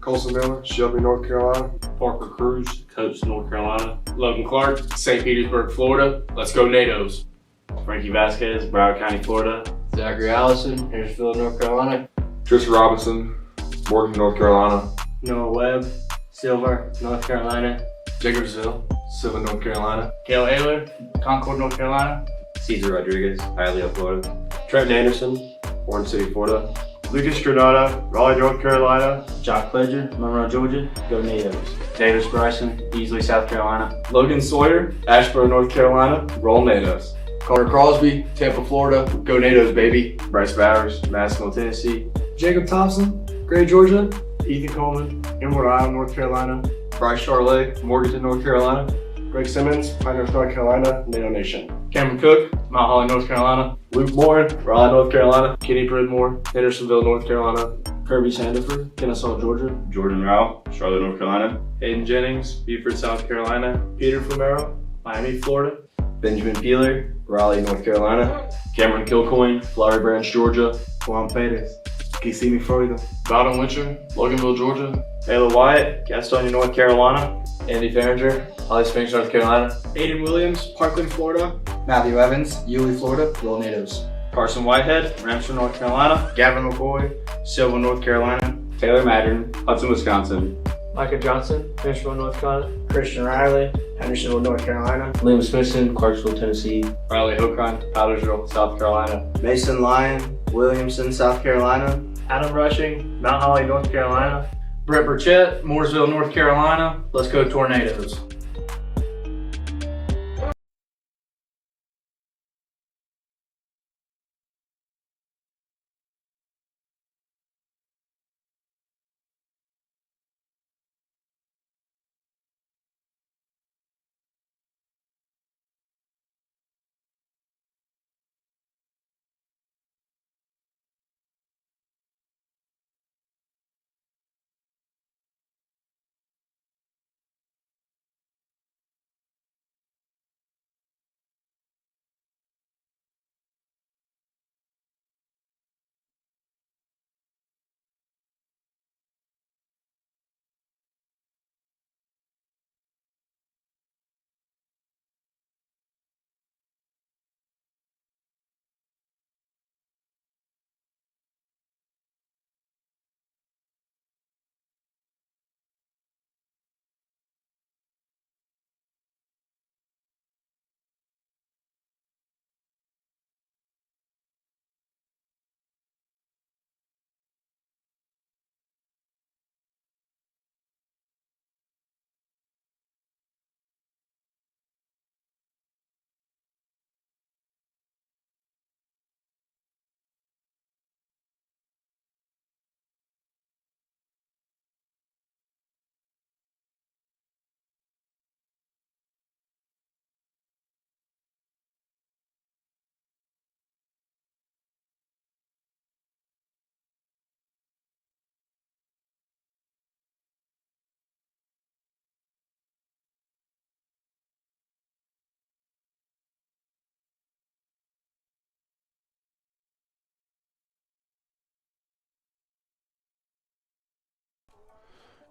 Colson Miller, Shelby, North Carolina. Parker Cruz, Coates, North Carolina. Logan Clark, St. Petersburg, Florida. Let's go NATOs. Frankie Vasquez, Broward County, Florida. Zachary Allison, Harrisville, North Carolina. Tristan Robinson, Morgan, North Carolina. Noah Webb, Silver, North Carolina. Jacob Zill, Silva, North Carolina. Cale Ayler, Concord, North Carolina. Caesar Rodriguez, Hialeah, Florida. Trenton Anderson, Orange City, Florida. Lucas Granada, Raleigh, North Carolina. Jock Pledger, Monroe, Georgia. Go NATOs. Davis Bryson, Easley, South Carolina. Logan Sawyer, Asheboro, North Carolina. Roll NATOs. Carter Crosby, Tampa, Florida. Go NATOs, baby. Bryce Bowers, Massillon, Tennessee. Jacob Thompson, Gray, Georgia. Ethan Coleman, Inwood Island, North Carolina. Bryce Charlotte, Morganton, North Carolina. Greg Simmons, Pinehurst, North Carolina. NATO Nation. Cameron Cook, Mount Holly, North Carolina. Luke Moore, Raleigh, North Carolina. Kenny Pridmore, Hendersonville, North Carolina. Kirby Sandiford, Kennesaw, Georgia. Jordan Rao, Charlotte, North Carolina. Hayden Jennings, Beaufort, South Carolina. Peter Fumero, Miami, Florida. Benjamin Peeler, Raleigh, North Carolina. Cameron Kilcoyne, Flowery Branch, Georgia. Juan Perez, Kissimmee, Florida. Bowden Witcher, Loganville, Georgia. Ayla Wyatt, Gastonia, North Carolina. Andy Farringer, Holly Springs, North Carolina. Aiden Williams, Parkland, Florida. Matthew Evans, Yulee, Florida. Roll NATOs. Carson Whitehead, Ramsford, North Carolina. Gavin McCoy, Silva, North Carolina. Taylor Maddern, Hudson, Wisconsin. Micah Johnson, Hendersonville, North Carolina. Christian Riley, Hendersonville, North Carolina. Liam Smithson, Clarksville, Tennessee. Riley Hokron, Powdersville, South Carolina. Mason Lyon, Williamson, South Carolina. Adam Rushing, Mount Holly, North Carolina. Brett Burchett, Mooresville, North Carolina. Let's go Tornadoes.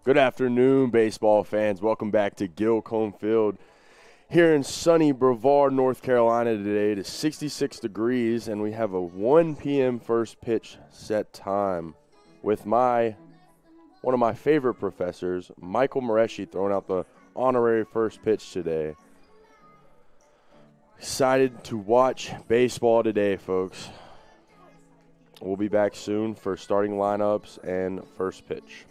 Good afternoon, baseball fans. Welcome back to Gilcombe Field here in sunny Brevard, North Carolina today. It is 66 degrees, and we have a 1 p.m. first pitch set time with one of my favorite professors, Michael Mareschi, throwing out the honorary first pitch today. Excited to watch baseball today, folks. We'll be back soon for starting lineups and first pitch.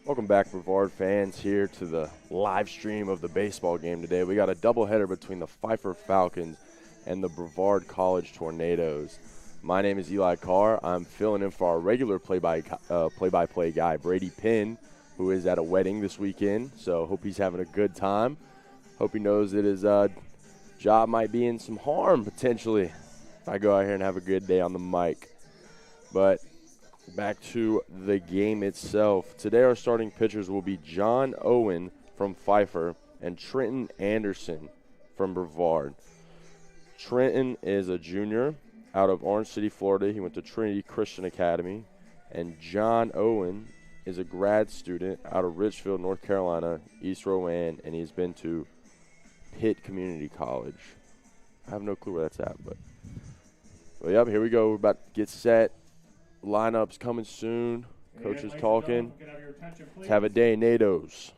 Welcome back, Brevard fans, here to the live stream of the baseball game today. We got a doubleheader between the Pfeiffer Falcons and the Brevard College Tornadoes. My name is Eli Carr. I'm filling in for our regular play-by-play guy, Brady Penn, who is at a wedding this weekend. So hope he's having a good time. Hope he knows that his job might be in some harm, potentially, if I go out here and have a good day on the mic. But back to the game itself. Today our starting pitchers will be John Owen from Pfeiffer and Trenton Anderson from Brevard. Trenton is a junior out of Orange City, Florida. He went to Trinity Christian Academy. And John Owen is a grad student out of Richfield, North Carolina, East Rowan, and he's been to Pitt Community College. I have no clue where that's at, but yep, here we go. We're about to get set. Lineups coming soon. Coach is talking. Let's have a day, NATOs.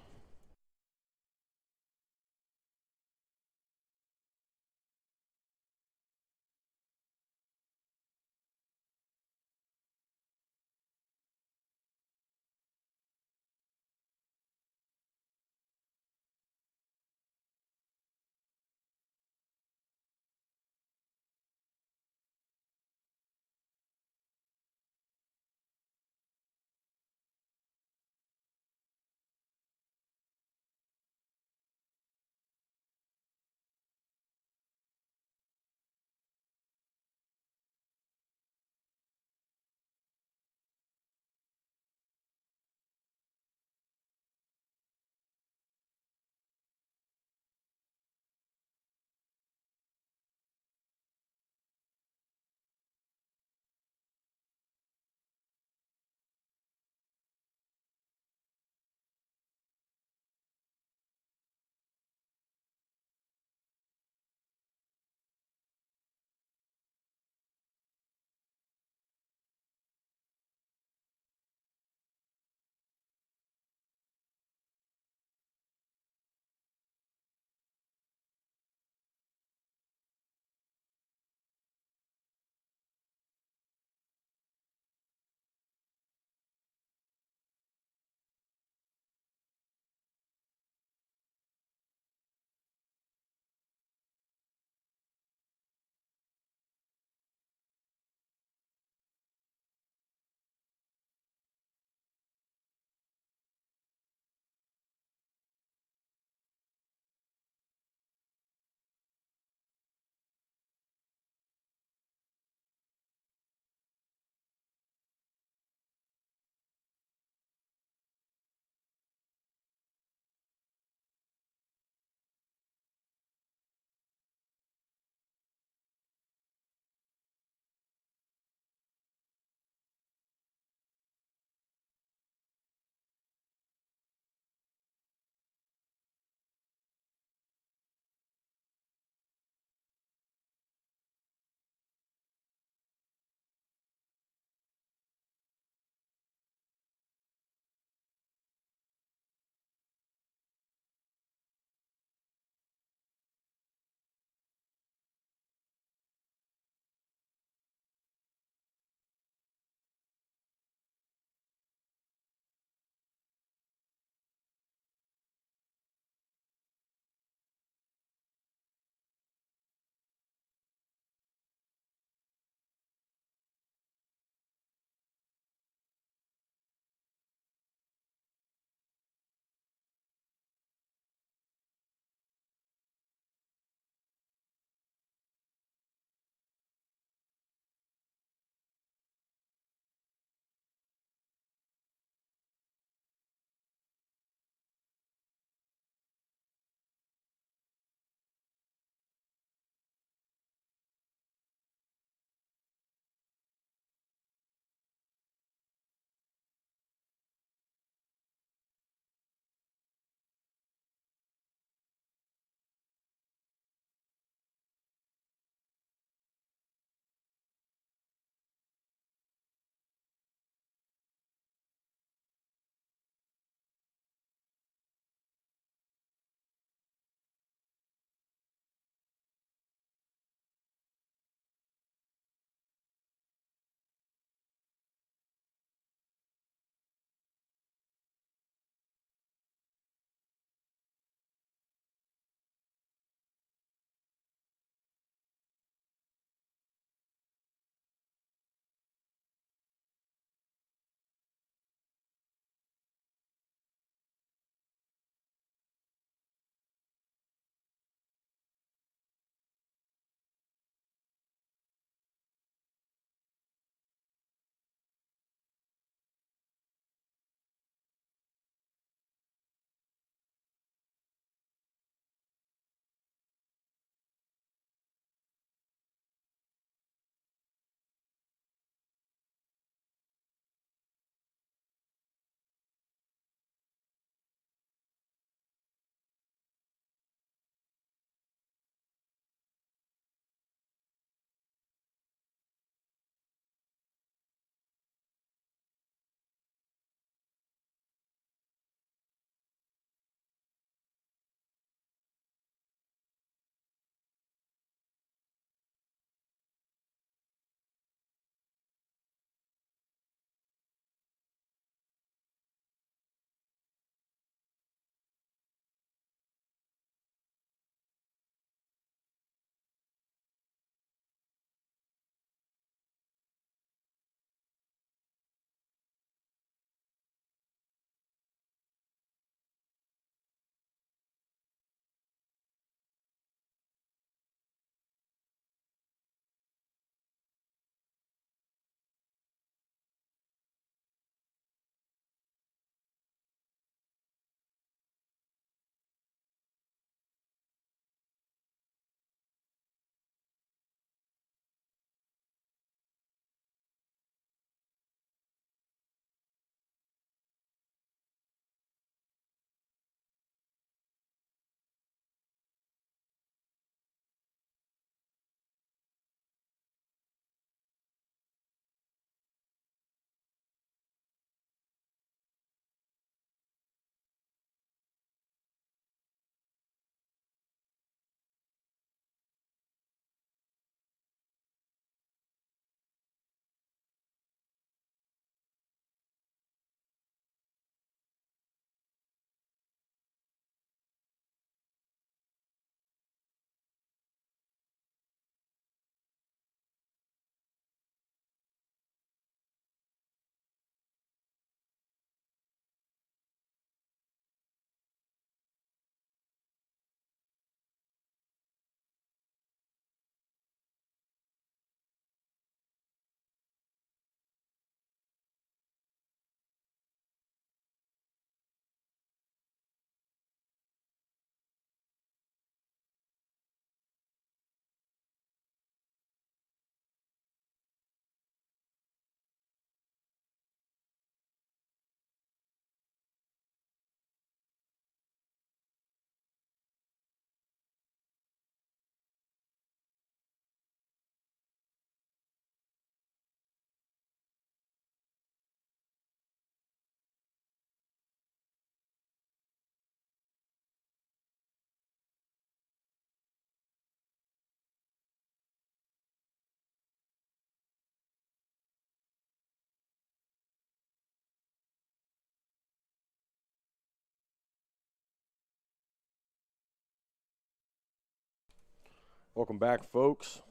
Welcome back, folks.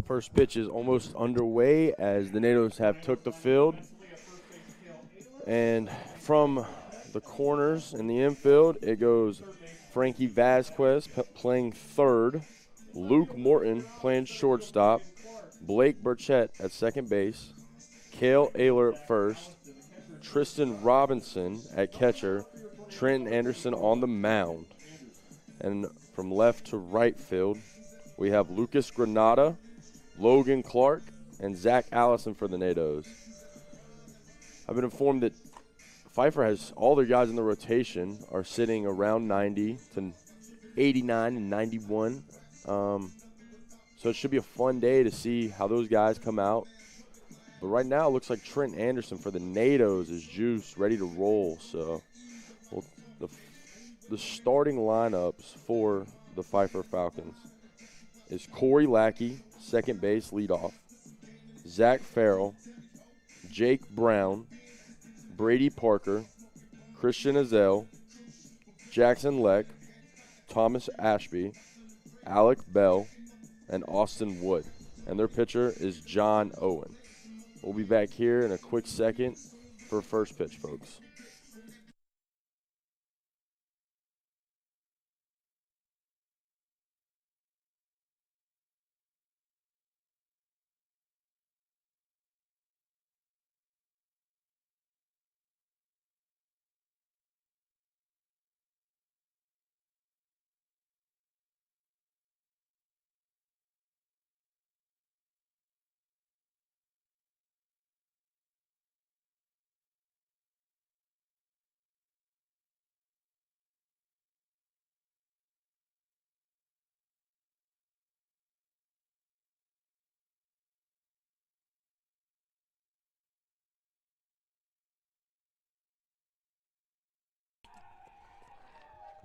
First pitch is almost underway as the Natives have took the field. And from the corners in the infield, it goes Frankie Vasquez playing third, Luke Morton playing shortstop, Blake Burchett at second base, Cale Ayler at first, Tristan Robinson at catcher, Trenton Anderson on the mound. And from left to right field, we have Lucas Granada, Logan Clark, and Zach Allison for the Natives. I've been informed that Pfeiffer has all their guys in the rotation are sitting around 90 to 89 and 91. So it should be a fun day to see how those guys come out. But right now it looks like Trent Anderson for the Natives is juiced, ready to roll. So the starting lineups for the Pfeiffer Falcons is Corey Lackey, second base leadoff, Zach Farrell, Jake Brown, Brady Parker, Christian Azell, Jackson Leck, Thomas Ashby, Alec Bell, and Austin Wood. And their pitcher is John Owen. We'll be back here in a quick second for first pitch, folks.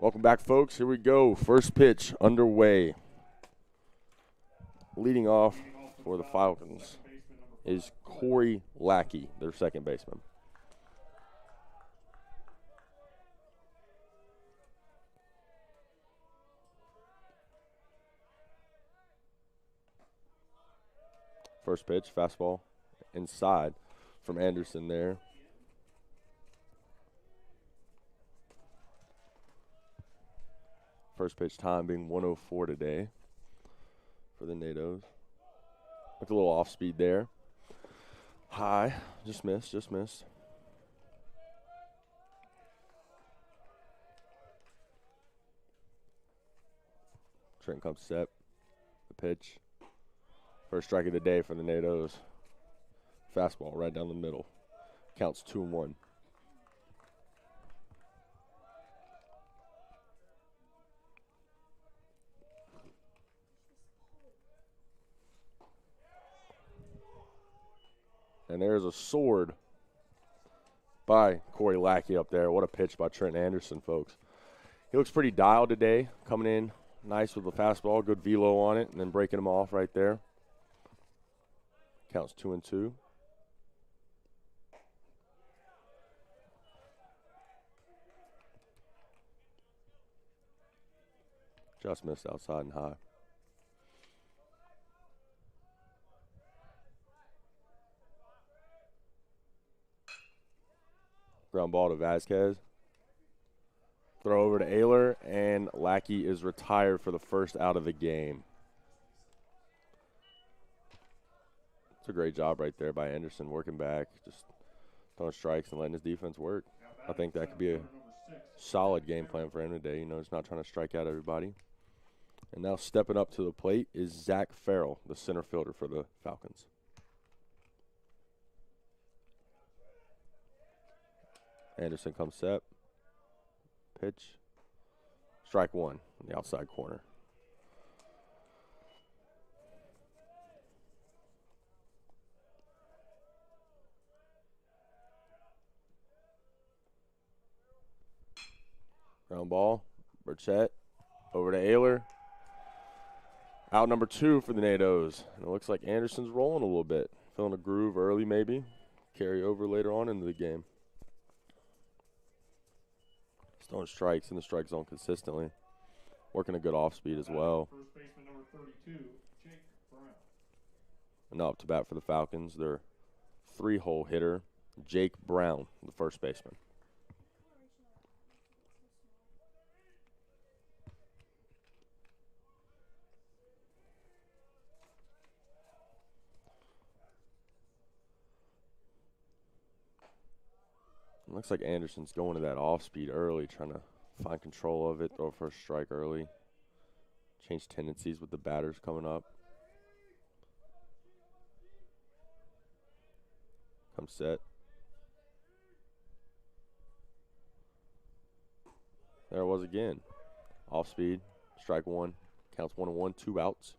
Welcome back, folks. Here we go. First pitch underway. Leading off for the Falcons is Corey Lackey, their second baseman. First pitch, fastball inside from Anderson there. First pitch time being 1:04 today for the Natives. Look a little off speed there. High, just missed. Trent comes set. The pitch. First strike of the day for the Natives. Fastball right down the middle. Counts 2-1. And there's a sword by Corey Lackey up there. What a pitch by Trent Anderson, folks. He looks pretty dialed today, coming in nice with the fastball, good velo on it, and then breaking him off right there. Counts 2-2. Just missed outside and high. Ground ball to Vasquez. Throw over to Ayler, and Lackey is retired for the first out of the game. It's a great job right there by Anderson, working back, just throwing strikes and letting his defense work. I think that could be a solid game plan for him today. You know, he's not trying to strike out everybody. And now stepping up to the plate is Zach Farrell, the center fielder for the Falcons. Anderson comes set. Pitch. Strike one on the outside corner. Ground ball. Burchett over to Ayler. Out number 2 for the Natives. And it looks like Anderson's rolling a little bit. Feeling a groove early maybe. Carry over later on into the game. Throwing strikes in the strike zone consistently. Working a good off speed as well. 32, Jake Brown. And up to bat for the Falcons, their 3-hole hitter, Jake Brown, the first baseman. It looks like Anderson's going to that off-speed early, trying to find control of it, throw for a strike early. Change tendencies with the batters coming up. Come set. There it was again. Off-speed, strike one. Counts 1-1, 2 outs.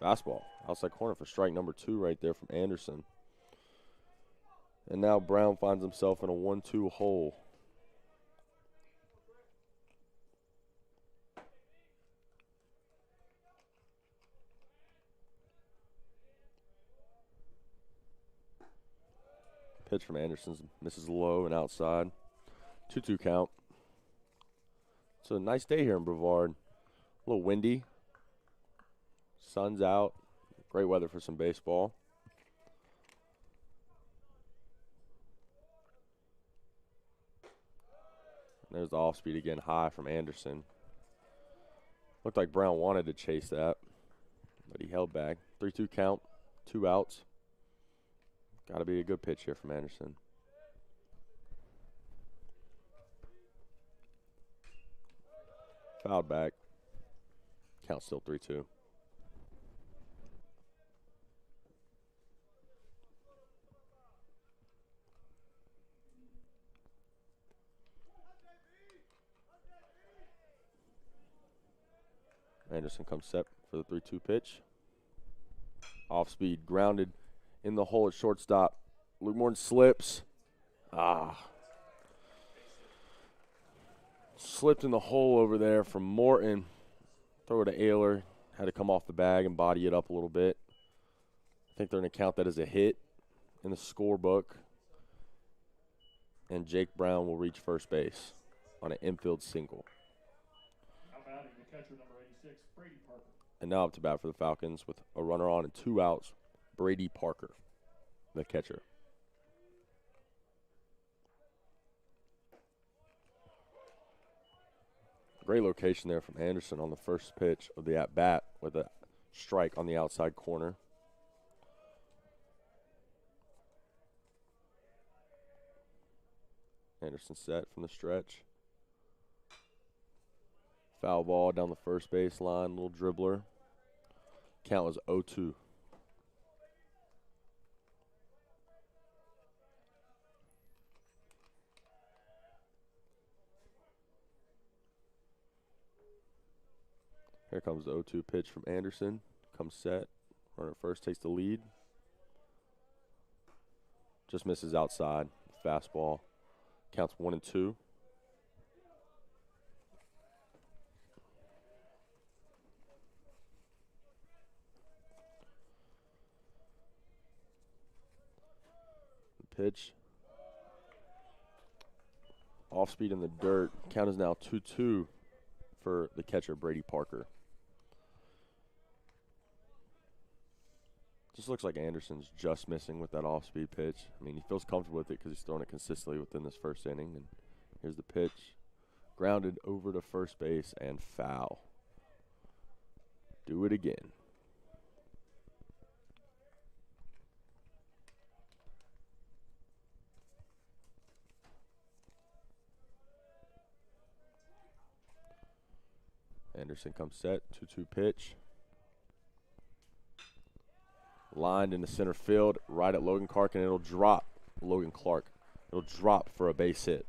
Fastball, outside corner for strike number 2 right there from Anderson. And now Brown finds himself in a 1-2 hole. Pitch from Anderson misses low and outside. 2-2 count. It's a nice day here in Brevard. A little windy. Sun's out. Great weather for some baseball. And there's the off speed again, high from Anderson. Looked like Brown wanted to chase that, but he held back. 3-2 count, 2 outs. Got to be a good pitch here from Anderson. Fouled back. Count still 3-2. Anderson comes set for the 3-2 pitch. Off speed, grounded in the hole at shortstop. Luke Morton slips. Slipped in the hole over there from Morton. Throw it to Ayler. Had to come off the bag and body it up a little bit. I think they're going to count that as a hit in the scorebook. And Jake Brown will reach first base on an infield single. Outbounding the catcher, number 86, Brady Parker. And now up to bat for the Falcons with a runner on and 2 outs. Brady Parker, the catcher. Great location there from Anderson on the first pitch of the at-bat with a strike on the outside corner. Anderson set from the stretch. Foul ball down the first base line, little dribbler. Count was 0-2. Here comes the 0-2 pitch from Anderson. Comes set. Runner at first takes the lead. Just misses outside. Fastball. Counts 1-2. Pitch. Off speed in the dirt. Count is now 2-2 for the catcher, Brady Parker. Just looks like Anderson's just missing with that off-speed pitch. I mean, he feels comfortable with it because he's thrown it consistently within this first inning. And here's the pitch. Grounded over to first base and foul. Do it again. Anderson comes set, 2-2 pitch. Lined into center field, right at Logan Clark, and it'll drop. It'll drop for a base hit.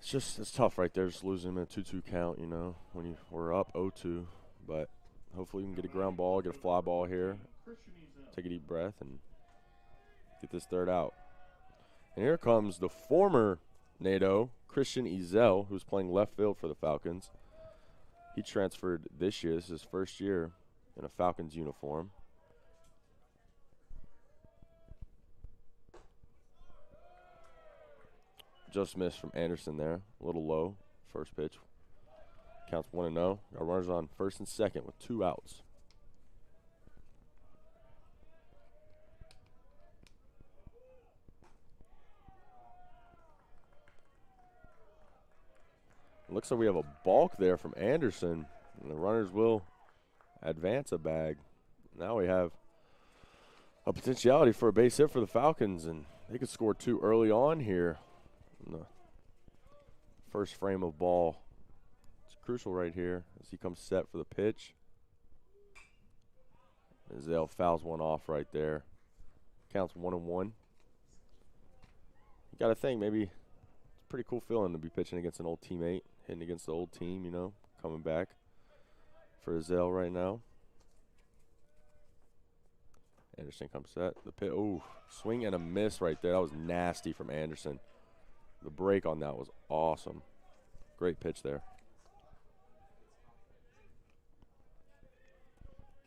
It's tough right there, just losing him in a 2-2 count, you know, when we're up 0-2. But hopefully we can get a ground ball, get a fly ball here, take a deep breath, and get this third out. And here comes the former NATO, Christian Ezel, who's playing left field for the Falcons. He transferred this year. This is his first year in a Falcons uniform. Just missed from Anderson there. A little low. First pitch. Counts 1-0. Got runners on first and second with 2 outs. Looks like we have a balk there from Anderson, and the runners will advance a bag. Now we have a potentiality for a base hit for the Falcons, and they could score 2 early on here in the first frame of ball. It's crucial right here as he comes set for the pitch. Zale fouls one off right there. Counts 1-1. You got to think maybe it's a pretty cool feeling to be pitching against an old teammate, hitting against the old team, you know, coming back for Zale right now. Anderson comes set. The pit. Ooh, swing and a miss right there. That was nasty from Anderson. The break on that was awesome. Great pitch there.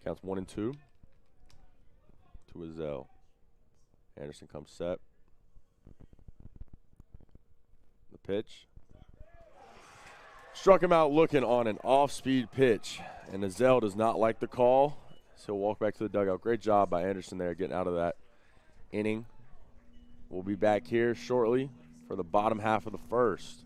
Counts 1-2 to Azell. Anderson comes set. The pitch. Struck him out looking on an off-speed pitch, and Azell does not like the call, so he'll walk back to the dugout. Great job by Anderson there getting out of that inning. We'll be back here shortly for the bottom half of the first.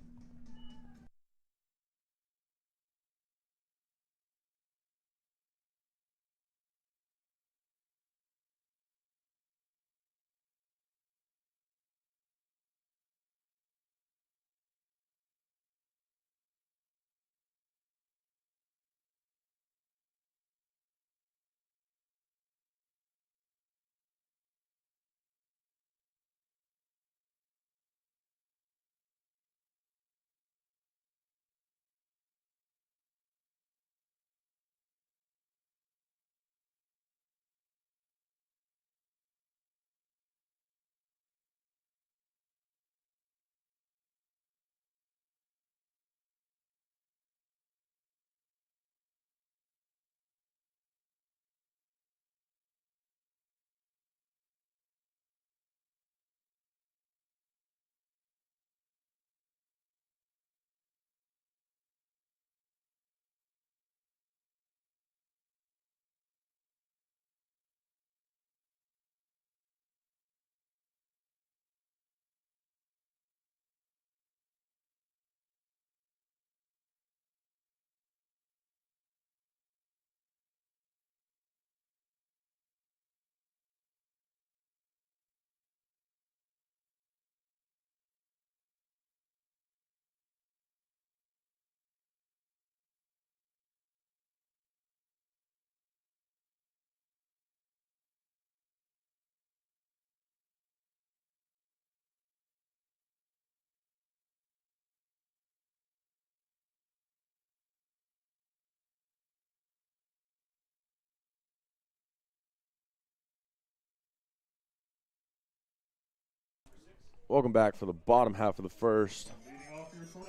Welcome back for the bottom half of the first,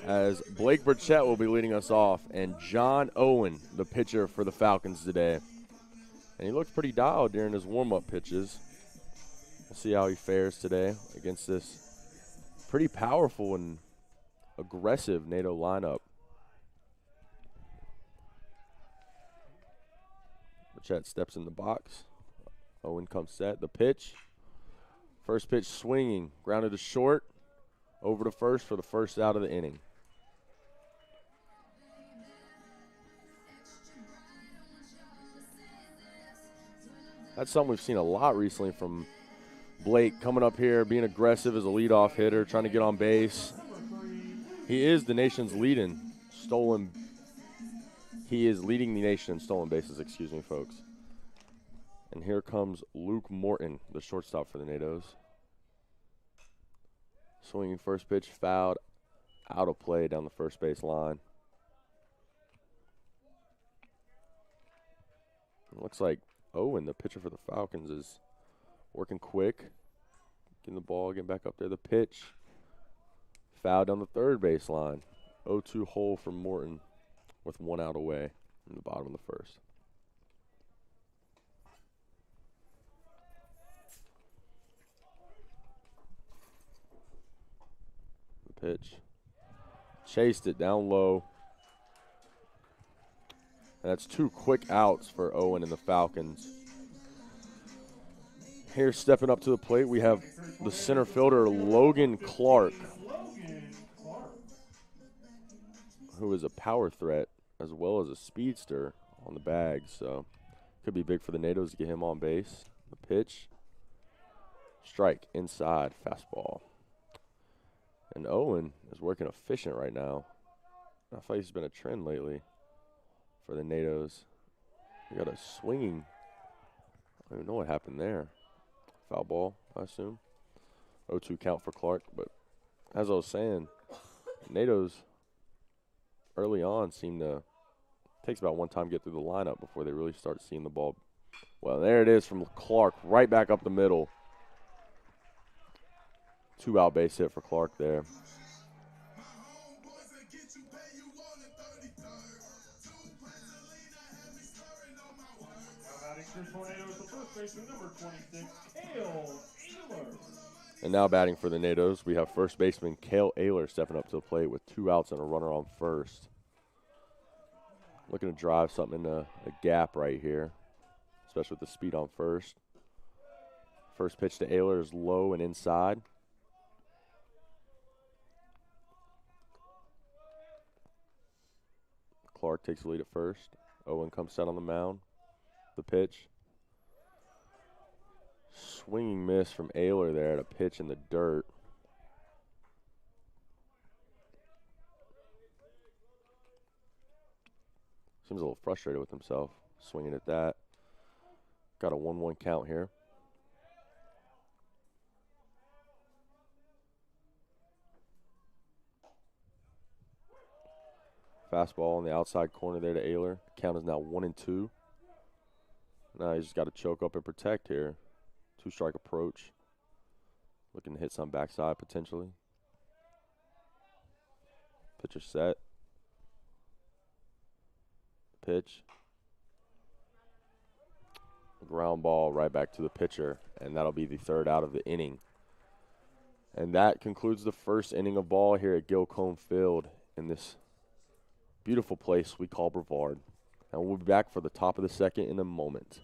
as Blake Burchett will be leading us off, and John Owen, the pitcher for the Falcons today. And he looked pretty dialed during his warm-up pitches. We'll see how he fares today against this pretty powerful and aggressive NATO lineup. Burchett steps in the box. Owen comes set. The pitch. First pitch swinging, grounded to short, over to first for the first out of the inning. That's something we've seen a lot recently from Blake, coming up here, being aggressive as a leadoff hitter, trying to get on base. He is the nation's leading stolen. He is leading the nation in stolen bases, excuse me, folks. And here comes Luke Morton, the shortstop for the NATOs. Swinging first pitch, fouled, out of play down the first base line. It looks like Owen, the pitcher for the Falcons, is working quick. Getting the ball, getting back up there. The pitch, fouled down the third base line. 0-2 hole from Morton. with 1 out away in the bottom of the first. The pitch. Chased it down low. And that's 2 quick outs for Owen and the Falcons. Here stepping up to the plate, we have the center fielder, Logan Clark, who is a power threat as well as a speedster on the bag. So could be big for the Natos to get him on base. The pitch. Strike inside, fastball. And Owen is working efficient right now. I feel like he's been a trend lately for the Natos. We got a swinging. I don't even know what happened there. Foul ball, I assume. 0-2 count for Clark. But as I was saying, Natos early on seem to takes about one time to get through the lineup before they really start seeing the ball. Well, there it is from Clark, right back up the middle. 2-out base hit for Clark there. And now batting for the Natos, we have first baseman Cale Ayler stepping up to the plate with 2 outs and a runner on first. Looking to drive something into a gap right here, especially with the speed on first. First pitch to Ayler is low and inside. Clark takes the lead at first. Owen comes set on the mound. The pitch. Swinging miss from Ayler there at a pitch in the dirt. Seems a little frustrated with himself, swinging at that. Got a 1-1 count here. Fastball on the outside corner there to Ayler. Count is now 1-2. Now he's just got to choke up and protect here. 2-strike approach. Looking to hit some backside potentially. Pitcher set. Pitch. Ground ball right back to the pitcher, and that'll be the 3rd out of the inning. And that concludes the first inning of ball here at Gilcombe Field in this beautiful place we call Brevard. And we'll be back for the top of the second in a moment.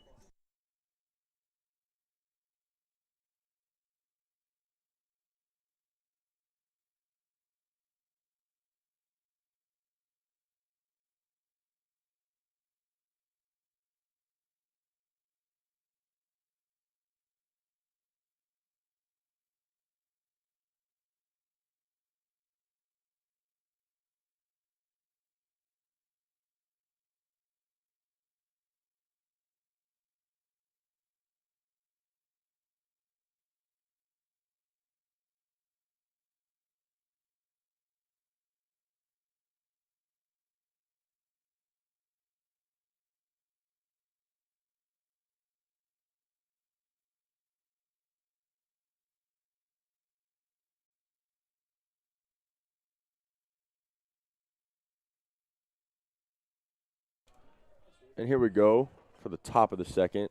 And here we go for the top of the second.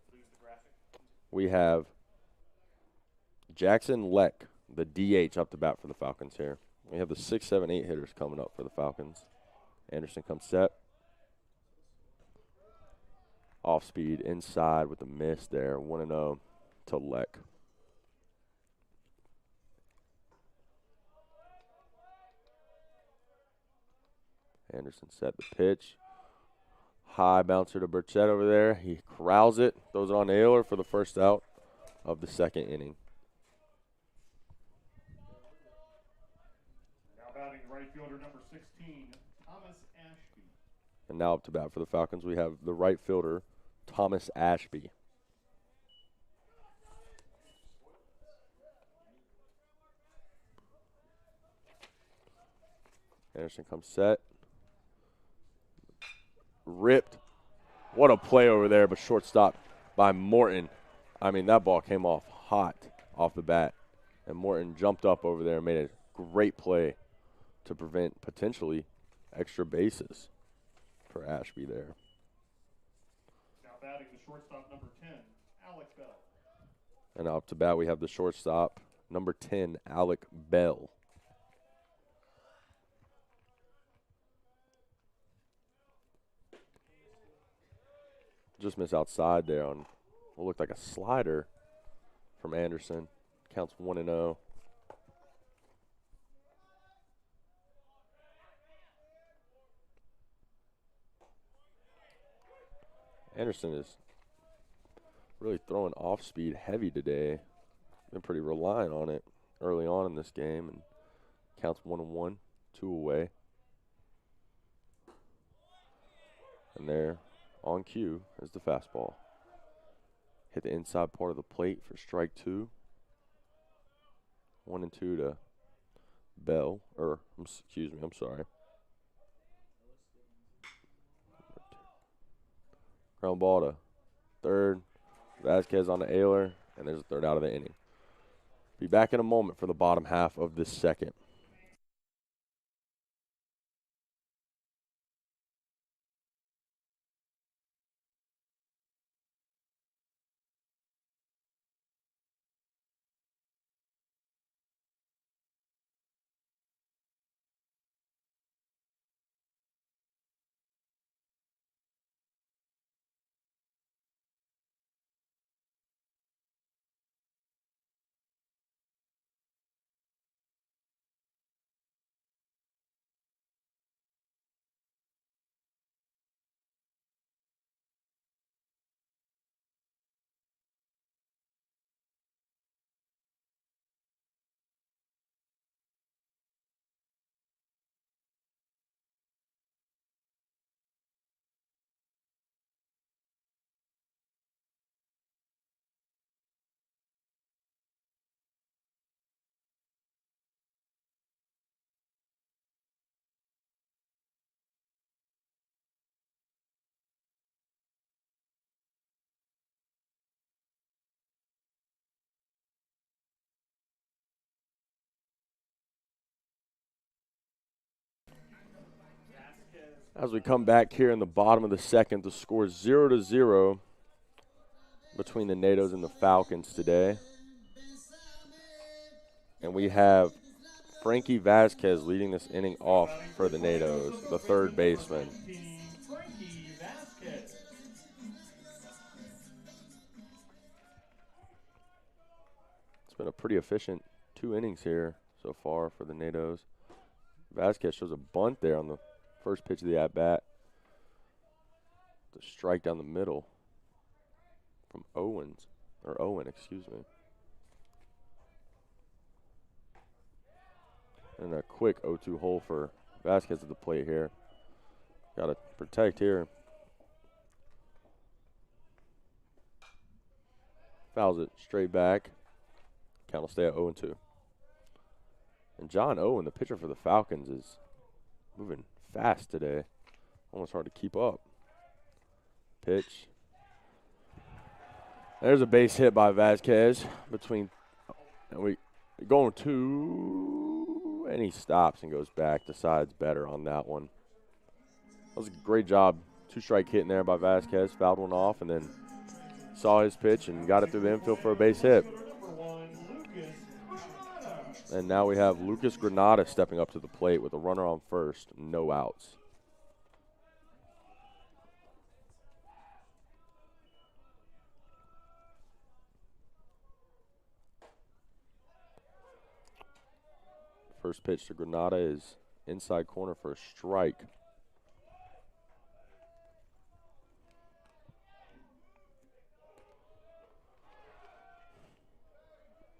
We have Jackson Leck, the DH, up to bat for the Falcons here. We have the 6, 7, 8 hitters coming up for the Falcons. Anderson comes set. Off speed inside with the miss there. 1-0 to Leck. Anderson set the pitch. High bouncer to Burchett over there. He corrals it, throws it on Ayler for the first out of the second inning. Now batting right fielder number 16, Thomas Ashby. And now up to bat for the Falcons, we have the right fielder, Thomas Ashby. Anderson comes set. Ripped. What a play over there, but shortstop by Morton. I mean, that ball came off hot off the bat. And Morton jumped up over there and made a great play to prevent potentially extra bases. for Ashby there. Now batting the shortstop, number 10, Alec Bell. And up to bat, we have the shortstop, number 10, Alec Bell. Just missed outside there on what looked like a slider from Anderson. Counts 1-0. Anderson is really throwing off speed heavy today. Been pretty reliant on it early on in this game, and counts 1-1, 2 away. And there, on cue, is the fastball. Hit the inside part of the plate for strike 2. 1-2 to Bell, excuse me, I'm sorry. Ground ball to third. Vasquez on the ailer, and there's a third out of the inning. Be back in a moment for the bottom half of this second. As we come back here in the bottom of the second, the score is 0-0 between the NATOs and the Falcons today. And we have Frankie Vasquez leading this inning off for the NATOs, the third baseman. Frankie Vasquez. It's been a pretty efficient 2 innings here so far for the NATOs. Vasquez shows a bunt there on the first pitch of the at-bat. The strike down the middle from Owen, excuse me. And a quick 0-2 hole for Vasquez at the plate here. Got to protect here. Fouls it straight back. Count will stay at 0-2. And John Owen, the pitcher for the Falcons, is moving fast today. Almost hard to keep up. Pitch. There's a base hit by Vasquez between, and we going to, and he stops and goes back. Decides better on that one. That was a great job. 2-strike hit in there by Vasquez. Fouled one off and then saw his pitch and got it through the infield for a base hit. And now we have Lucas Granada stepping up to the plate with a runner on first, no outs. First pitch to Granada is inside corner for a strike.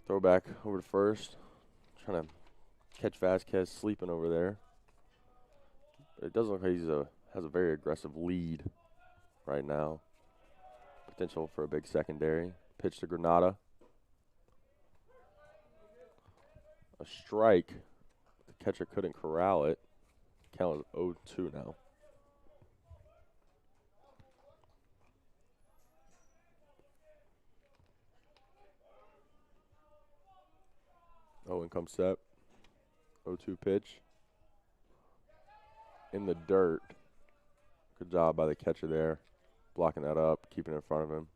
Throwback over to first. Trying to catch Vasquez sleeping over there. It does look like he has a very aggressive lead right now. Potential for a big secondary. Pitch to Granada. A strike. The catcher couldn't corral it. Count is 0-2 now. Owen comes set. 0-2 pitch. In the dirt. Good job by the catcher there, blocking that up, keeping it in front of him,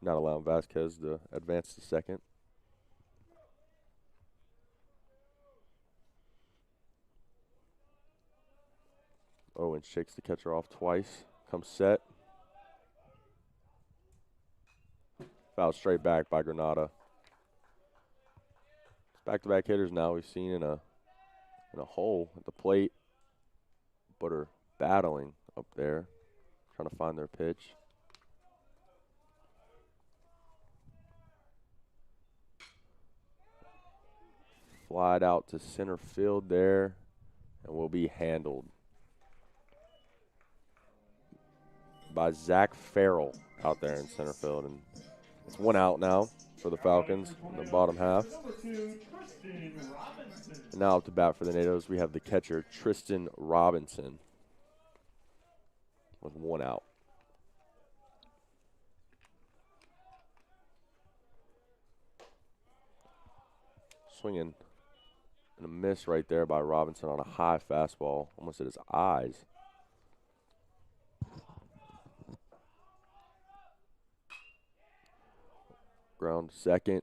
not allowing Vasquez to advance to second. Owen shakes the catcher off twice, comes set. Foul straight back by Granada. It's back-to-back hitters now we've seen in a hole at the plate, but are battling up there, trying to find their pitch. Flied out to center field there and will be handled by Zach Farrell out there in center field. And it's 1 out now for the Falcons in the bottom half. And now up to bat for the Natos, we have the catcher, Tristan Robinson, with 1 out. Swinging and a miss right there by Robinson on a high fastball, almost at his eyes. Ground second.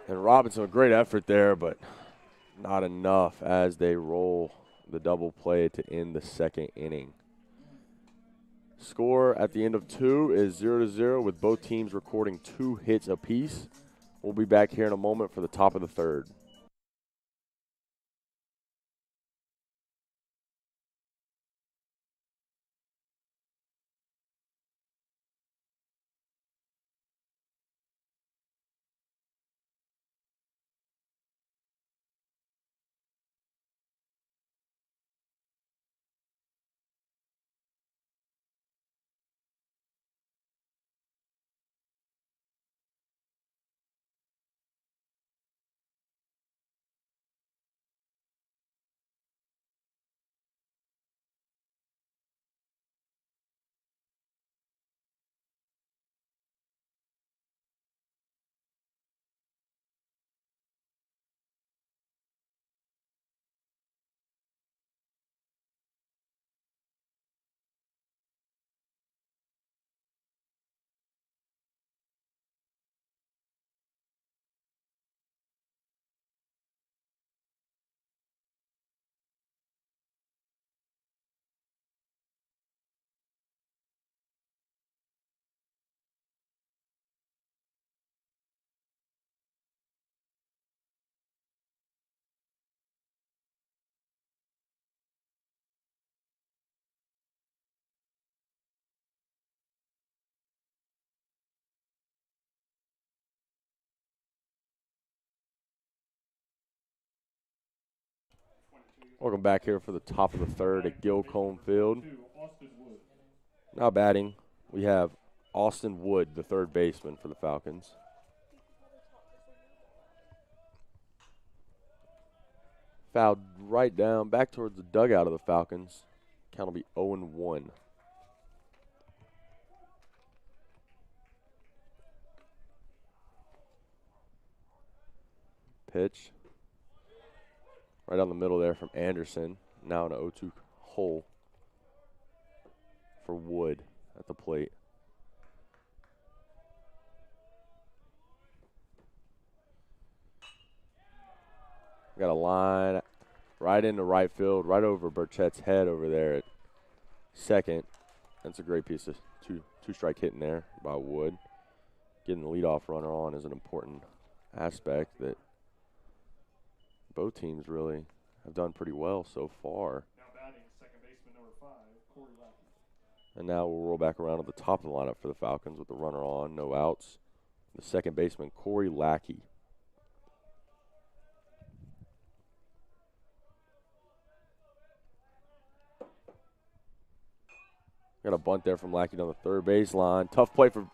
And Robinson, a great effort there, but not enough as they roll the double play to end the second inning. Score at the end of 2 is 0-0 with both teams recording 2 hits apiece. We'll be back here in a moment for the top of the third. Welcome back here for the top of the third at Gilcombe Field. Now batting, we have Austin Wood, the third baseman for the Falcons. Fouled right down, back towards the dugout of the Falcons. Count will be 0-1. Pitch. Right down the middle there from Anderson. Now in an 0-2 hole for Wood at the plate. Got a line right into right field, right over Burchett's head over there at second. That's a great piece of two-strike hitting there by Wood. Getting the leadoff runner on is an important aspect that both teams really have done pretty well so far. Now batting, second baseman number 5, Corey Lackey. And now we'll roll back around to the top of the lineup for the Falcons with the runner on, no outs. The second baseman, Corey Lackey. Got a bunt there from Lackey on the third baseline. Tough play for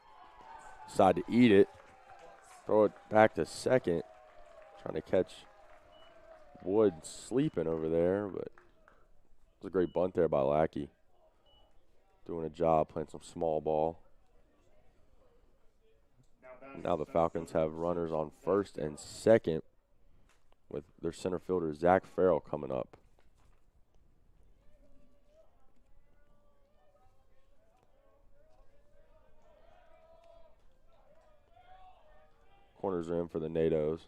side to eat it. Throw it back to second. Trying to catch Wood sleeping over there, but it was a great bunt there by Lackey. Doing a job playing some small ball. Now the Falcons have runners on first and second with their center fielder, Zach Farrell, coming up. Runners are in for the NATOs.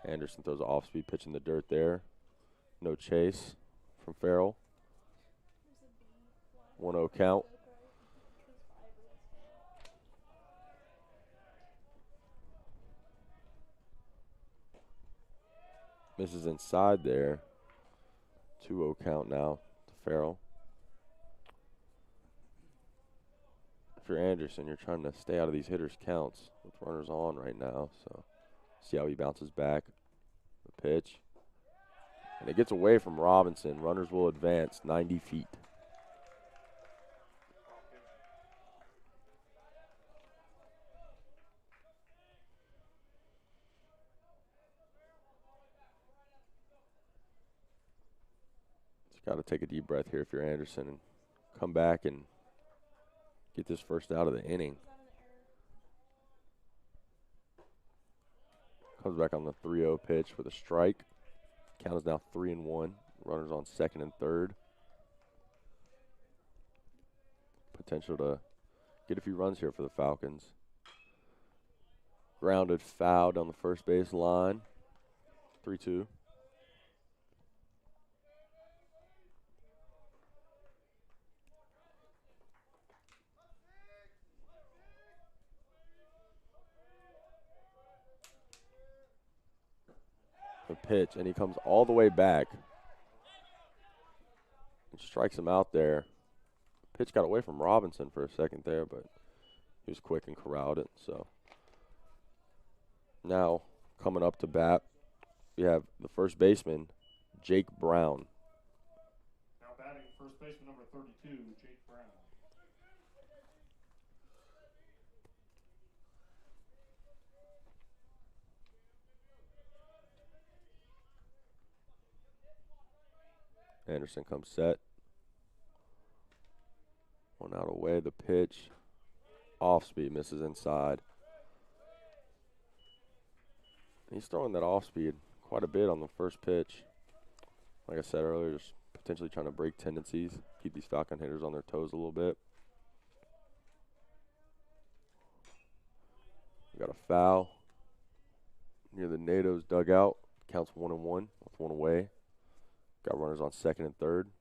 Anderson throws an off-speed pitch in the dirt there. No chase from Farrell. 1-0 count. Misses inside there. 2-0 count now to Farrell. If you're Anderson, you're trying to stay out of these hitters' counts with runners on right now. So see how he bounces back. The pitch. And it gets away from Robinson. Runners will advance 90 feet. Got to take a deep breath here if you're Anderson and come back and get this first out of the inning. Comes back on the 3-0 pitch with a strike. Count is now 3-1. Runners on second and third. Potential to get a few runs here for the Falcons. Grounded foul down the first base line. 3-2. The pitch, and he comes all the way back and strikes him out there. Pitch got away from Robinson for a second there, but he was quick and corralled it. So now coming up to bat, we have the first baseman, Jake Brown. Now batting first baseman number 32, Jake Brown. Anderson comes set. One out away, the pitch. Off speed, misses inside. He's throwing that off speed quite a bit on the first pitch. Like I said earlier, just potentially trying to break tendencies, keep these Falcon hitters on their toes a little bit. We got a foul near the NATO's dugout. Counts 1-1 with one away. Got runners on second and third.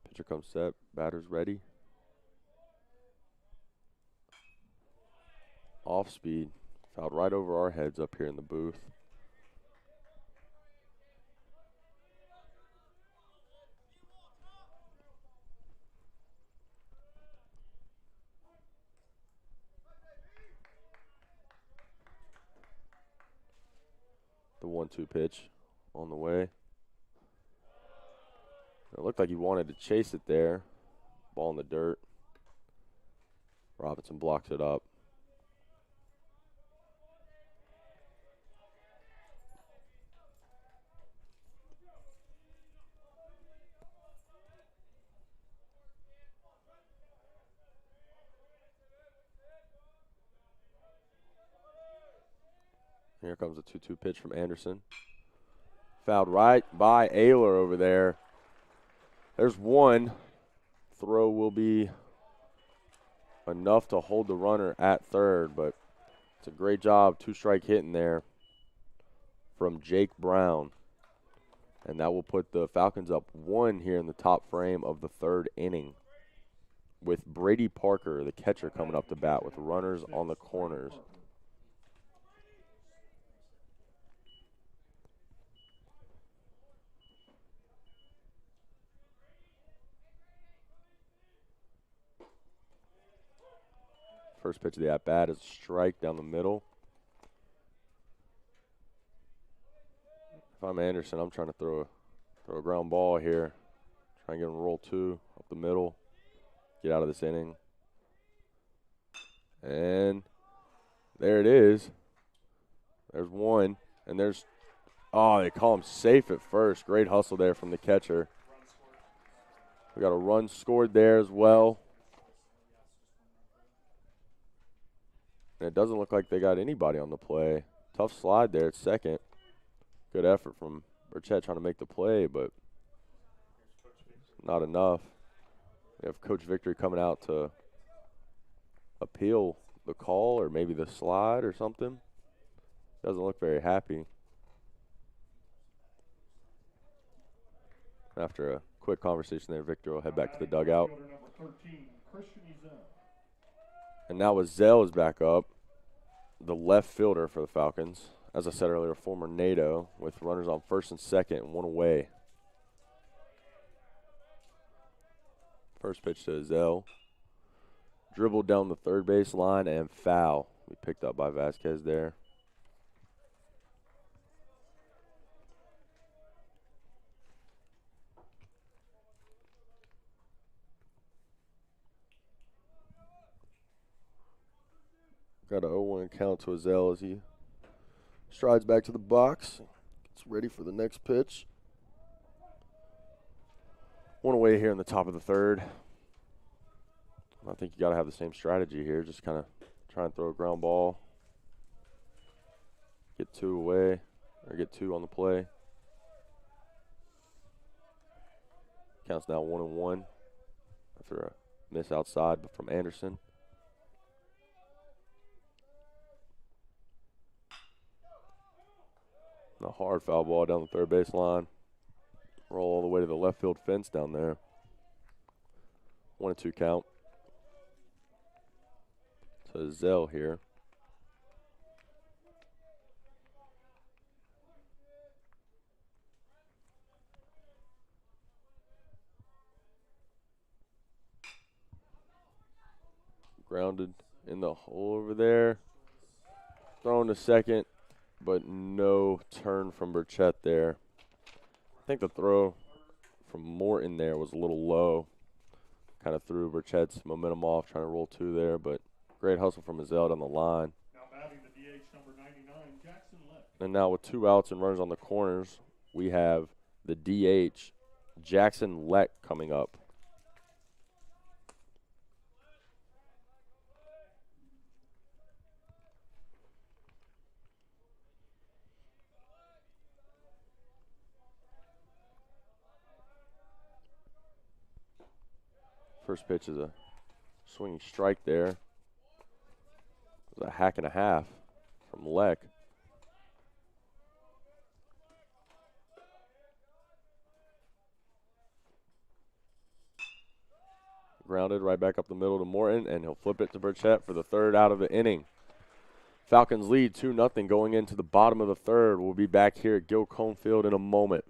Pitcher comes set. Batter's ready. Off speed. Fouled right over our heads up here in the booth. The 1-2 pitch on the way. It looked like he wanted to chase it there. Ball in the dirt. Robinson blocks it up. Here comes a 2-2 pitch from Anderson. Fouled right by Ayler over there. There's one. Throw will be enough to hold the runner at third, but it's a great job, two-strike hitting there from Jake Brown. And that will put the Falcons up 1 here in the top frame of the third inning, with Brady Parker, the catcher, coming up to bat with runners on the corners. First pitch of the at-bat is a strike down the middle. If I'm Anderson, I'm trying to throw a ground ball here. Try and get him to roll 2 up the middle. Get out of this inning. And there it is. There's one. And there's, oh, they call him safe at first. Great hustle there from the catcher. We got a run scored there as well. And it doesn't look like they got anybody on the play. Tough slide there at second. Good effort from Burchett trying to make the play, but not enough. We have Coach Victory coming out to appeal the call or maybe the slide or something. Doesn't look very happy. After a quick conversation there, Victor will head back to the dugout. And now with Zell is back up, the left fielder for the Falcons. As I said earlier, former NATO with runners on first and second and one away. First pitch to Zell. Dribbled down the third base line and foul. We picked up by Vasquez there. Got an 0-1 count to Azell as he strides back to the box. Gets ready for the next pitch. One away here in the top of the third. I think you got to have the same strategy here. Just kind of try and throw a ground ball. Get two away, or get two on the play. Counts now 1-1 after a miss outside from Anderson. A hard foul ball down the third base line. Roll all the way to the left field fence down there. 1-2 count. To Zell here. Grounded in the hole over there. Thrown to second, but no turn from Burchett there. I think the throw from Morton there was a little low. Kind of threw Burchett's momentum off, trying to roll two there, but great hustle from Azell down the line. Now batting the DH number 99, Jackson Leck. And now with two outs and runners on the corners, we have the DH, Jackson Leck, coming up. First pitch is a swinging strike there. It was a hack and a half from Leck. Grounded right back up the middle to Morton, and he'll flip it to Burchett for the third out of the inning. Falcons lead 2-0 going into the bottom of the third. We'll be back here at Gilcombe Field in a moment.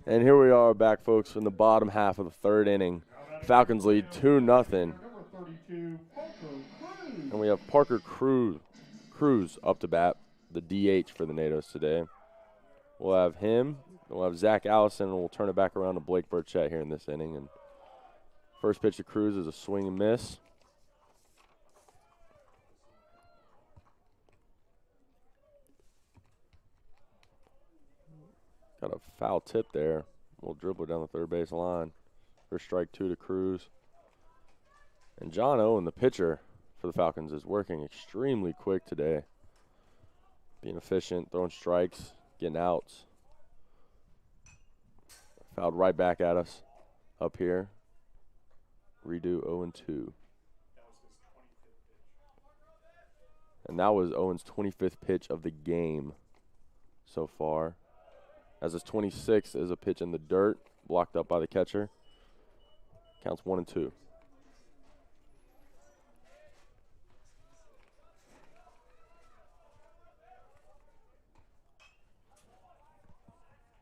And here we are back, folks, in the bottom half of the third inning. Falcons lead 2-0. And we have Parker Cruz up to bat, the DH for the Natos today. We'll have him. We'll have Zach Allison, and we'll turn it back around to Blake Burchett here in this inning. And first pitch to Cruz is a swing and miss. Got a foul tip there. We'll dribble down the third base line. First strike 2 to Cruz. And John Owen, the pitcher for the Falcons, is working extremely quick today. Being efficient, throwing strikes, getting outs. Fouled right back at us up here. Redo 0-2. And that was Owen's 25th pitch of the game so far. As his 26th is a pitch in the dirt, blocked up by the catcher. Counts 1-2.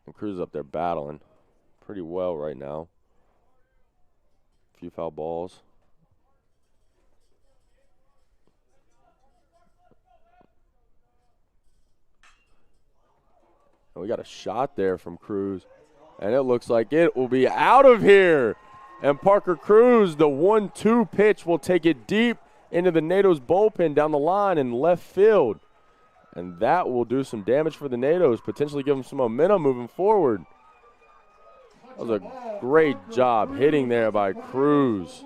And Cruz is up there battling pretty well right now. A few foul balls. And we got a shot there from Cruz. And it looks like it will be out of here. And Parker Cruz, the 1-2 pitch, will take it deep into the NATO's bullpen down the line in left field. And that will do some damage for the NATOs, potentially give them some momentum moving forward. That was a great job hitting there by Cruz.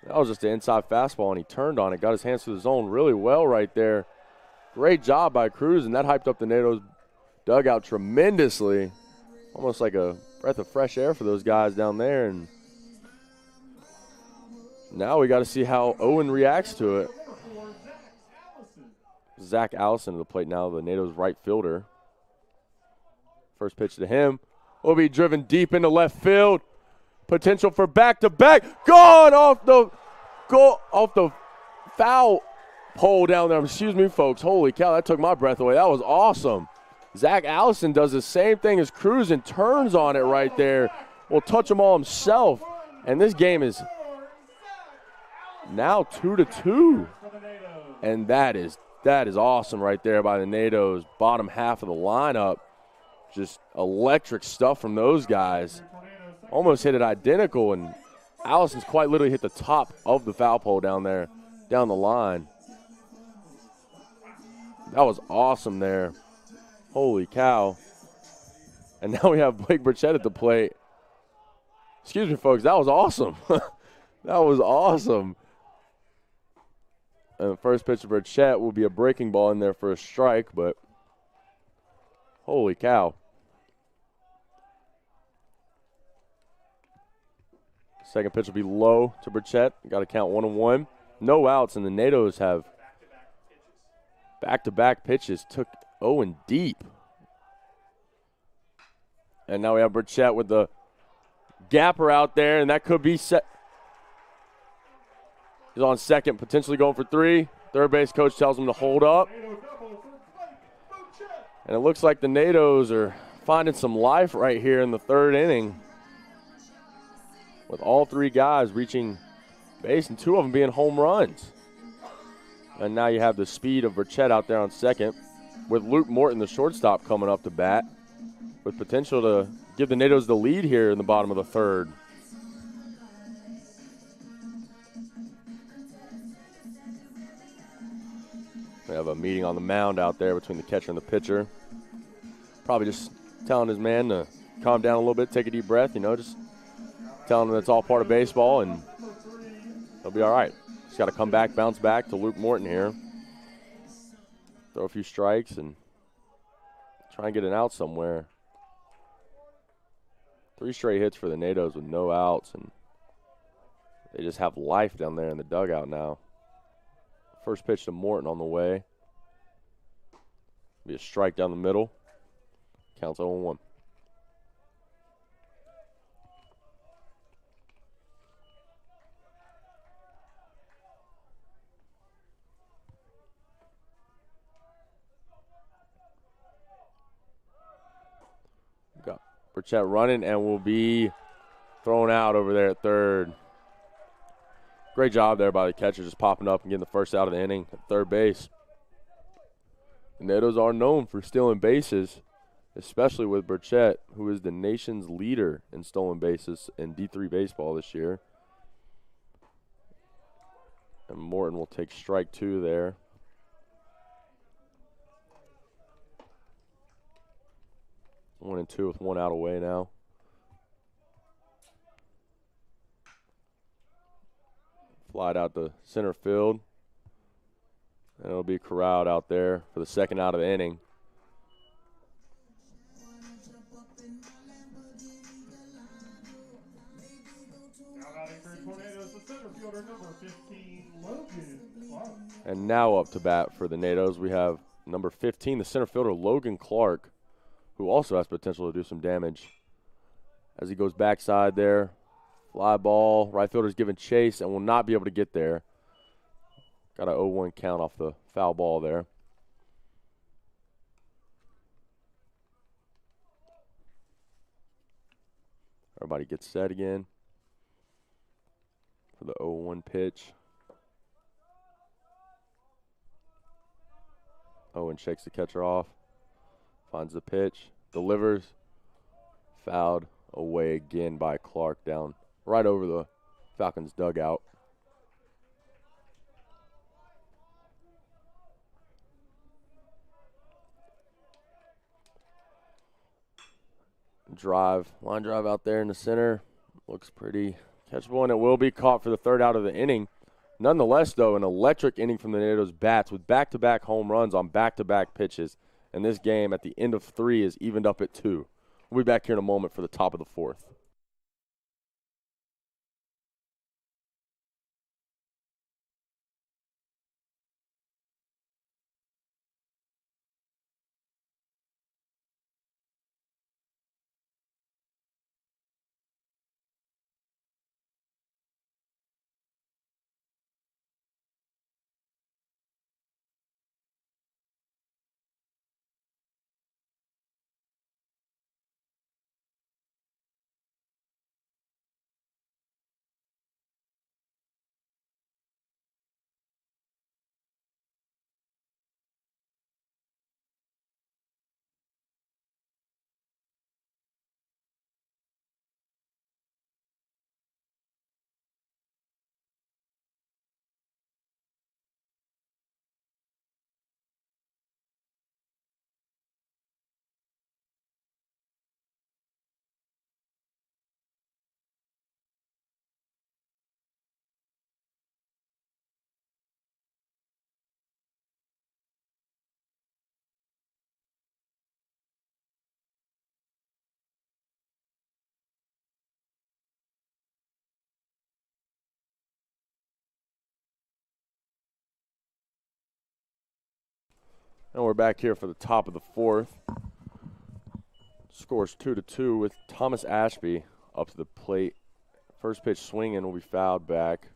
That was just an inside fastball, and he turned on it, got his hands to the zone really well right there. Great job by Cruz, and that hyped up the NATO's dugout tremendously. Almost like a breath of fresh air for those guys down there. And now we got to see how Owen reacts to it. Zach Allison to the plate now, the NATO's right fielder. First pitch to him will be driven deep into left field. Potential for back-to-back. Gone off the foul pole down there. Excuse me, folks. Holy cow, that took my breath away. That was awesome. Zach Allison does the same thing as Cruz and turns on it right there. Will touch them all himself. And this game is now 2-2. And that is awesome right there by the NATO's bottom half of the lineup. Just electric stuff from those guys. Almost hit it identical, and Allison's quite literally hit the top of the foul pole down there, down the line. That was awesome there. Holy cow. And now we have Blake Burchett at the plate. Excuse me, folks. That was awesome. That was awesome. And the first pitch of Burchett will be a breaking ball in there for a strike, but holy cow. Second pitch will be low to Burchett. Got to count 1-1. No outs, and the NATOs have back-to-back pitches. Took Owen deep. And now we have Burchett with the gapper out there, and that could be set. He's on second, potentially going for 3. Third base coach tells him to hold up. And it looks like the NATOs are finding some life right here in the third inning, with all 3 guys reaching base and 2 of them being home runs. And now you have the speed of Burchett out there on second, with Luke Morton, the shortstop, coming up to bat, with potential to give the NATOs the lead here in the bottom of the third. We have a meeting on the mound out there between the catcher and the pitcher. Probably just telling his man to calm down a little bit, take a deep breath, just telling him that's all part of baseball, and he'll be all right. Just got to come back, bounce back to Luke Morton here. Throw a few strikes and try and get an out somewhere. 3 straight hits for the NATOs with no outs, and they just have life down there in the dugout now. First pitch to Morton on the way. Be a strike down the middle. Counts 0-1. Got Burchett running and will be thrown out over there at third. Great job there by the catcher, just popping up and getting the first out of the inning at third base. The NATOs are known for stealing bases, especially with Burchett, who is the nation's leader in stolen bases in D3 baseball this year. And Morton will take strike 2 there. 1-2 with one out away now. Flied out to center field. And it'll be corralled out there for the second out of the inning. Now batting for Tornadoes, the center fielder, number 15, Logan Clark. And now up to bat for the Nados, we have number 15, the center fielder, Logan Clark, who also has potential to do some damage. As he goes backside there, fly ball, right fielder's giving chase and will not be able to get there. Got an 0-1 count off the foul ball there. Everybody gets set again for the 0-1 pitch. Owen shakes the catcher off, finds the pitch, delivers, fouled away again by Clark down right over the Falcons' dugout. Line drive out there in the center. Looks pretty catchable, and it will be caught for the third out of the inning. Nonetheless, though, an electric inning from the Nados bats with back-to-back home runs on back-to-back pitches. And this game at the end of 3 is evened up at 2. We'll be back here in a moment for the top of the 4th. And we're back here for the top of the 4th. Scores 2-2 with Thomas Ashby up to the plate. First pitch swinging will be fouled back.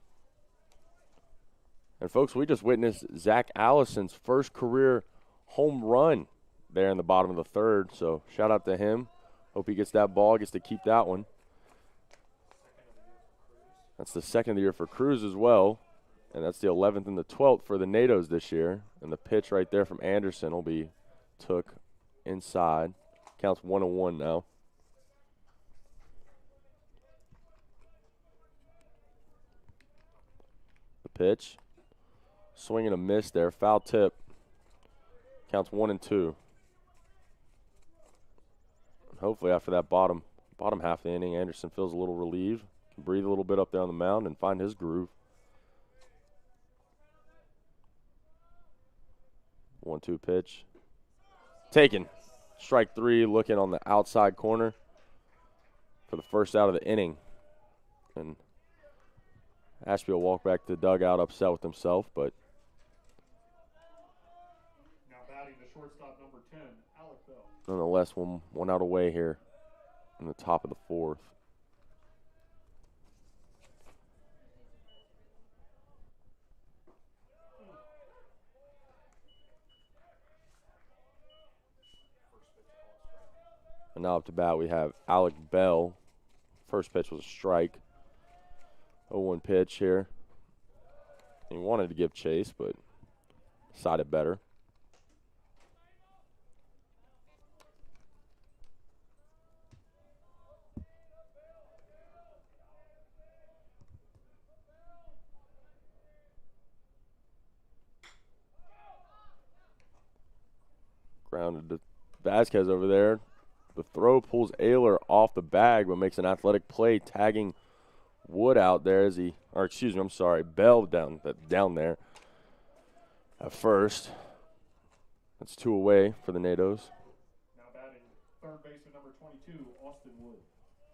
And folks, we just witnessed Zach Allison's first career home run there in the bottom of the 3rd. So shout out to him. Hope he gets that ball, gets to keep that one. That's the 2nd of the year for Cruz as well. And that's the 11th and the 12th for the Nados this year. And the pitch right there from Anderson will be took inside. Counts 1-1 now. The pitch. Swing and a miss there. Foul tip. Counts 1-2. Hopefully after that bottom half of the inning, Anderson feels a little relieved. Can breathe a little bit up there on the mound and find his groove. 1-2 pitch. Taken. Strike 3, looking on the outside corner for the first out of the inning. And Ashby will walk back to the dugout upset with himself, but Now batting the shortstop, number 10, Alec Bell. nonetheless, one out away here in the top of the 4th. And now up to bat, we have Alec Bell. First pitch was a strike. 0-1 pitch here. He wanted to give chase, but decided better. Grounded to Vasquez over there. The throw pulls Ayler off the bag, but makes an athletic play, tagging Wood out there as he, or excuse me, I'm sorry, Bell down there at first. That's 2 away for the NATOs. Now batting third baseman number 22, Austin Wood.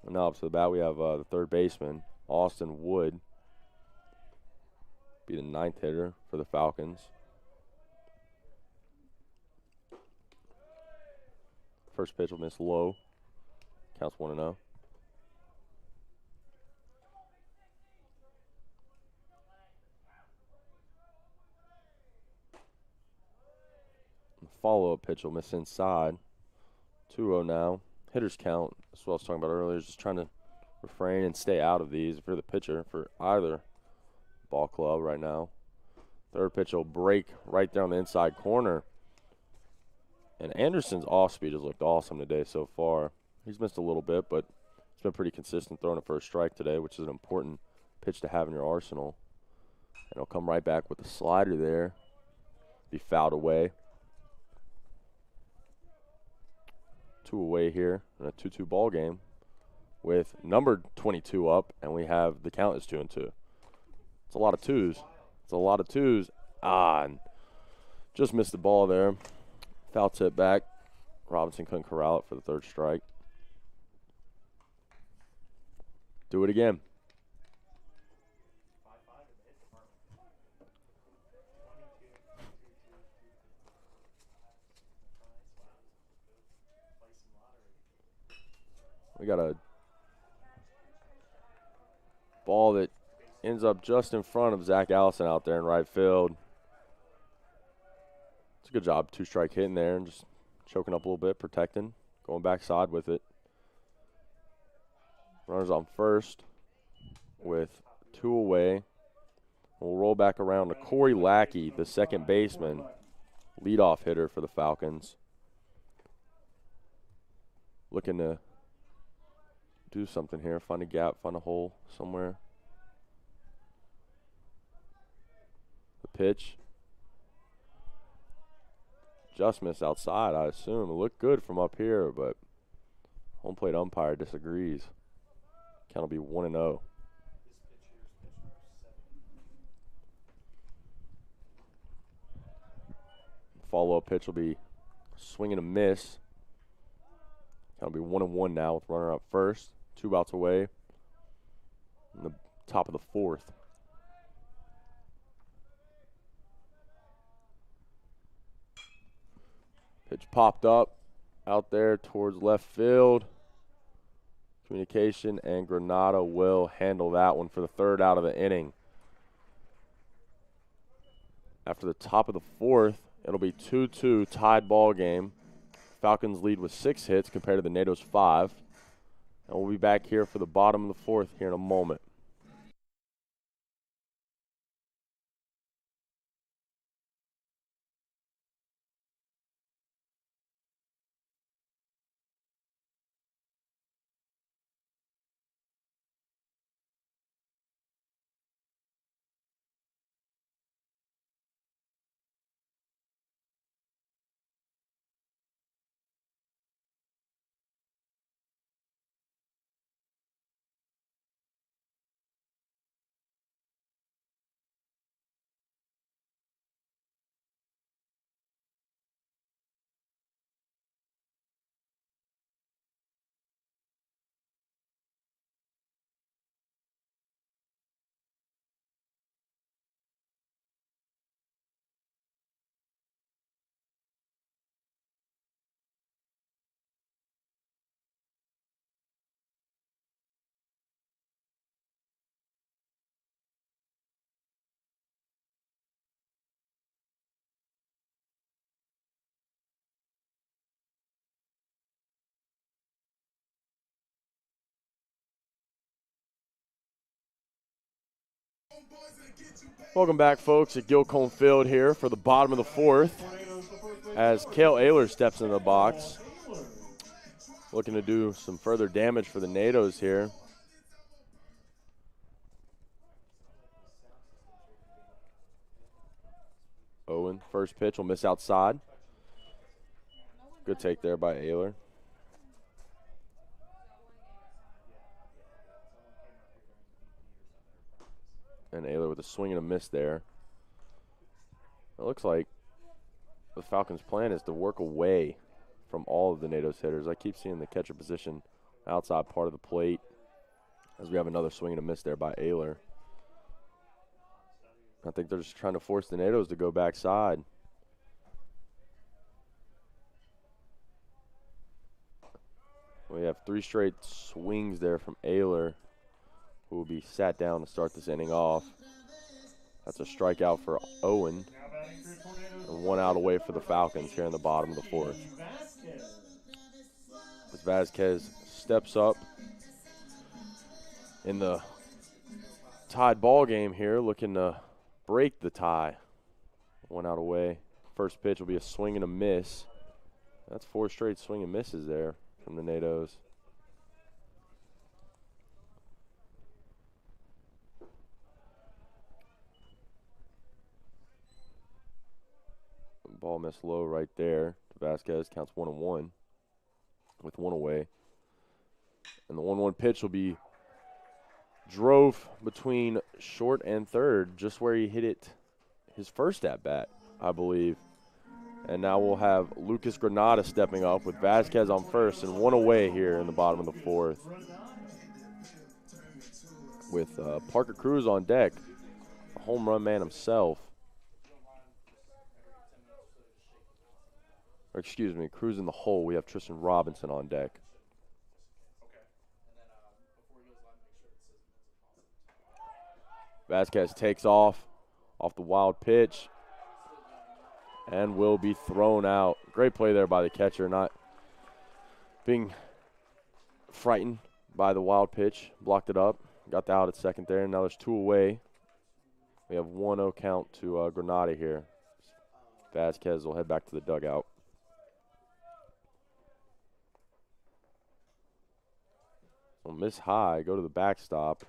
And now up to the bat, we have the third baseman, Austin Wood. Be the 9th hitter for the Falcons. First pitch will miss low. Counts 1-0. Follow-up pitch will miss inside. 2-0 now. Hitters count. That's what I was talking about earlier. Just trying to refrain and stay out of these if you're the pitcher for either ball club right now. Third pitch will break right down the inside corner. And Anderson's off-speed has looked awesome today so far. He's missed a little bit, but he's been pretty consistent throwing a first strike today, which is an important pitch to have in your arsenal. And he'll come right back with the slider there. Be fouled away. 2 away here in a 2-2 ball game with number 22 up, and we have the count is 2-2. It's a lot of twos. It's a lot of twos. And just missed the ball there. Foul tip back. Robinson couldn't corral it for the third strike. Do it again. We got a ball that ends up just in front of Zach Allison out there in right field. It's a good job, 2-strike hitting there and just choking up a little bit, protecting, going backside with it. Runners on first with 2 away. We'll roll back around to Corey Lackey, the second baseman, leadoff hitter for the Falcons. Looking to do something here, find a gap, find a hole somewhere. The pitch. Just missed outside, I assume. It looked good from up here, but home plate umpire disagrees. Count will be 1-0. Follow-up pitch will be swing and a miss. Count will be 1-1 now with runner up first. 2 outs away in the top of the 4th. Pitch popped up out there towards left field. Communication, and Granada will handle that one for the 3rd out of the inning. After the top of the 4th, it'll be 2-2 tied ball game. Falcons lead with 6 hits compared to the NATO's 5. And we'll be back here for the bottom of the 4th here in a moment. Welcome back, folks, at Gilcombe Field here for the bottom of the 4th as Cale Ayler steps into the box. Looking to do some further damage for the NATOs here. Owen, first pitch will miss outside. Good take there by Ayler. And Ayler with a swing and a miss there. It looks like the Falcons' plan is to work away from all of the Natos hitters. I keep seeing the catcher position outside part of the plate as we have another swing and a miss there by Ayler. I think they're just trying to force the Natos to go backside. We have 3 straight swings there from Ayler, who will be sat down to start this inning off. That's a strikeout for Owen. And 1 out away for the Falcons here in the bottom of the 4th. As Vasquez steps up in the tied ball game here, looking to break the tie. 1 out away. First pitch will be a swing and a miss. That's 4 straight swing and misses there from the Natos. Ball missed low right there. Vasquez counts 1-1 with 1 away. And the 1-1 pitch will be drove between short and third, just where he hit it his first at bat, I believe. And now we'll have Lucas Granada stepping up with Vasquez on first and 1 away here in the bottom of the 4th. With Parker Cruz on deck, a home run man himself. Or excuse me, Cruz in the hole. We have Tristan Robinson on deck. Vasquez takes off the wild pitch, and will be thrown out. Great play there by the catcher, not being frightened by the wild pitch. Blocked it up, got the out at second there, and now there's 2 away. We have 1-0 count to Granada here. Vasquez will head back to the dugout. We'll miss high, go to the backstop.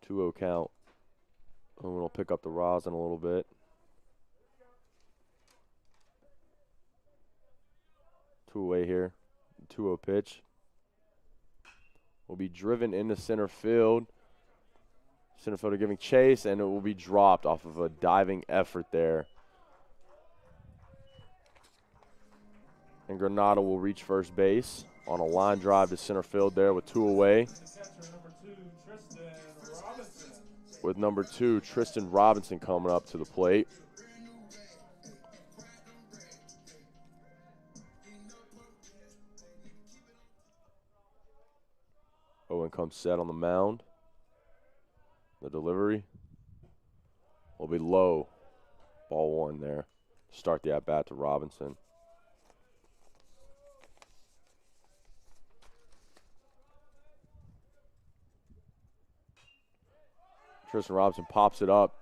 2-0 count. And we'll pick up the rosin a little bit. 2 away here. 2-0 pitch. Will be driven into center field. Center fielder giving chase, and it will be dropped off of a diving effort there. And Granada will reach first base on a line drive to center field there with 2 away. With number 2, Tristan Robinson coming up to the plate. Owen comes set on the mound. The delivery will be low. Ball 1 there. Start the at-bat to Robinson. Tristan Robinson pops it up.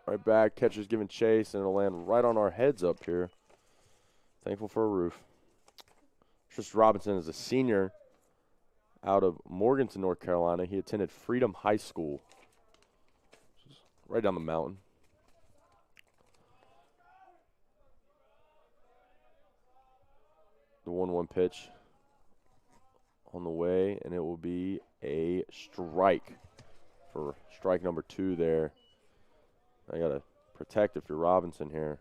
Right back, catcher's giving chase, and it'll land right on our heads up here. Thankful for a roof. Tristan Robinson is a senior out of Morganton, North Carolina. He attended Freedom High School, which is right down the mountain. The 1-1 pitch on the way, and it will be a strike for strike number 2 there. I got to protect if you're Robinson here.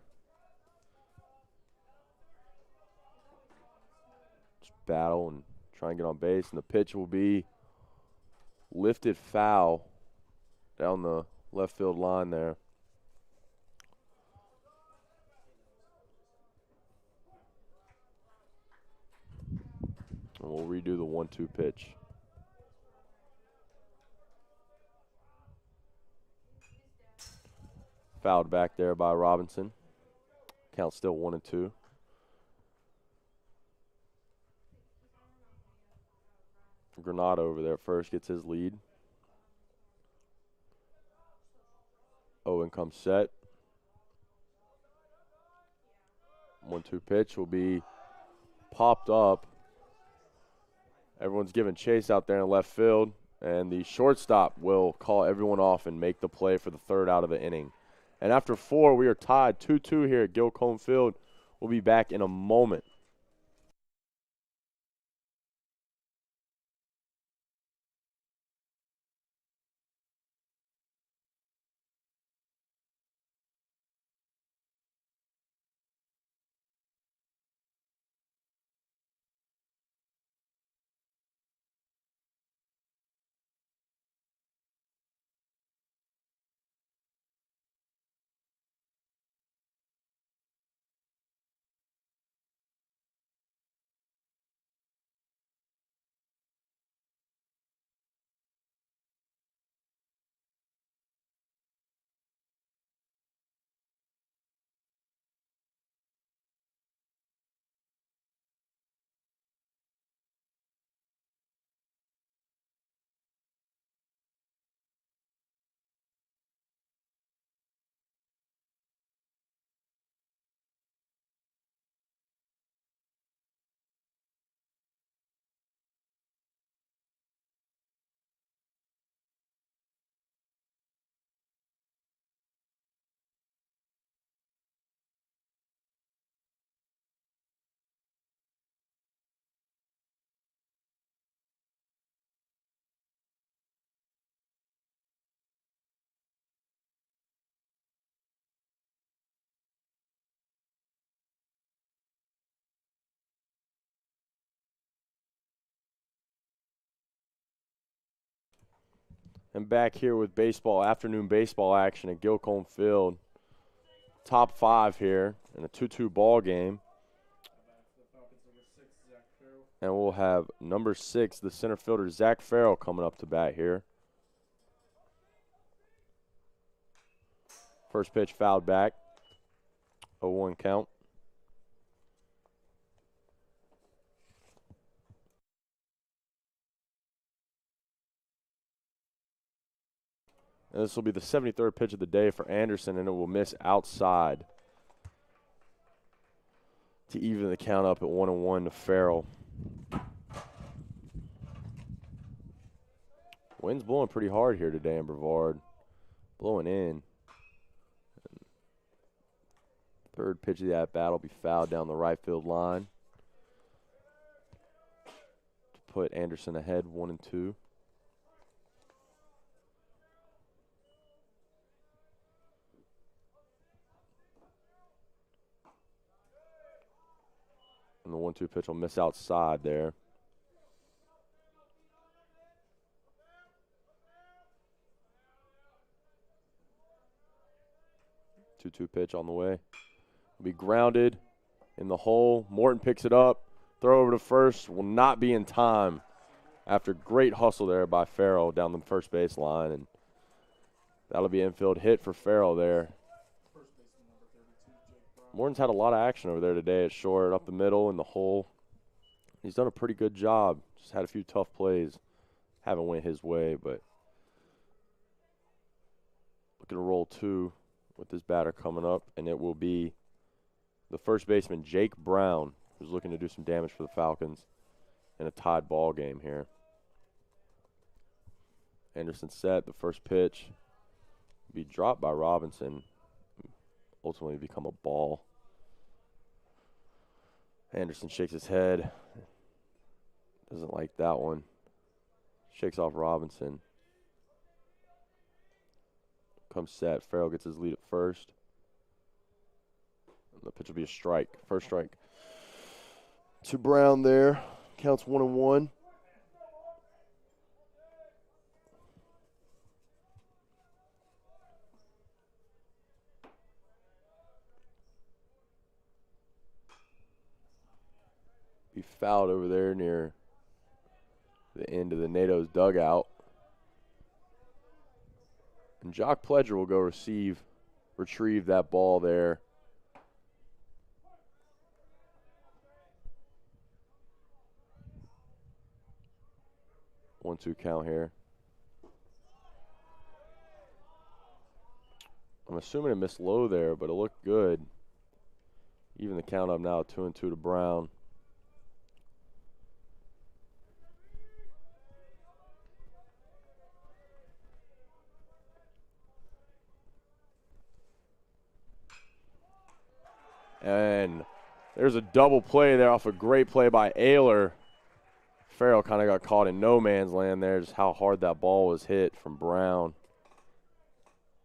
Just battle and try and get on base, and the pitch will be lifted foul down the left field line there. And we'll redo the 1-2 pitch. Fouled back there by Robinson. Count still 1-2. Granada over there first gets his lead. Owen comes set. 1-2 pitch will be popped up. Everyone's giving chase out there in left field, and the shortstop will call everyone off and make the play for the 3rd out of the inning. And after 4, we are tied 2-2 here at Gilcombe Field. We'll be back in a moment. And back here with afternoon baseball action at Gilcombe Field. Top 5 here in a 2-2 ball game. And we'll have number 6, the center fielder, Zach Farrell, coming up to bat here. First pitch fouled back. 0-1 count. And this will be the 73rd pitch of the day for Anderson, and it will miss outside to even the count up at 1-1 to Farrell. Wind's blowing pretty hard here today in Brevard. Blowing in. Third pitch of that bat will be fouled down the right field line to put Anderson ahead 1-2. And the 1-2 pitch will miss outside there. Two-two pitch on the way. Will be grounded in the hole. Morton picks it up. Throw over to first. Will not be in time after great hustle there by Farrell down the first base line. And that'll be infield hit for Farrell there. Morton's had a lot of action over there today at short, up the middle, in the hole. He's done a pretty good job. Just had a few tough plays. Haven't went his way, but looking to roll 2 with this batter coming up, and it will be the first baseman, Jake Brown, who's looking to do some damage for the Falcons in a tied ball game here. Anderson set. The first pitch will be dropped by Robinson. Ultimately become a ball. Anderson shakes his head. Doesn't like that one. Shakes off Robinson. Comes set. Farrell gets his lead at first. And the pitch will be a strike. First strike to Brown there. Counts 1-1. Be fouled over there near the end of the NATO's dugout. And Jock Pledger will go retrieve that ball there. One-two count here. I'm assuming it missed low there, but it looked good. Even the count up now, 2-2 to Brown. And there's a double play there off a great play by Ayler. Farrell kind of got caught in no man's land there, just how hard that ball was hit from Brown.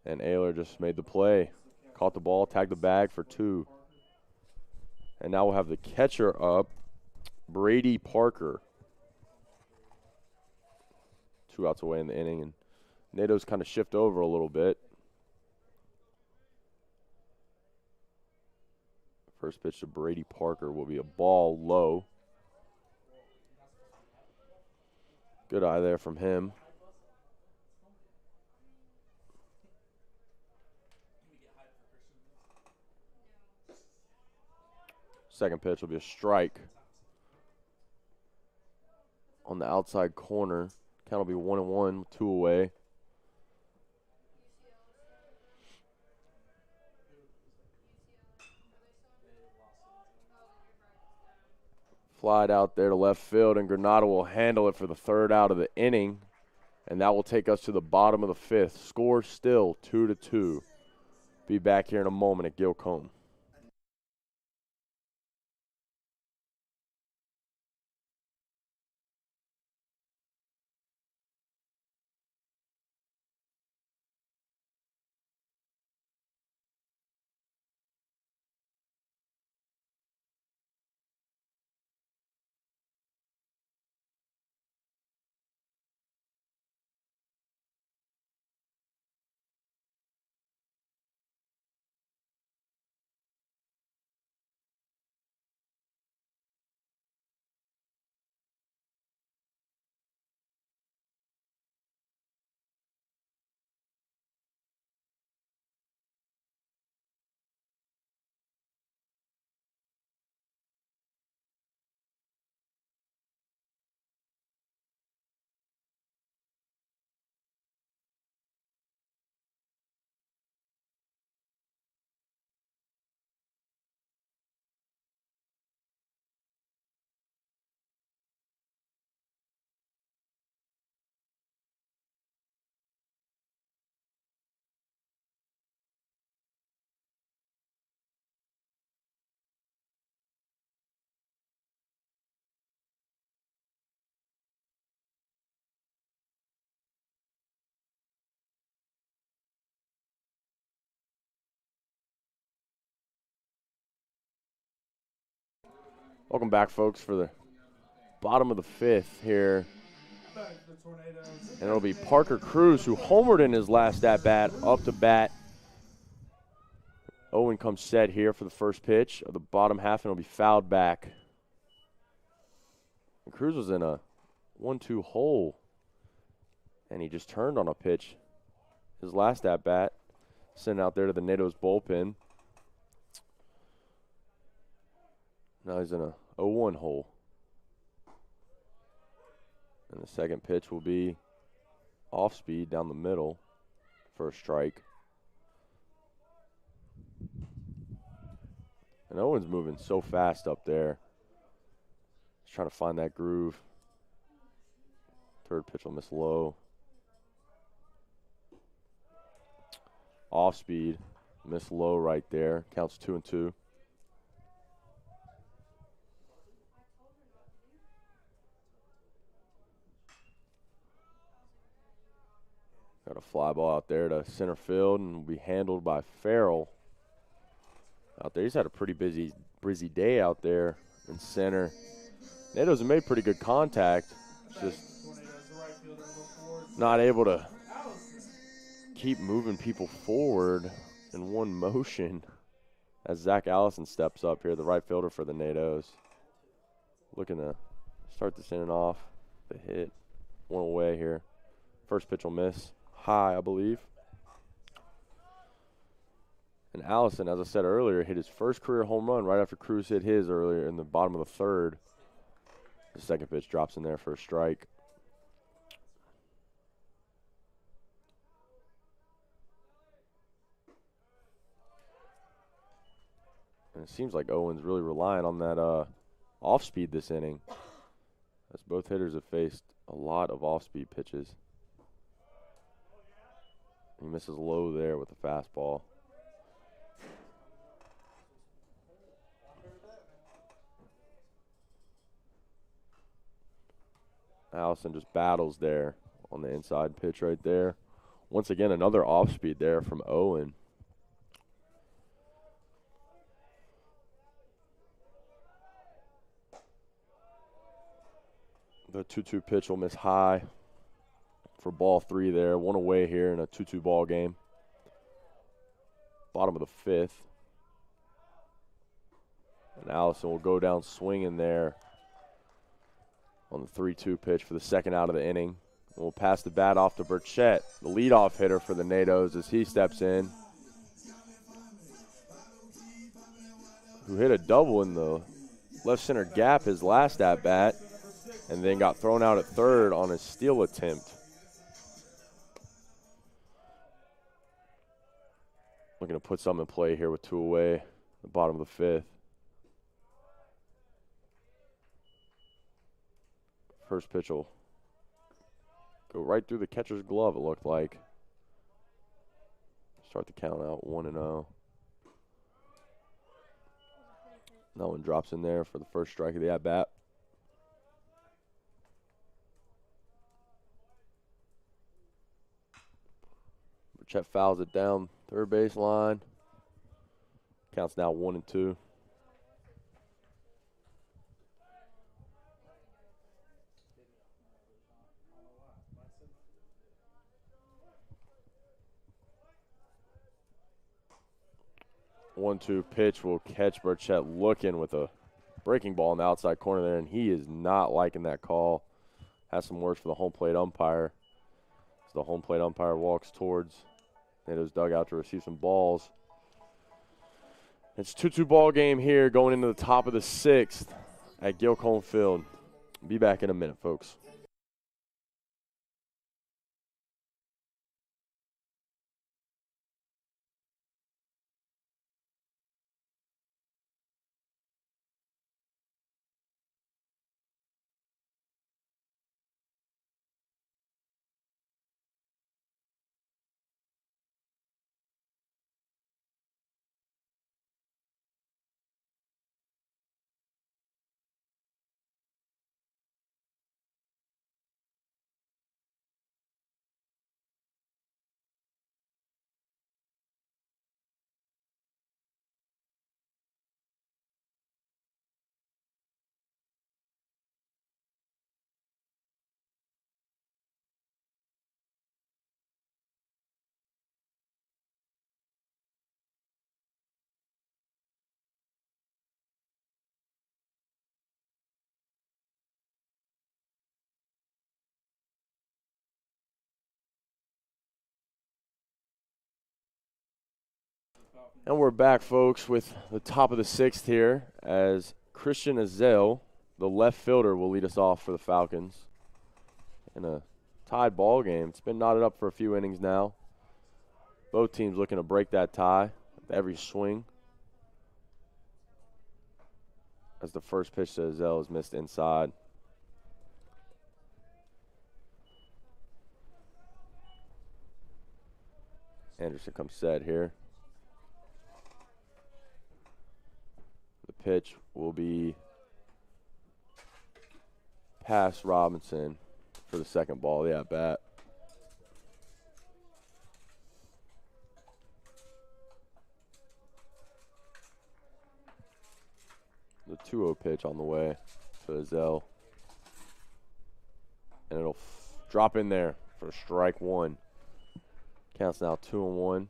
And Ayler just made the play. Caught the ball, tagged the bag for 2. And now we'll have the catcher up, Brady Parker. 2 outs away in the inning, and NATO's kind of shift over a little bit. First pitch to Brady Parker will be a ball low. Good eye there from him. Second pitch will be a strike on the outside corner. Count will be 1-1 with 2 away. Flied out there to left field, and Granada will handle it for the 3rd out of the inning. And that will take us to the bottom of the 5th. Score still 2-2. Be back here in a moment at Gilcombe. Welcome back, folks, for the bottom of the fifth here. And it'll be Parker Cruz, who homered in his last at-bat, up to bat. Owen comes set here for the first pitch of the bottom half, and it'll be fouled back. And Cruz was in a 1-2 hole, and he just turned on a pitch. His last at-bat, sent out there to the NATO's bullpen. Now he's in a 0-1 hole. And the second pitch will be off speed down the middle for a strike. And Owen's moving so fast up there. He's trying to find that groove. Third pitch will miss low. Off speed, miss low right there. Counts 2-2. Got a fly ball out there to center field and will be handled by Farrell. Out there, he's had a pretty busy day out there in center. Nato's have made pretty good contact. Just not able to keep moving people forward in one motion as Zach Allison steps up here, the right fielder for the NATO's. Looking to start this inning off. The hit, one away here. First pitch will miss. High, I believe. And Allison, as I said earlier, hit his first career home run right after Cruz hit his earlier in the bottom of the third. The second pitch drops in there for a strike. And it seems like Owen's really relying on that off-speed this inning, as both hitters have faced a lot of off-speed pitches. He misses low there with the fastball. Allison just battles there on the inside pitch right there. Once again, another off-speed there from Owen. The 2-2 pitch will miss high for ball 3 there. One away here in a 2-2 ball game. Bottom of the fifth. And Allison will go down swinging there on the 3-2 pitch for the second out of the inning. We'll pass the bat off to Burchett, the leadoff hitter for the NATO's, as he steps in. Who hit a double in the left center gap his last at-bat, and then got thrown out at third on a steal attempt. Looking to put something in play here with 2 away, the bottom of the fifth. First pitch will go right through the catcher's glove, it looked like. Start the count out 1-0. That one drops in there for the first strike of the at-bat. Burchett fouls it down third base line. Counts now 1-2. One-two pitch will catch Burchett looking with a breaking ball in the outside corner there, and he is not liking that call. Has some words for the home plate umpire. As the home plate umpire walks towards NATO's dugout to receive some balls. It's 2-2 ball game here going into the top of the 6th at Gilcombe Field. Be back in a minute, folks. And we're back, folks, with the top of the 6th here as Christian Azel, the left fielder, will lead us off for the Falcons in a tied ball game. It's been knotted up for a few innings now. Both teams looking to break that tie with every swing. As the first pitch to Azel is missed inside. Anderson comes set here. The pitch will be past Robinson for the second ball. Yeah, bat. The 2-0 pitch on the way to Azel. And it'll drop in there for strike one. Counts now 2-1.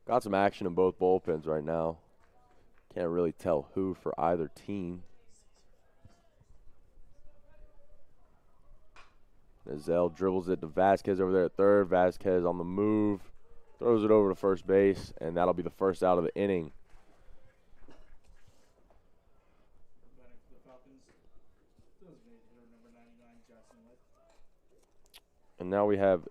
Got some action in both bullpens right now. Can't really tell who for either team. Azel dribbles it to Vasquez over there at third. Vasquez on the move. Throws it over to first base, and that'll be the first out of the inning. And now we have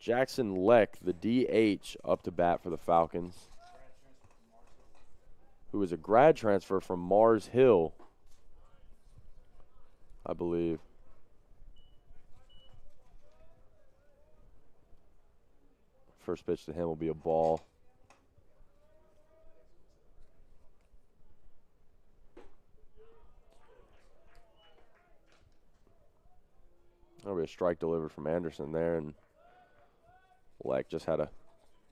Jackson Leck, the DH, up to bat for the Falcons, who is a grad transfer from Mars Hill, I believe. First pitch to him will be a ball. That'll be a strike delivered from Anderson there, and Leck just had a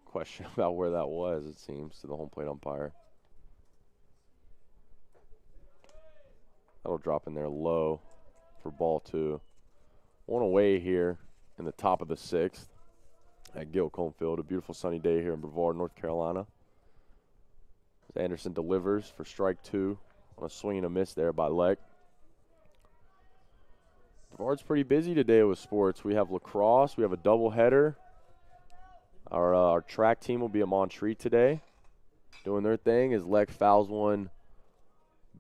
question about where that was, it seems, to the home plate umpire. That'll drop in there low for ball two. One away here in the top of the 6th at Gilcombe Field. A beautiful sunny day here in Brevard, North Carolina. As Anderson delivers for strike two on a swing and a miss there by Leck. Brevard's pretty busy today with sports. We have lacrosse. We have a doubleheader. Our track team will be at Montreat today, doing their thing as Leck fouls one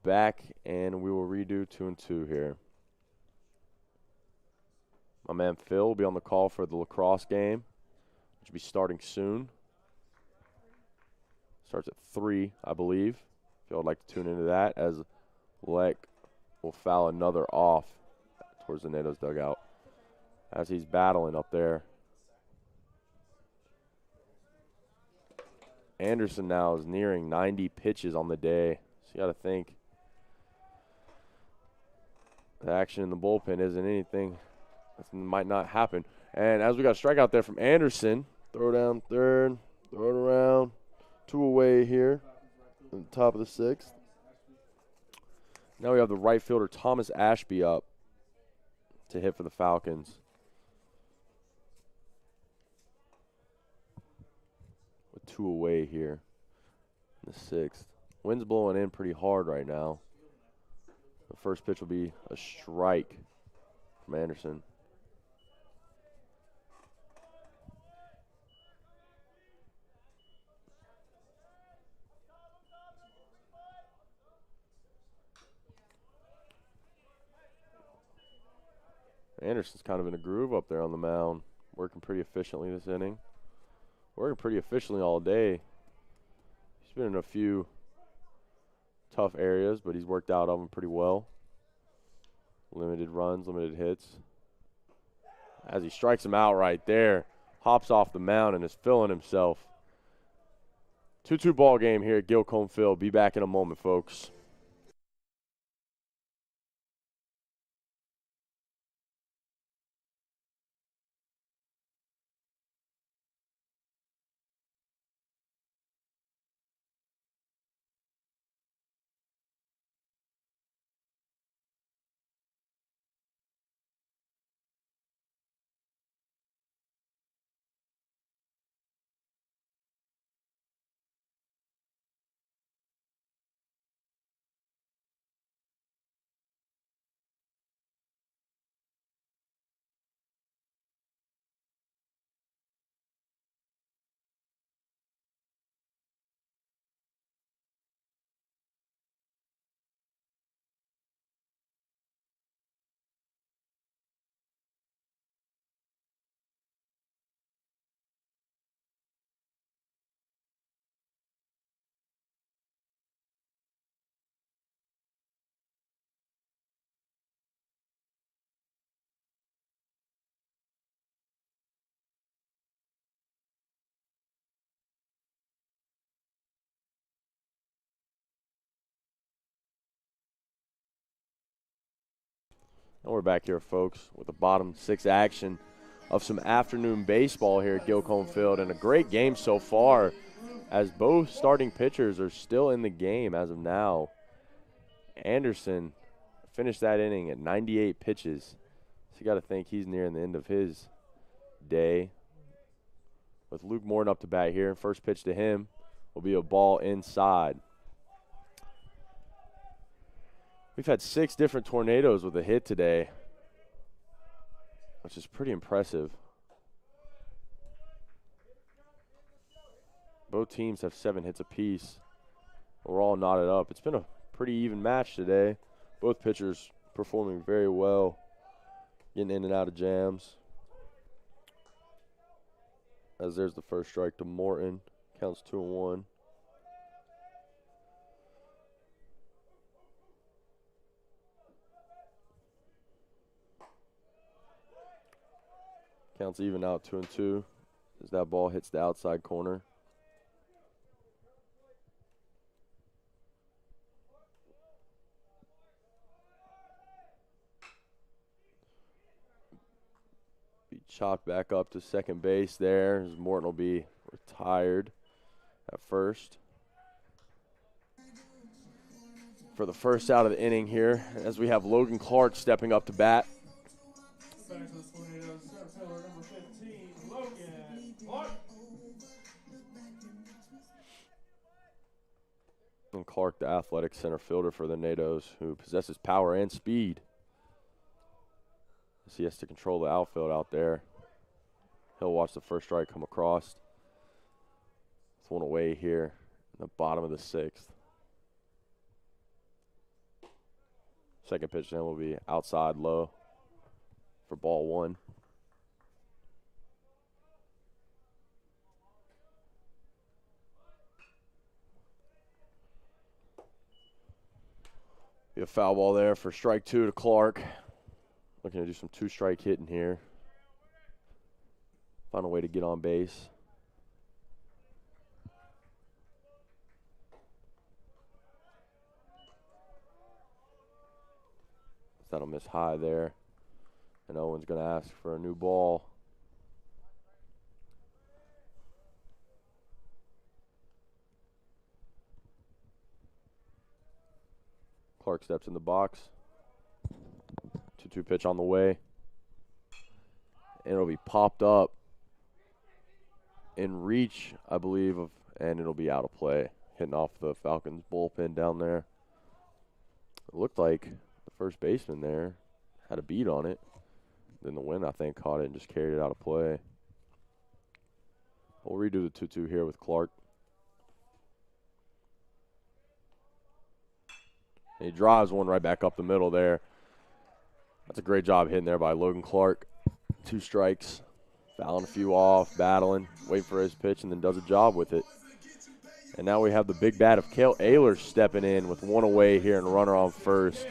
back, and we will redo 2-2 here. My man Phil will be on the call for the lacrosse game, which will be starting soon. Starts at 3, I believe. If y'all would like to tune into that, as Leck will foul another off towards the NATO's dugout as he's battling up there. Anderson now is nearing 90 pitches on the day, so you got to think the action in the bullpen isn't anything that might not happen. And as we got a strikeout there from Anderson, throw down third, throw it around, 2 away here at the top of the 6th. Now we have the right fielder Thomas Ashby up to hit for the Falcons. With 2 away here in the 6th. Wind's blowing in pretty hard right now. The first pitch will be a strike from Anderson. Anderson's kind of in a groove up there on the mound, working pretty efficiently this inning. Working pretty efficiently all day. He's been in a few tough areas, but he's worked out of them pretty well. Limited runs, limited hits. As he strikes him out right there, hops off the mound and is feeling himself. 2-2 ball game here at Gilcombe Field. Be back in a moment, folks. And we're back here, folks, with the bottom 6 action of some afternoon baseball here at Gilcombe Field. And a great game so far, as both starting pitchers are still in the game as of now. Anderson finished that inning at 98 pitches. So you got to think he's nearing the end of his day. With Luke Morton up to bat here, and first pitch to him will be a ball inside. We've had 6 different tornadoes with a hit today, which is pretty impressive. Both teams have 7 hits apiece. We're all knotted up. It's been a pretty even match today. Both pitchers performing very well, getting in and out of jams. As there's the first strike to Morton. Counts 2-1. Counts even out 2-2 as that ball hits the outside corner. Be chopped back up to second base there as Morton will be retired at first. For the first out of the inning here, as we have Logan Clark stepping up to bat. Back to the Tornadoes, center fielder number 15, Logan Clark. And Clark, the athletic center fielder for the Nados, who possesses power and speed. As he has to control the outfield out there. He'll watch the first strike come across. It's one away here in the bottom of the 6th. Second pitch then will be outside low for ball 1. Be a foul ball there for strike 2 to Clark. Looking to do some 2-strike hitting here. Find a way to get on base. That'll miss high there. And Owen's going to ask for a new ball. Clark steps in the box. 2-2 pitch on the way. And it'll be popped up in reach, I believe, and it'll be out of play. Hitting off the Falcons bullpen down there. It looked like the first baseman there had a beat on it. Then the wind, I think, caught it and just carried it out of play. We'll redo the 2-2 here with Clark. And he drives one right back up the middle there. That's a great job hitting there by Logan Clark. 2 strikes, fouling a few off, battling, waiting for his pitch, and then does a job with it. And now we have the big bat of Cale Ayler stepping in with 1 away here and a runner on first.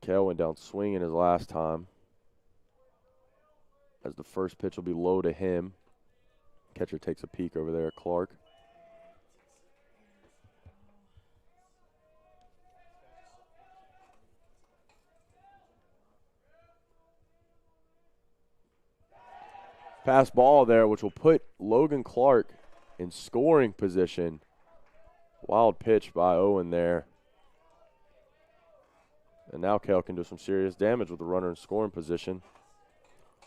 Cale went down swinging his last time. As the first pitch will be low to him. Catcher takes a peek over there at Clark. Pass ball there, which will put Logan Clark in scoring position. Wild pitch by Owen there. And now Cale can do some serious damage with the runner in scoring position.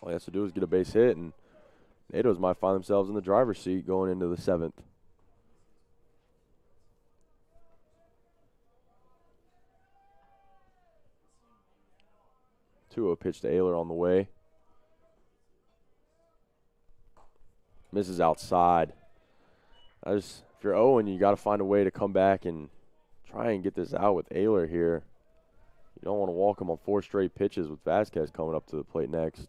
All he has to do is get a base hit, and Nados might find themselves in the driver's seat going into the 7th. 2-0 pitch to Ayler on the way. Misses outside. If you're Owen, you got to find a way to come back and try and get this out with Ayler here. You don't want to walk him on 4 straight pitches with Vasquez coming up to the plate next.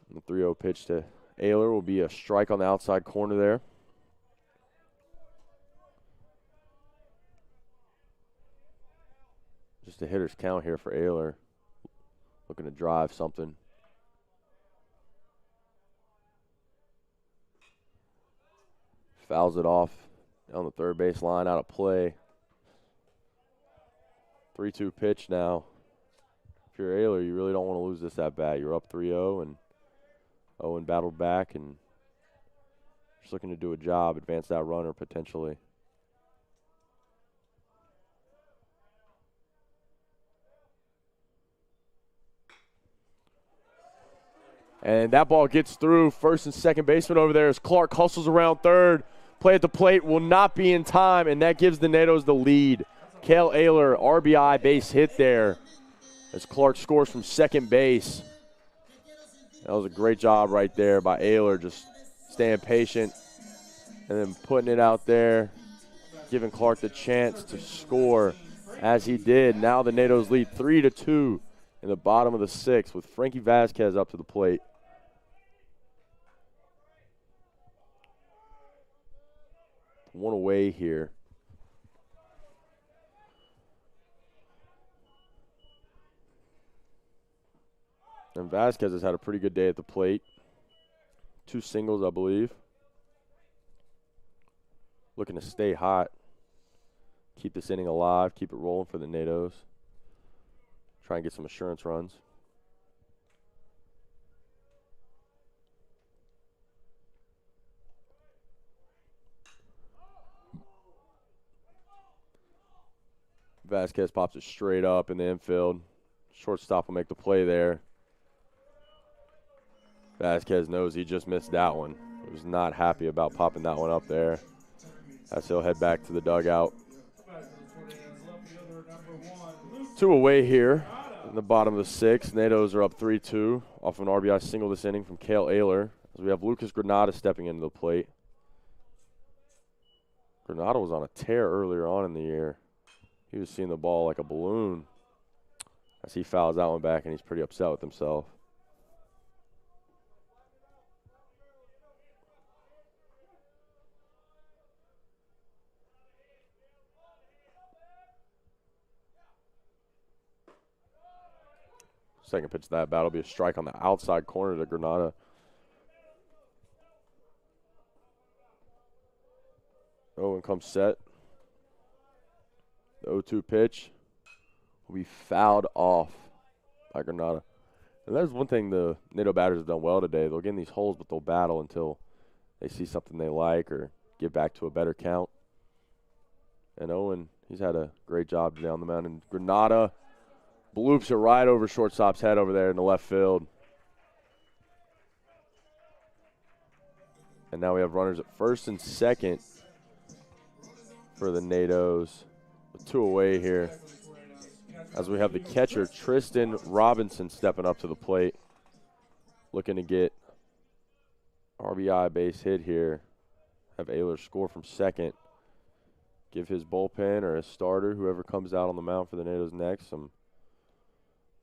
And the 3-0 pitch to Ayler will be a strike on the outside corner there. Just a hitter's count here for Ayler. Looking to drive something. Fouls it off down the third base line, out of play. 3-2 pitch now. If you're Ayler, you really don't want to lose this at bat. You're up 3-0, and Owen battled back and just looking to do a job, advance that runner potentially. And that ball gets through. First and second baseman over there as Clark hustles around third. Play at the plate will not be in time, and that gives the Natos the lead. Cale Ayler, RBI base hit there as Clark scores from second base. That was a great job right there by Ayler, just staying patient and then putting it out there, giving Clark the chance to score as he did. Now the Natos lead 3-2 in the bottom of the sixth with Frankie Vasquez up to the plate. One away here. And Vasquez has had a pretty good day at the plate. 2 singles, I believe. Looking to stay hot. Keep this inning alive. Keep it rolling for the Natos. Try and get some assurance runs. Vasquez pops it straight up in the infield. Shortstop will make the play there. Vasquez knows he just missed that one. He was not happy about popping that one up there. As he'll head back to the dugout. 2 away here in the bottom of the sixth. Natos are up 3-2 off an RBI single this inning from Cale Ayler. As we have Lucas Granada stepping into the plate. Granada was on a tear earlier on in the year. He was seeing the ball like a balloon as he fouls that one back, and he's pretty upset with himself. Second pitch of that bat will be a strike on the outside corner to Granada. Owen comes set. The 0-2 pitch will be fouled off by Granada. And that's one thing the Nato batters have done well today. They'll get in these holes, but they'll battle until they see something they like or get back to a better count. And Owen, he's had a great job today on the mound. And Granada bloops it right over shortstop's head over there in the left field. And now we have runners at first and second for the Natos. 2 away here. As we have the catcher, Tristan Robinson, stepping up to the plate. Looking to get RBI base hit here. Have Ayler score from second. Give his bullpen or his starter, whoever comes out on the mound for the Natos next, some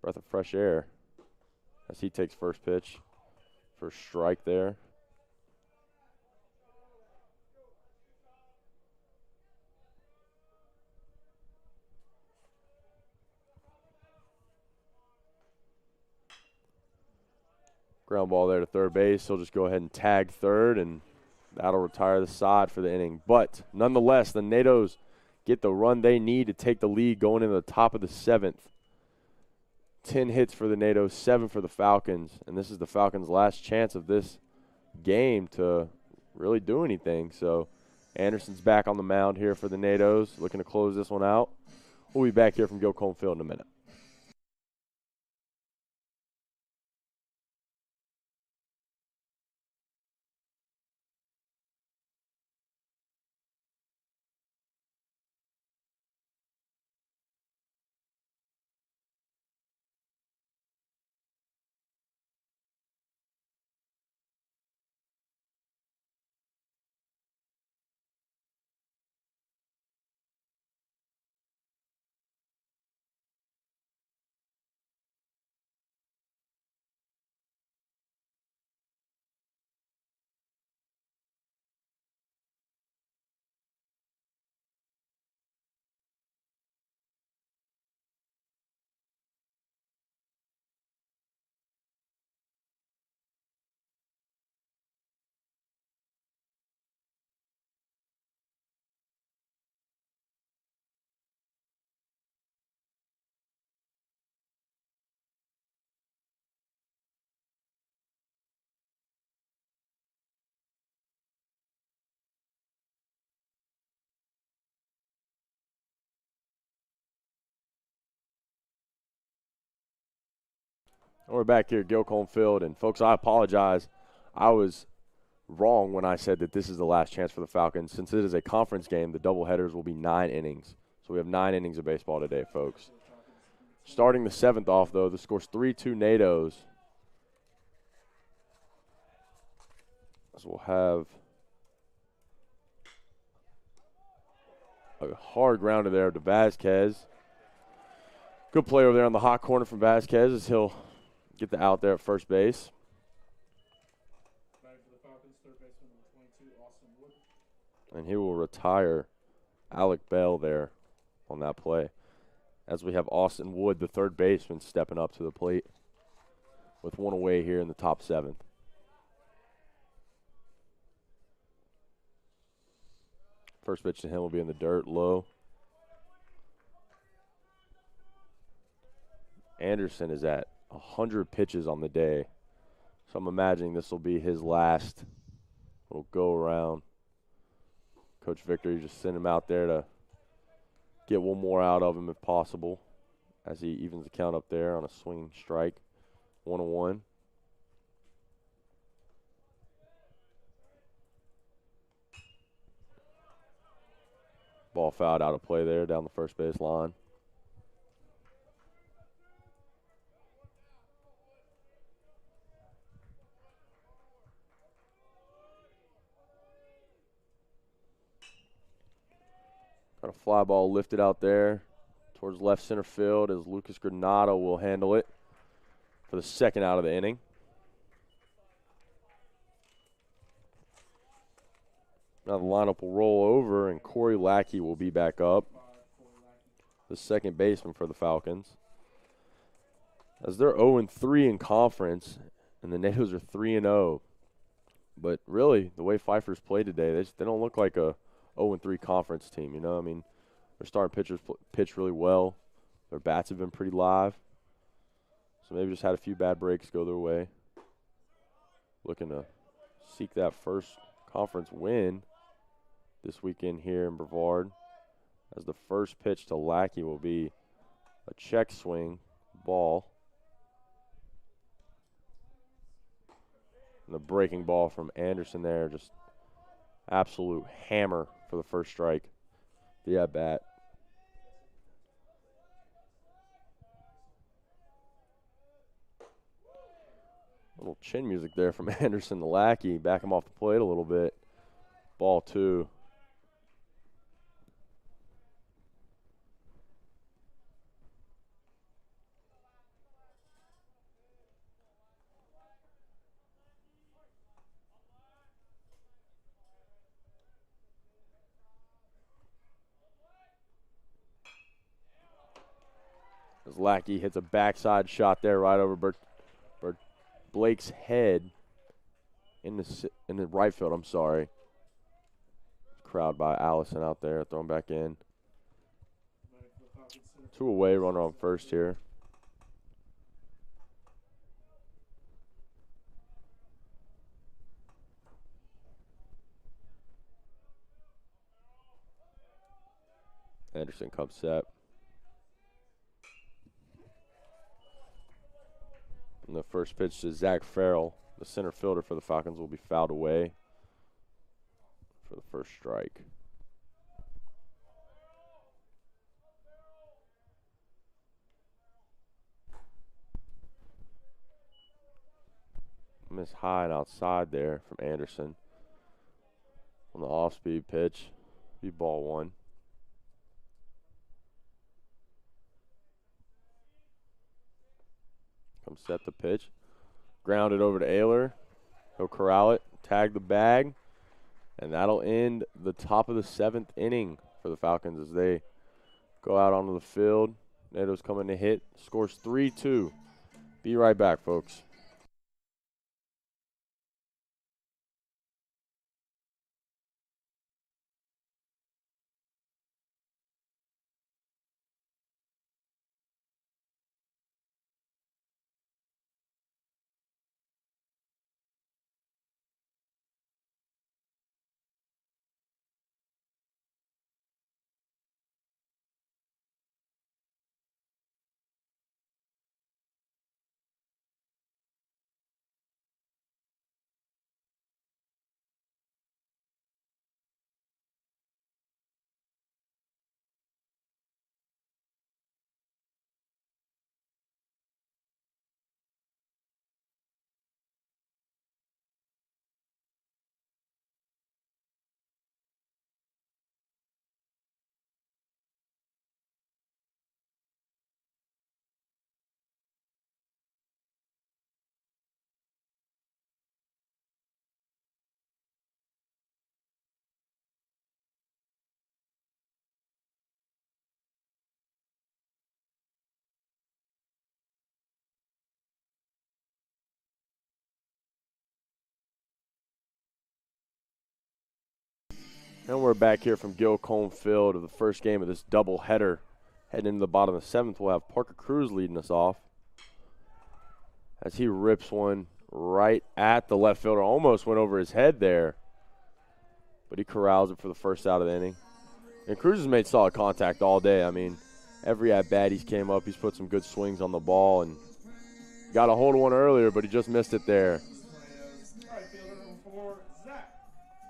breath of fresh air as he takes first pitch. First strike there. Ground ball there to third base. He'll just go ahead and tag third, and that'll retire the side for the inning. But nonetheless, the Natos get the run they need to take the lead going into the top of the seventh. 10 hits for the Natos, 7 for the Falcons. And this is the Falcons' last chance of this game to really do anything. So Anderson's back on the mound here for the Natos, looking to close this one out. We'll be back here from Gilcombe Field in a minute. We're back here at Gilcombe Field, and folks, I apologize. I was wrong when I said that this is the last chance for the Falcons. Since it is a conference game, the doubleheaders will be 9 innings. So we have 9 innings of baseball today, folks. Starting the 7th off, though, the score's 3-2 NATOs. So we'll have a hard grounder there to Vasquez. Good play over there on the hot corner from Vasquez as he'll get the out there at first base. Batting for the Falcons, third baseman number 22, Austin Wood. And he will retire Alec Bell there on that play. As we have Austin Wood, the third baseman, stepping up to the plate with one away here in the top 7th. First pitch to him will be in the dirt, low. Anderson is at 100 pitches on the day. So I'm imagining this will be his last little go around. Coach Victor, just send him out there to get one more out of him if possible, as he evens the count up there on a swinging strike. 1-1. Ball fouled out of play there down the first base line. Got a fly ball lifted out there towards left center field as Lucas Granado will handle it for the second out of the inning. Now the lineup will roll over, and Corey Lackey will be back up, the second baseman for the Falcons. As they're 0-3 in conference, and the NATOs are 3-0. But really, the way Pfeiffer's played today, they don't look like a 0-3 conference team, you know? I mean, their starting pitchers pitch really well. Their bats have been pretty live. So maybe just had a few bad breaks go their way. Looking to seek that first conference win this weekend here in Brevard, as the first pitch to Lackey will be a check swing ball. And the breaking ball from Anderson there, just absolute hammer for the first strike. The at bat. Little chin music there from Anderson to Lackey. Back him off the plate a little bit. Ball 2. As Lackey hits a backside shot there right over Blake's head in the right field. I'm sorry. Crowd by Allison out there, thrown back in. 2 away, runner on first here. Anderson comes set. And the first pitch to Zach Farrell, the center fielder for the Falcons, will be fouled away for the first strike. Miss high and outside there from Anderson. On the off-speed pitch, be ball 1. Come set the pitch. Grounded over to Ayler. He'll corral it, tag the bag, and that'll end the top of the 7th inning for the Falcons as they go out onto the field. NATO's coming to hit. Scores 3-2. Be right back, folks. And we're back here from Gilcombe Field of the first game of this doubleheader. Heading into the bottom of the 7th, we'll have Parker Cruz leading us off as he rips one right at the left fielder. Almost went over his head there, but he corrals it for the first out of the inning. And Cruz has made solid contact all day. I mean, every at-bat he's came up, he's put some good swings on the ball and got a hold of one earlier, but he just missed it there.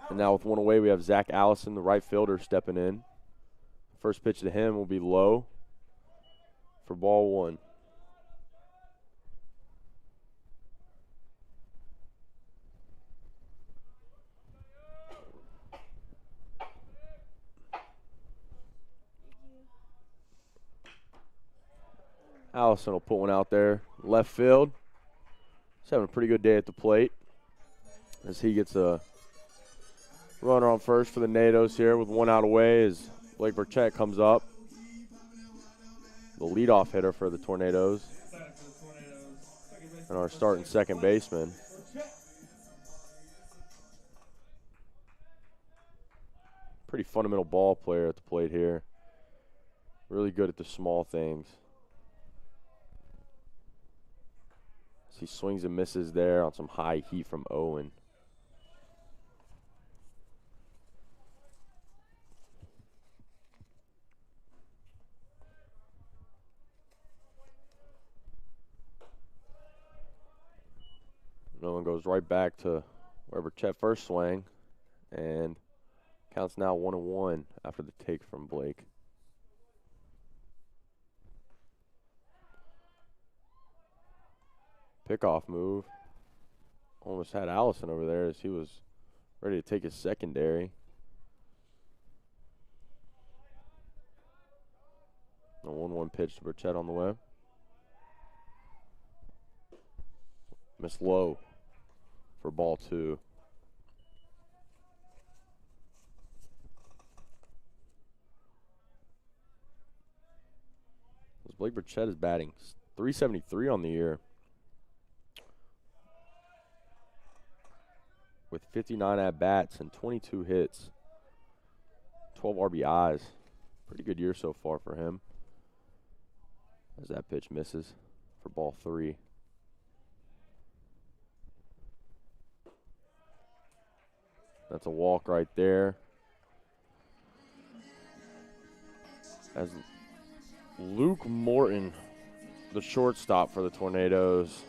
And now with one away, we have Zach Allison, the right fielder, stepping in. First pitch to him will be low for ball 1. Allison will put one out there, left field. He's having a pretty good day at the plate as he gets a runner on first for the Nados here with one out away as Blake Burchett comes up. The leadoff hitter for the Tornadoes. And our starting second baseman. Pretty fundamental ball player at the plate here. Really good at the small things. As he swings and misses there on some high heat from Owen. Nolan goes right back to wherever Chet first swang, and counts now 1-1 after the take from Blake. Pickoff move. Almost had Allison over there as he was ready to take his secondary. A 1-1 pitch to Burchett on the way. Miss low for ball 2. As Blake Burchett is batting .373 on the year with 59 at-bats and 22 hits, 12 RBIs. Pretty good year so far for him. As that pitch misses for ball 3. That's a walk right there. As Luke Morton, the shortstop for the Tornadoes,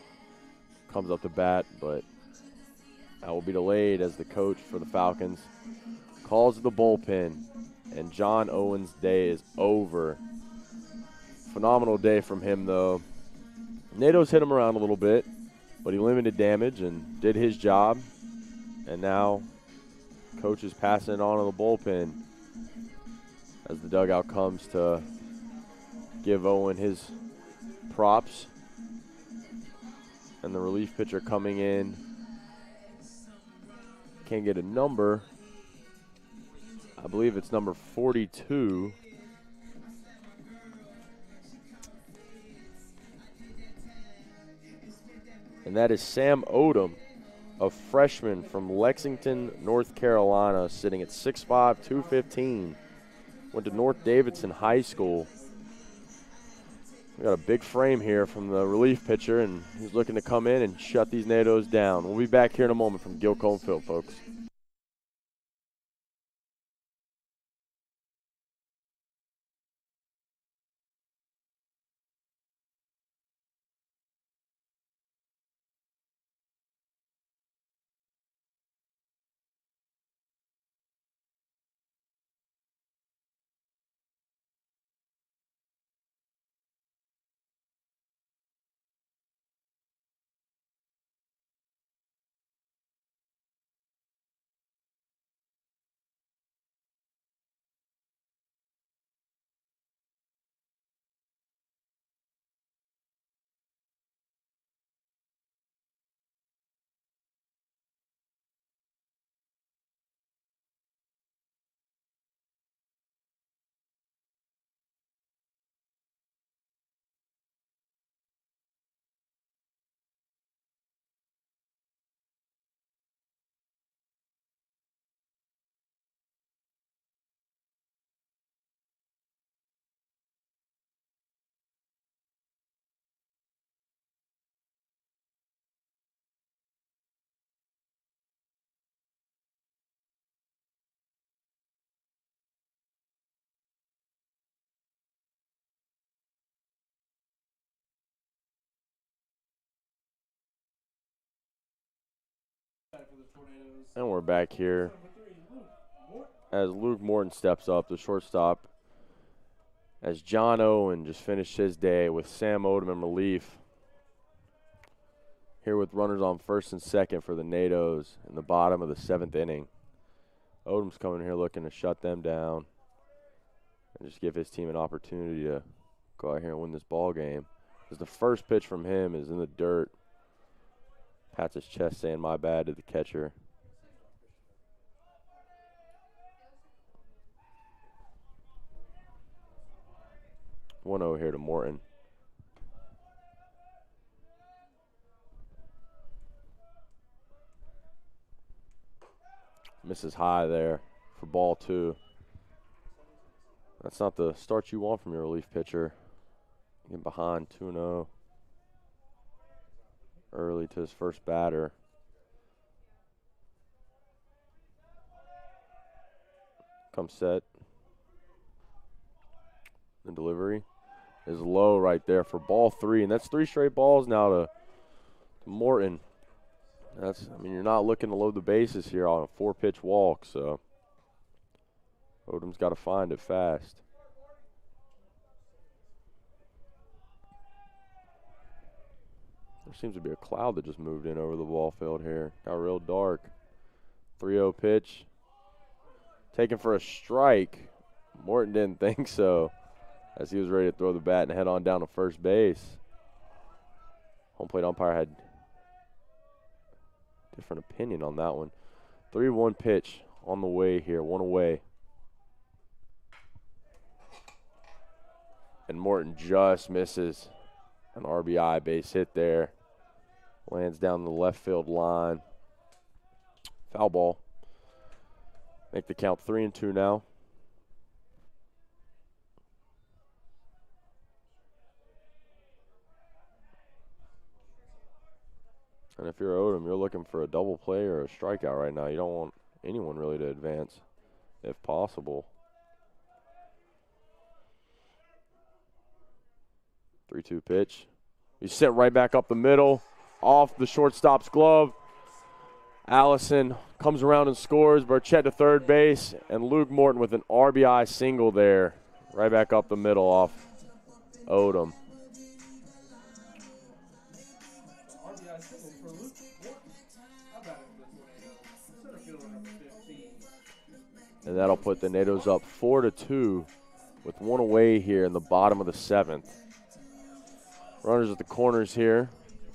comes up to bat, but that will be delayed as the coach for the Falcons calls the bullpen, and John Owen's day is over. Phenomenal day from him, though. Nados hit him around a little bit, but he limited damage and did his job, and now coach is passing it on to the bullpen as the dugout comes to give Owen his props. And the relief pitcher coming in. Can't get a number. I believe it's number 42. And that is Sam Odom, a freshman from Lexington, North Carolina, sitting at 6'5", 215. Went to North Davidson High School. We got a big frame here from the relief pitcher, and he's looking to come in and shut these Nados down. We'll be back here in a moment from Gilcombe Field, folks. And we're back here as Luke Morton steps up, the shortstop, as John Owen just finished his day with Sam Odom in relief. Here with runners on first and second for the NATOs in the bottom of the 7th inning. Odom's coming here looking to shut them down and just give his team an opportunity to go out here and win this ball game. Because the first pitch from him is in the dirt. Pats his chest saying, "My bad," to the catcher. One 0 here to Morton. Misses high there for ball 2. That's not the start you want from your relief pitcher. Getting behind 2-0. Early to his first batter. Comes set. The delivery is low right there for ball 3, and that's 3 straight balls now to Morton. You're not looking to load the bases here on a 4-pitch walk, so Odom's got to find it fast. There seems to be a cloud that just moved in over the ball field here. Got real dark. 3-0 pitch. Taken for a strike. Morton didn't think so, as he was ready to throw the bat and head on down to first base. Home plate umpire had different opinion on that one. 3-1 pitch on the way here, 1 away. And Morton just misses an RBI base hit there. Lands down the left field line. Foul ball. Make the count 3-2 now. And if you're Odom, you're looking for a double play or a strikeout right now. You don't want anyone really to advance, if possible. 3-2 pitch. He's sent right back up the middle, off the shortstop's glove. Allison comes around and scores. Burchett to third base, and Luke Morton with an RBI single there, right back up the middle off Odom. And that'll put the NATOs up 4-2 with 1 away here in the bottom of the 7th. Runners at the corners here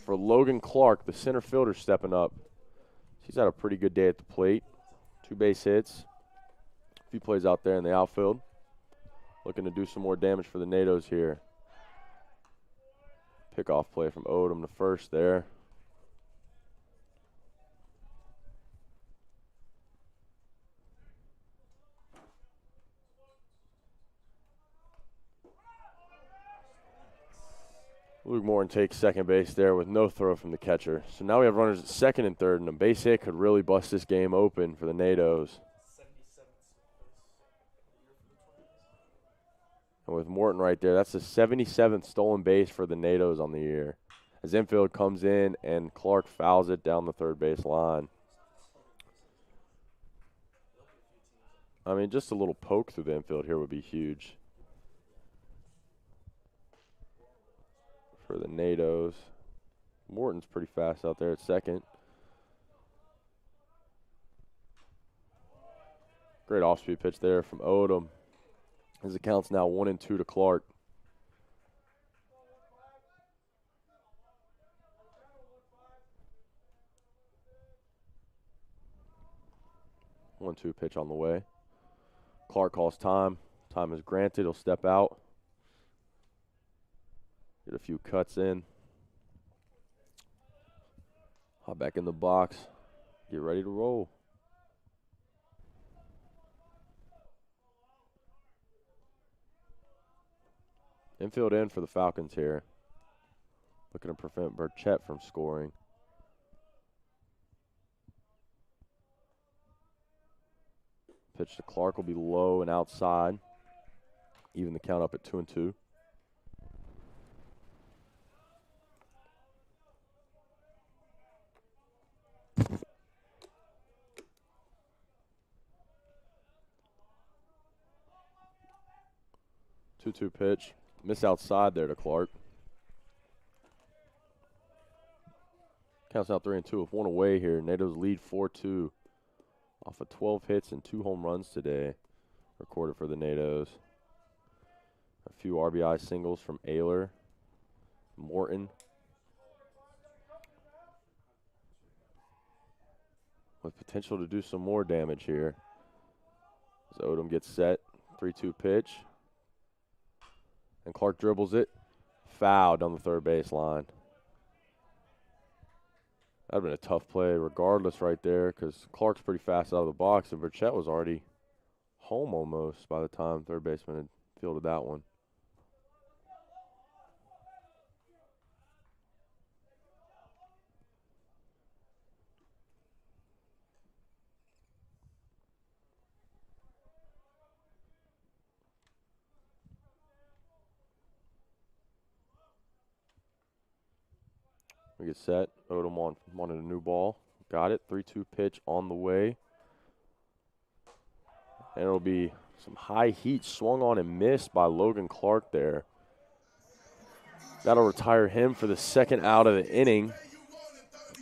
for Logan Clark, the center fielder, stepping up. He's had a pretty good day at the plate. 2 base hits. A few plays out there in the outfield. Looking to do some more damage for the NATOs here. Pickoff play from Odom to first there. Luke Morton takes second base there with no throw from the catcher. So now we have runners at second and third, and a base hit could really bust this game open for the NATOs. And with Morton right there, that's the 77th stolen base for the NATOs on the year. As infield comes in and Clark fouls it down the third base line. Just a little poke through the infield here would be huge for the NATOs. Morton's pretty fast out there at second. Great off-speed pitch there from Odom. His account's now 1-2 to Clark. One-two pitch on the way. Clark calls time. Time is granted. He'll step out. Get a few cuts in. Hop back in the box. Get ready to roll. Infield in for the Falcons here. Looking to prevent Burchett from scoring. Pitch to Clark will be low and outside. Even the count up at 2-2. 2-2 pitch. Miss outside there to Clark. Counts out 3-2 with one away here. NATO's lead 4-2 off of 12 hits and 2 home runs today recorded for the NATOs. A few RBI singles from Ayler, Morton. With potential to do some more damage here. As Odom gets set, 3-2 pitch. And Clark dribbles it. Fouled on the third base line. That would have been a tough play regardless right there because Clark's pretty fast out of the box and Burchett was already home almost by the time third baseman had fielded that one. We get set. Odom wanted a new ball. Got it. 3-2 pitch on the way. And it'll be some high heat swung on and missed by Logan Clark there. That'll retire him for the second out of the inning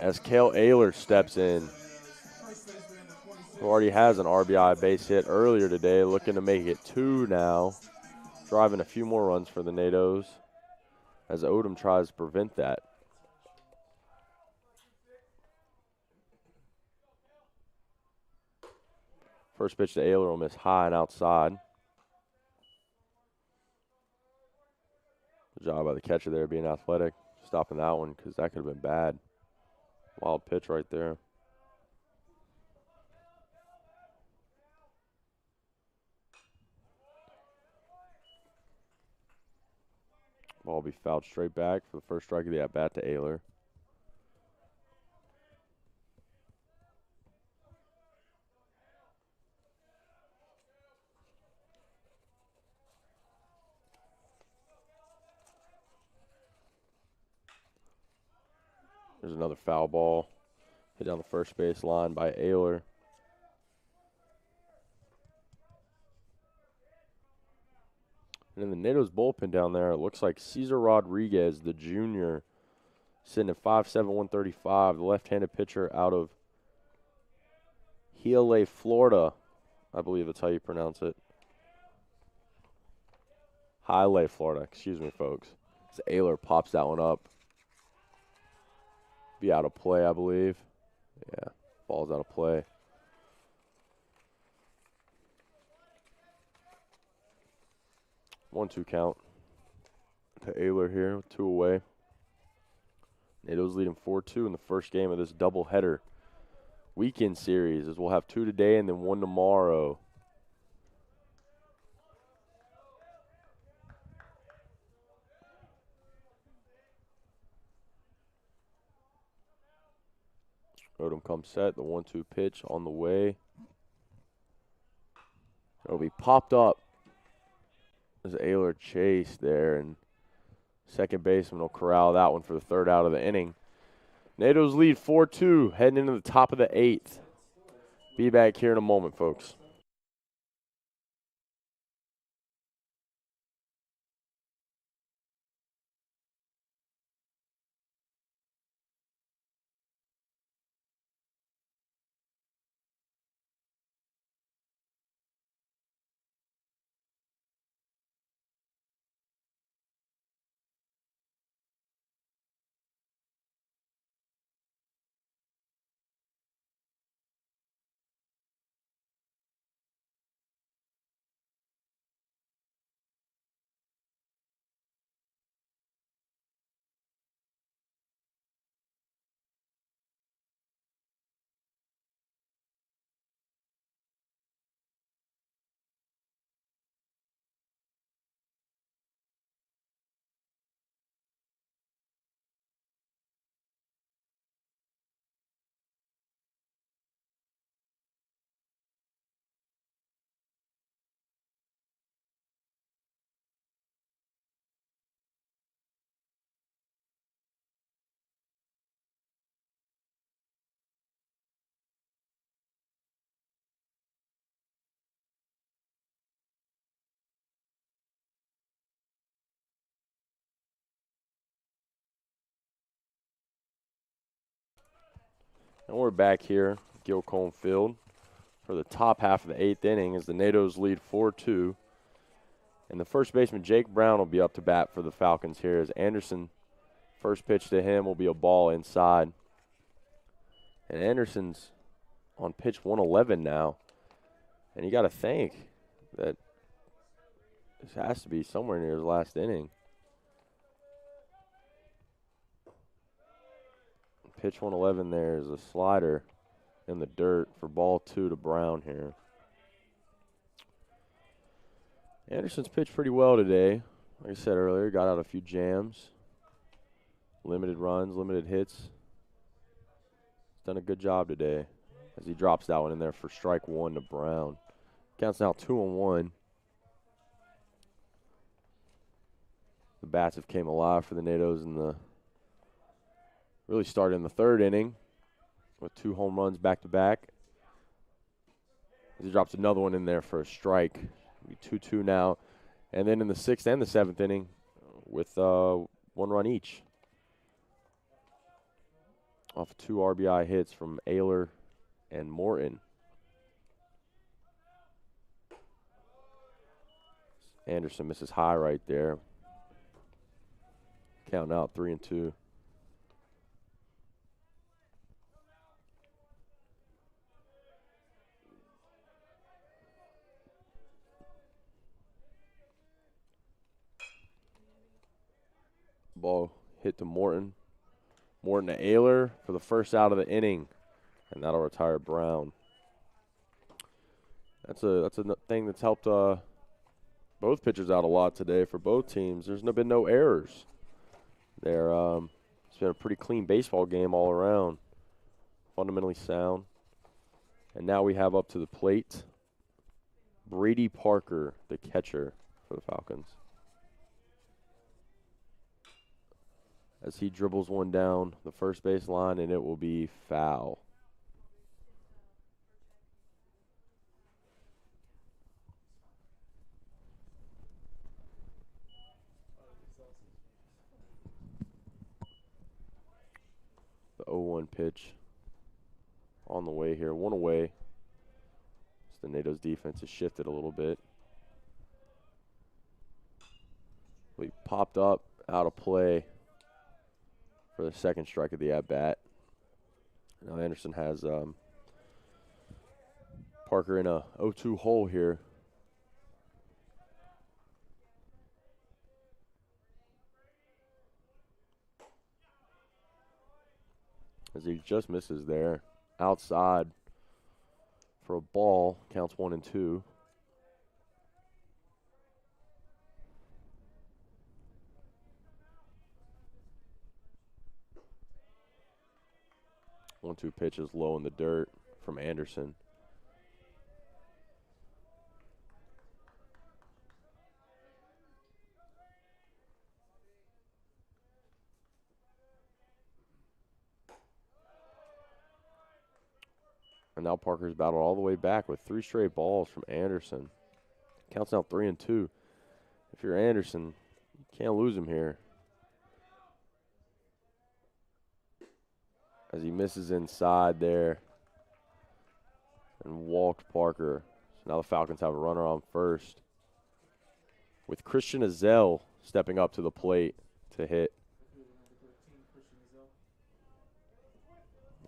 as Cale Ayler steps in, who already has an RBI base hit earlier today, looking to make it 2 now, driving a few more runs for the NATOs as Odom tries to prevent that. First pitch to Ayler will miss high and outside. Good job by the catcher there being athletic, stopping that one because that could have been bad. Wild pitch right there. Ball will be fouled straight back for the first strike of the at-bat to Ayler. There's another foul ball hit down the first base line by Ayler. And in the NATO's bullpen down there, it looks like Cesar Rodriguez, the junior, sitting at 5'7", 135, the left-handed pitcher out of Hialeah, Florida. I believe that's how you pronounce it. Hialeah, Florida. Excuse me, folks. So Ayler pops that one up. Be out of play, I believe. Yeah, ball's out of play. 1-2 count to Ayler here with 2 away. NATO's leading 4-2 in the first game of this doubleheader weekend series, as we'll have 2 today and then 1 tomorrow. Odom comes set, the 1-2 pitch on the way. It'll be popped up as Ayler chased there, and second baseman will corral that one for the third out of the inning. NATO's lead 4-2 heading into the top of the 8th. Be back here in a moment, folks. And we're back here, Gilcombe Field, for the top half of the 8th inning as the NATOs lead 4-2. And the first baseman, Jake Brown, will be up to bat for the Falcons here as Anderson, first pitch to him will be a ball inside. And Anderson's on pitch 111 now. And you got to think that this has to be somewhere near his last inning. Pitch 111 there is a slider in the dirt for ball 2 to Brown here. Anderson's pitched pretty well today. Like I said earlier, got out a few jams. Limited runs, limited hits. He's done a good job today as he drops that one in there for strike 1 to Brown. Counts now 2-1. The bats have came alive for the NATOs in the really started in the 3rd inning with 2 home runs back-to-back. He drops another one in there for a strike. 2-2 now. And then in the 6th and the 7th inning with 1 run each. Off 2 RBI hits from Ayler and Morton. Anderson misses high right there. Counting out 3-2. Ball hit to Morton. Morton to Ayler for the first out of the inning, and that'll retire Brown. That's a thing that's helped both pitchers out a lot today for both teams. There's been no errors. It's been a pretty clean baseball game all around. Fundamentally sound. And now we have up to the plate Brady Parker, the catcher for the Falcons. As he dribbles one down the first base line, and it will be foul. The 0-1 pitch on the way here. 1 away. So the NATO's defense has shifted a little bit. We popped up out of play for the 2nd strike of the at-bat. Now Anderson has Parker in a 0-2 hole here. As he just misses there. Outside for a ball. Counts 1-2. One-two pitch is low in the dirt from Anderson. And now Parker's battled all the way back with 3 straight balls from Anderson. Counts now 3-2. If you're Anderson, you can't lose him here. As he misses inside there and walked Parker. So now the Falcons have a runner on first with Christian Azell stepping up to the plate to hit.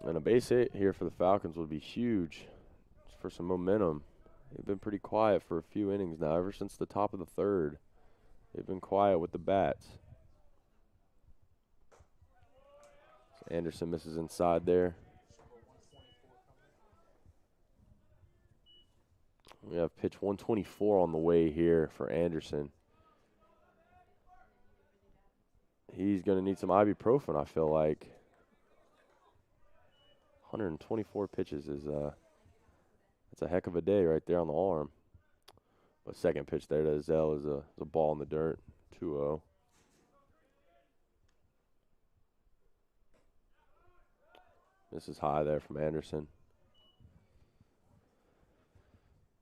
And a base hit here for the Falcons would be huge for some momentum. They've been pretty quiet for a few innings now, ever since the top of the 3rd. They've been quiet with the bats. Anderson misses inside there. We have pitch 124 on the way here for Anderson. He's going to need some ibuprofen, I feel like. 124 pitches is that's a heck of a day right there on the arm. But 2nd pitch there to Zell is a ball in the dirt, 2-0. This is high there from Anderson.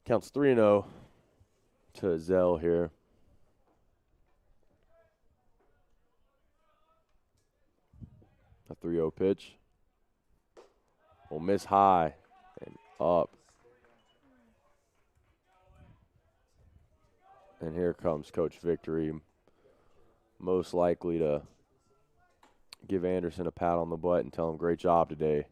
Counts 3-0 to Zell here. A 3-0 pitch. will miss high and up. And here comes Coach Victory, most likely to give Anderson a pat on the butt and tell him great job today.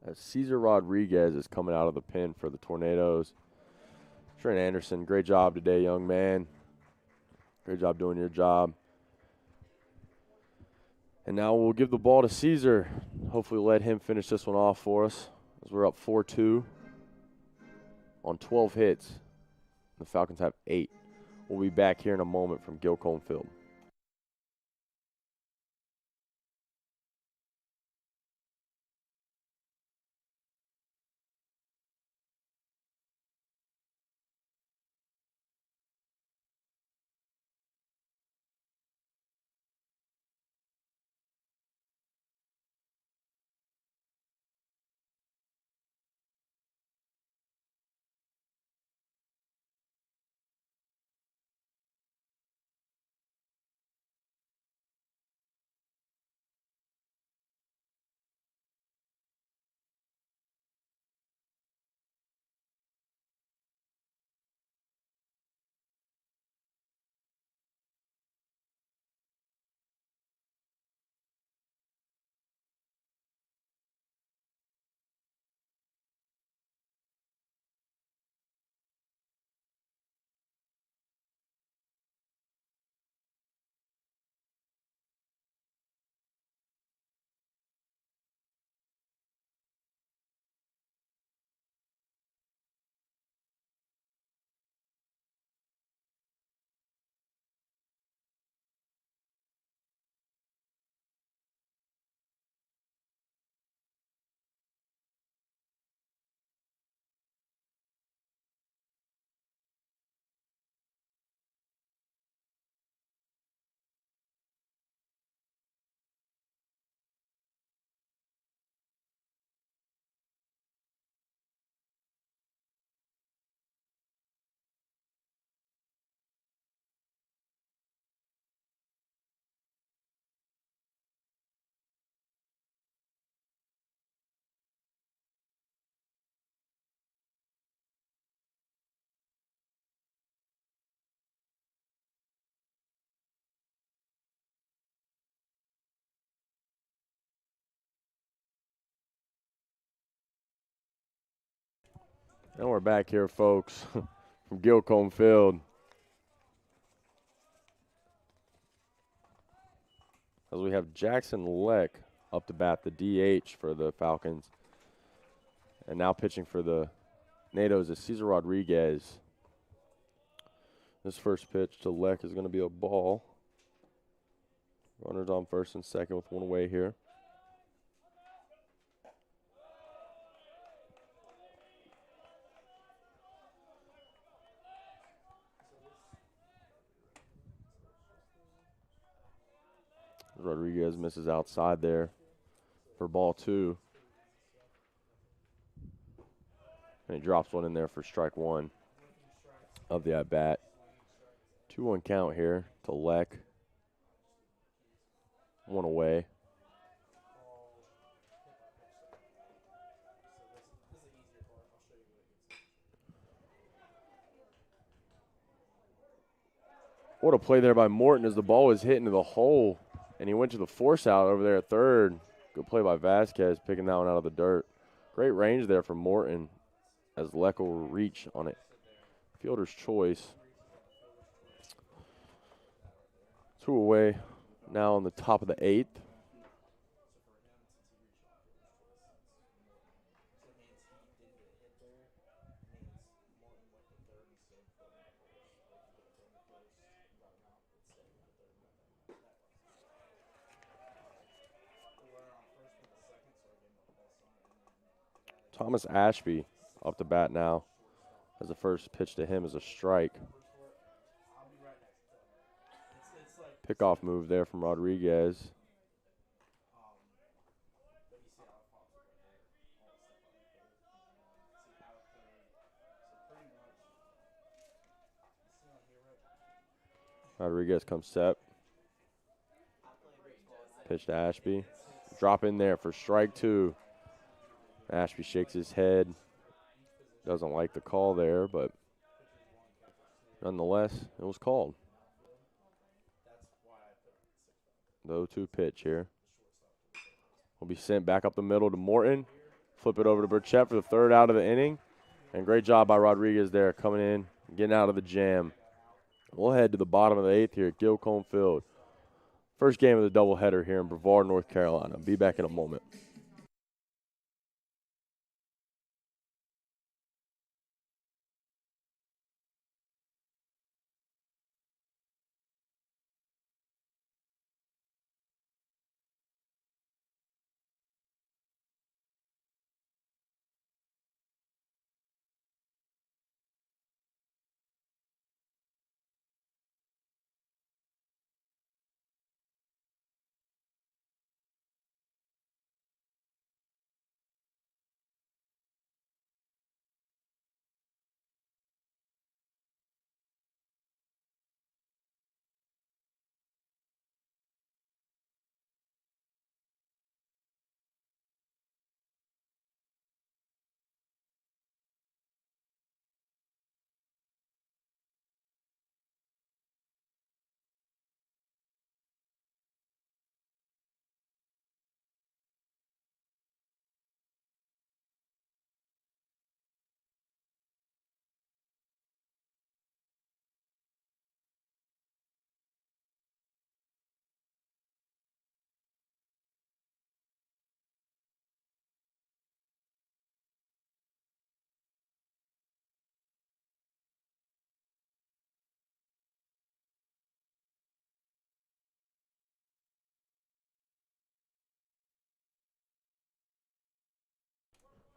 As Cesar Rodriguez is coming out of the pen for the Tornadoes. Trent Anderson, great job today, young man. Great job doing your job. And now we'll give the ball to Cesar. Hopefully let him finish this one off for us as we're up 4-2 on 12 hits. The Falcons have 8. We'll be back here in a moment from Gilcombe Field. And we're back here, folks, from Gilcombe Field. As we have Jackson Leck up to bat, the DH for the Falcons. And now pitching for the Natos is Cesar Rodriguez. This first pitch to Leck is going to be a ball. Runners on first and second with one away here. Rodriguez misses outside there for ball 2. And he drops one in there for strike 1 of the at-bat. 2-1 count here to Leck. One away. What a play there by Morton as the ball was hit into the hole. And he went to the force out over there at third. Good play by Vasquez, picking that one out of the dirt. Great range there from Morton as Leck will reach on it. Fielder's choice. 2 away now on the top of the 8th. Thomas Ashby up to bat now as the first pitch to him is a strike. Pickoff move there from Rodriguez. Rodriguez comes set. Pitch to Ashby. Drop in there for strike 2. Ashby shakes his head. Doesn't like the call there, but nonetheless, it was called. The 0-2 pitch here. Will be sent back up the middle to Morton. Flip it over to Burchett for the 3rd out of the inning. And great job by Rodriguez there coming in, getting out of the jam. We'll head to the bottom of the 8th here at Gilcombe Field. First game of the doubleheader here in Brevard, North Carolina. Be back in a moment.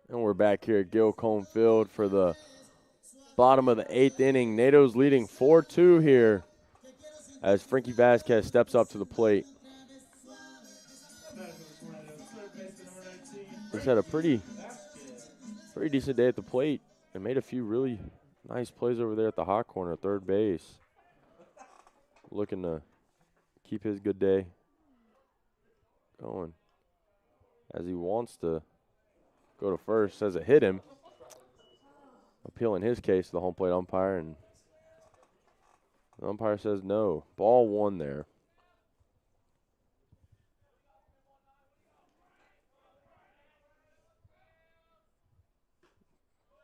And we're back here at Gilcombe Field for the bottom of the 8th inning. NATO's leading 4-2 here as Frankie Vasquez steps up to the plate. He's had a pretty decent day at the plate and made a few really nice plays over there at the hot corner, 3rd base. Looking to keep his good day going as he wants to go to first. Says it hit him. Appealing his case to the home plate umpire, and the umpire says no. Ball 1 there.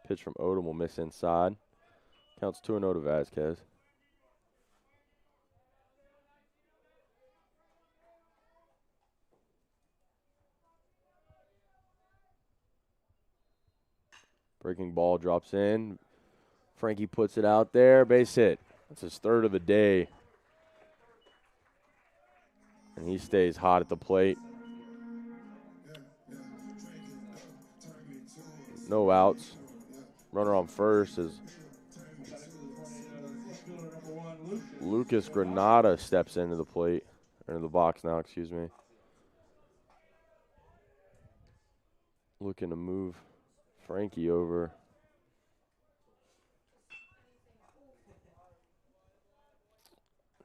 Pitch from Odom will miss inside. Counts 2-0 to Vasquez. Breaking ball drops in. Frankie puts it out there. Base hit. That's his 3rd of the day. And he stays hot at the plate. No outs. Runner on first as Lucas Granada steps into the plate. Or into the box now, excuse me. Looking to move Frankie over.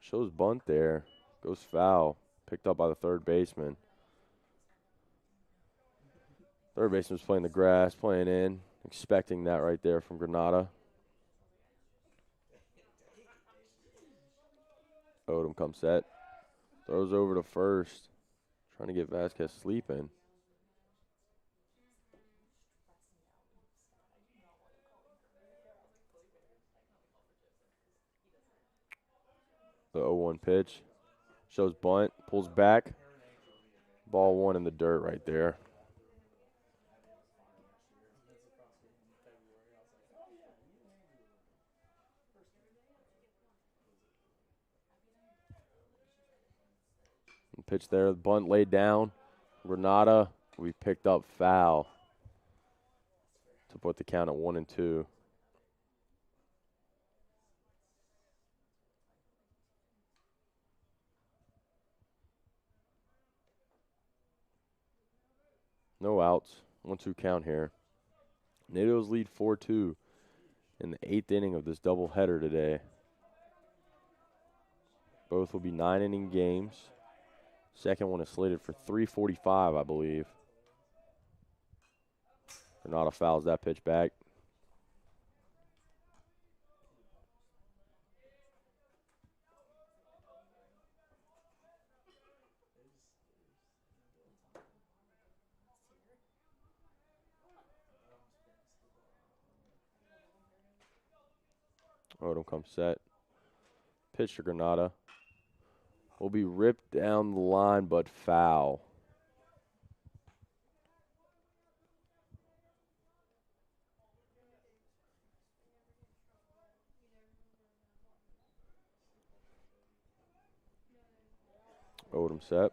Shows bunt there. Goes foul. Picked up by the 3rd baseman. 3rd baseman's playing the grass, playing in. Expecting that right there from Granada. Odom comes set. Throws over to first. Trying to get Vasquez sleeping. The 0-1 pitch. Shows bunt. Pulls back. Ball 1 in the dirt right there. Pitch there. The bunt laid down. Granada. We picked up foul to put the count at 1-2. No outs. 1-2 count here. NATO's lead 4-2 in the 8th inning of this doubleheader today. Both will be 9-inning games. Second one is slated for 3:45, I believe. Granada fouls that pitch back. Odom comes set. Pitch to Granada. Will be ripped down the line, but foul. Odom set.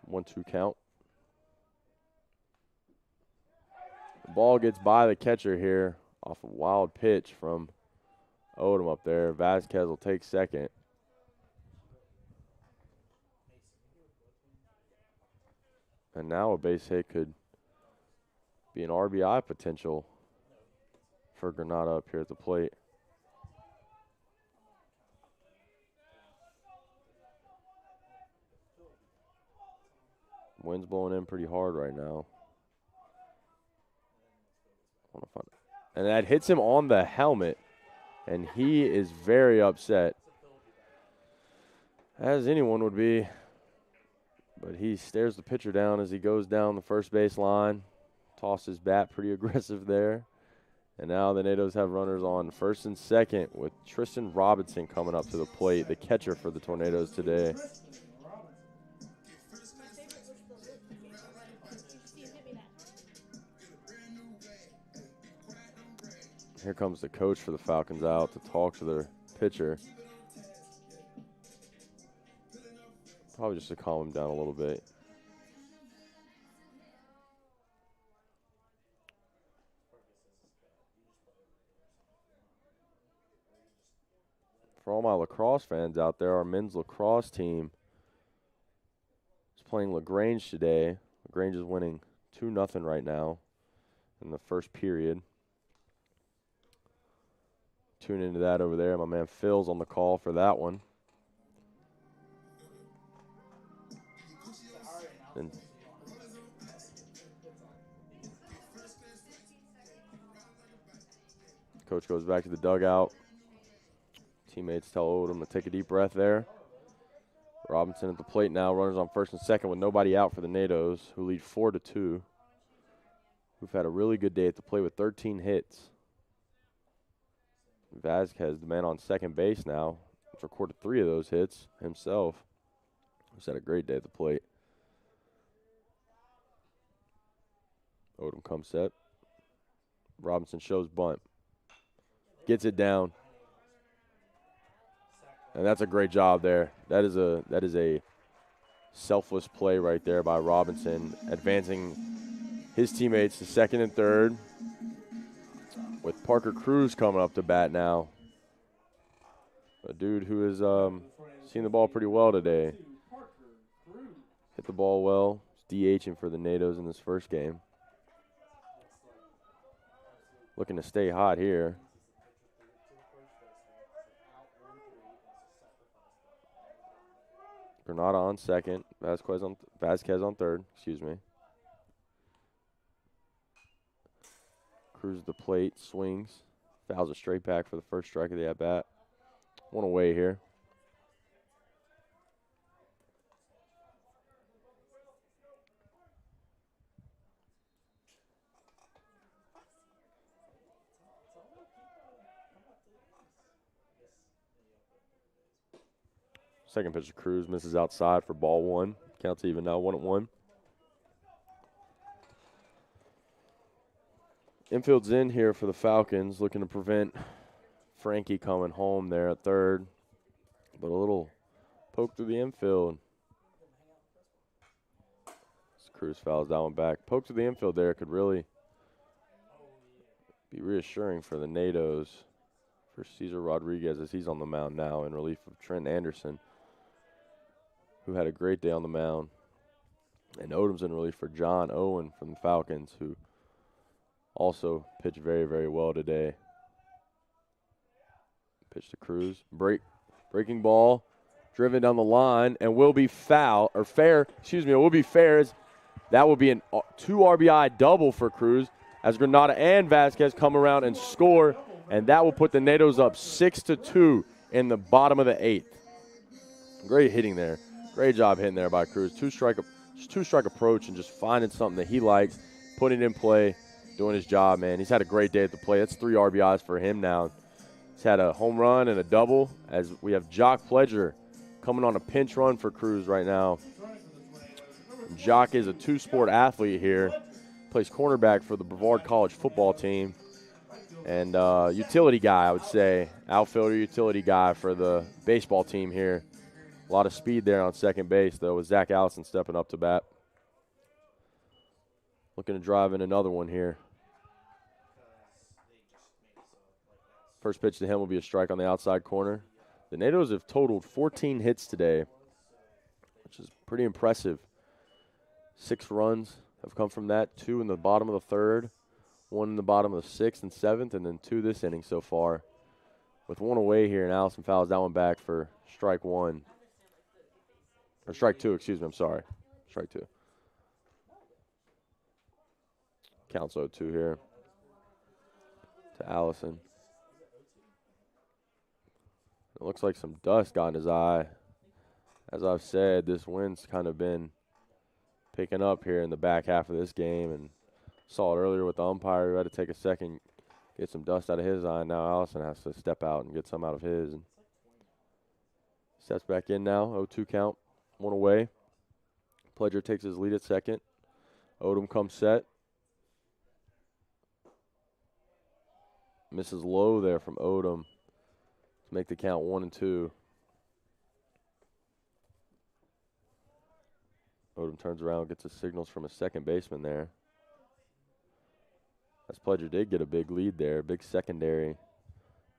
1-2 count. The ball gets by the catcher here off a wild pitch from Odom up there. Vasquez will take second. And now a base hit could be an RBI potential for Granada up here at the plate. Wind's blowing in pretty hard right now. And that hits him on the helmet, and he is very upset, as anyone would be. But he stares the pitcher down as he goes down the first base line. Tosses bat pretty aggressive there. And now the Natos have runners on first and second with Tristan Robinson coming up to the plate, the catcher for the Tornadoes today. Here comes the coach for the Falcons out to talk to their pitcher. Probably just to calm him down a little bit. For all my lacrosse fans out there, our men's lacrosse team is playing LaGrange today. LaGrange is winning 2-0 right now in the first period. Tune into that over there. My man Phil's on the call for that one. And coach goes back to the dugout. Teammates tell Odom to take a deep breath there. Robinson at the plate now. Runners on first and second with nobody out for the Natos, who lead 4-2. Who've had a really good day at the plate with 13 hits. Vasquez, the man on second base now, has recorded 3 of those hits himself. He's had a great day at the plate. Odom comes set. Robinson shows bunt. Gets it down. And that's a great job there. That is a selfless play right there by Robinson, advancing his teammates to second and third. With Parker Cruz coming up to bat now. A dude who has seen the ball pretty well today. Hit the ball well. He's DHing for the Natos in this first game. Looking to stay hot here. Granada on second. Vasquez on third. Excuse me. Cruz the plate, swings, fouls a straight back for the first strike of the at-bat. One away here. Second pitch to Cruz, misses outside for ball one. Counts even now, 1-1. Infield's in here for the Falcons, looking to prevent Frankie coming home there at third. But a little poke through the infield. Cruz fouls that one back. Poke through the infield there could really be reassuring for the Natos, for Cesar Rodriguez as he's on the mound now in relief of Trent Anderson, who had a great day on the mound. And Odom's in relief for John Owen from the Falcons, who also pitched very, very well today. Pitch to Cruz. Breaking ball. driven down the line and will be foul, or fair, excuse me, it will be fair. As that will be a 2 RBI double for Cruz as Granada and Vasquez come around and score, and that will put the NATOs up 6-2 in the bottom of the 8th. Great hitting there. Great job hitting there by Cruz. Two-strike approach and just finding something that he likes, putting it in play, doing his job, man. He's had a great day at the plate. That's 3 RBIs for him now. He's had a home run and a double as we have Jock Pledger coming on a pinch run for Cruz right now. Jock is a 2-sport athlete here. Plays cornerback for the Brevard College football team. And utility guy, I would say. Outfielder, utility guy for the baseball team here. A lot of speed there on second base, though, with Zach Allison stepping up to bat. Looking to drive in another one here. First pitch to him will be a strike on the outside corner. The NATOs have totaled 14 hits today, which is pretty impressive. 6 runs have come from that, 2 in the bottom of the 3rd, 1 in the bottom of the 6th and 7th, and then 2 this inning so far. With 1 away here, and Allison fouls that one back for strike 1. Or strike 2, excuse me, I'm sorry. Strike 2. Counts 0-2 here to Allison. It looks like some dust got in his eye. As I've said, this wind's kind of been picking up here in the back half of this game, and saw it earlier with the umpire who had to take a second, get some dust out of his eye. Now Allison has to step out and get some out of his. And steps back in now, 0-2 count, 1 away. Pledger takes his lead at second. Odom comes set. Misses low there from Odom to make the count 1-2. Odom turns around, gets his signals from a second baseman there. As Pledger did get a big lead there, big secondary,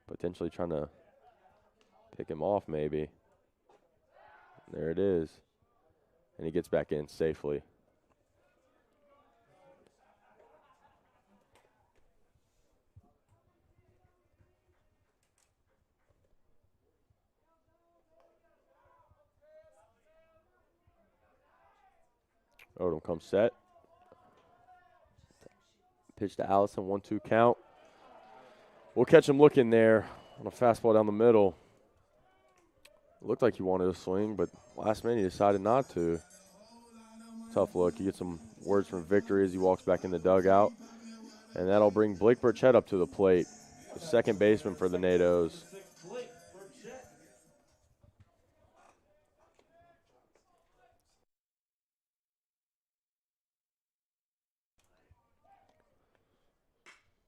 potentially trying to pick him off maybe. There it is. And he gets back in safely. Odom comes set. Pitch to Allison, 1-2 count. We'll catch him looking there on a fastball down the middle. It looked like he wanted to swing, but last minute he decided not to. Tough look. You get some words from victory as he walks back in the dugout. And that'll bring Blake Burchett up to the plate, the second baseman for the NATOs.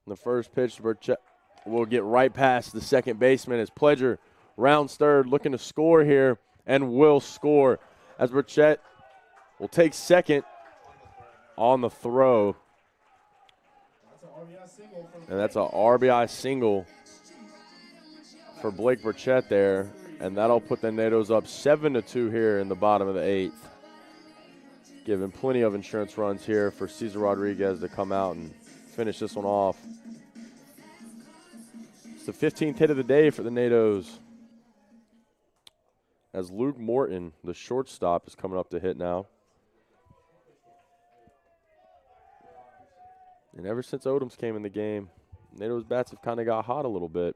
The first pitch, Burchett will get right past the second baseman as Pledger rounds third, looking to score here, and will score as Burchett will take second on the throw. And that's an RBI single for Blake Burchett there, and that'll put the NATOs up 7-2 here in the bottom of the 8th. Giving plenty of insurance runs here for Cesar Rodriguez to come out and finish this one off. It's the 15th hit of the day for the NATOs. As Luke Morton, the shortstop, is coming up to hit now. And ever since Odoms came in the game, NATO's bats have kind of got hot a little bit.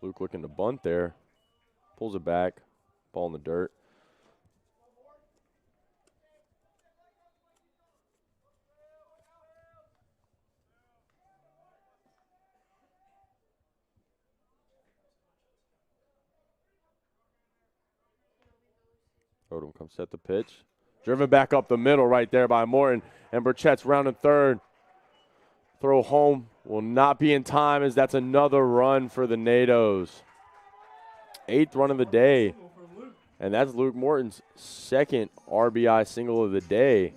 Luke looking to bunt there. Pulls it back. Ball in the dirt. Odom comes set the pitch. Driven back up the middle right there by Morton. And Burchett's rounding third. Throw home will not be in time as that's another run for the NATOs. 8th run of the day. And that's Luke Morton's second RBI single of the day.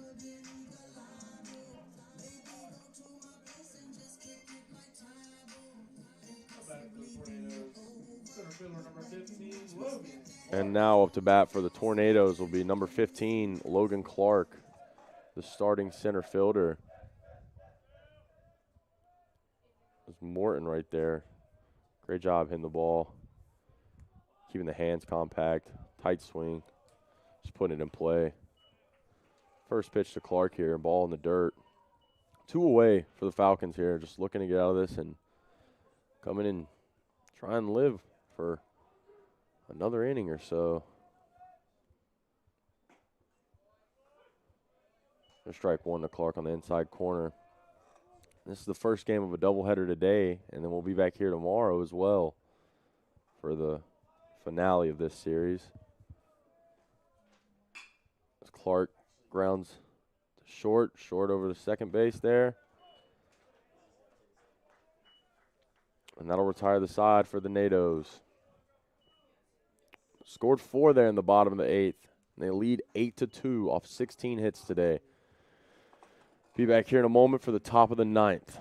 And now up to bat for the Tornadoes will be number 15, Logan Clark, the starting center fielder. There's Morton right there. Great job hitting the ball. Keeping the hands compact. Tight swing. Just putting it in play. First pitch to Clark here. Ball in the dirt. 2 away for the Falcons here. Just looking to get out of this and come in and try and live for another inning or so. There's strike 1 to Clark on the inside corner. This is the first game of a doubleheader today, and then we'll be back here tomorrow as well for the finale of this series. As Clark grounds to short over the second base there. And that'll retire the side for the NATOs. Scored 4 there in the bottom of the 8th. And they lead 8-2 off 16 hits today. Be back here in a moment for the top of the 9th.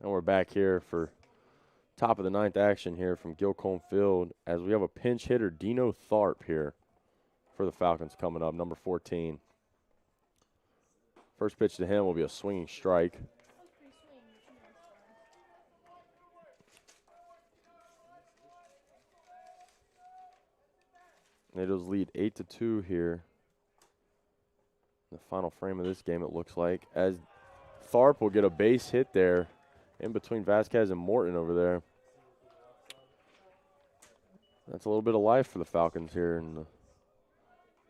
And we're back here for top of the 9th action here from Gilcombe Field as we have a pinch hitter, Dino Tharp, here for the Falcons coming up, number 14. First pitch to him will be a swinging strike. NATOs lead 8-2 here. The final frame of this game, it looks like, as Tharp will get a base hit there in between Vasquez and Morton over there. That's a little bit of life for the Falcons here in the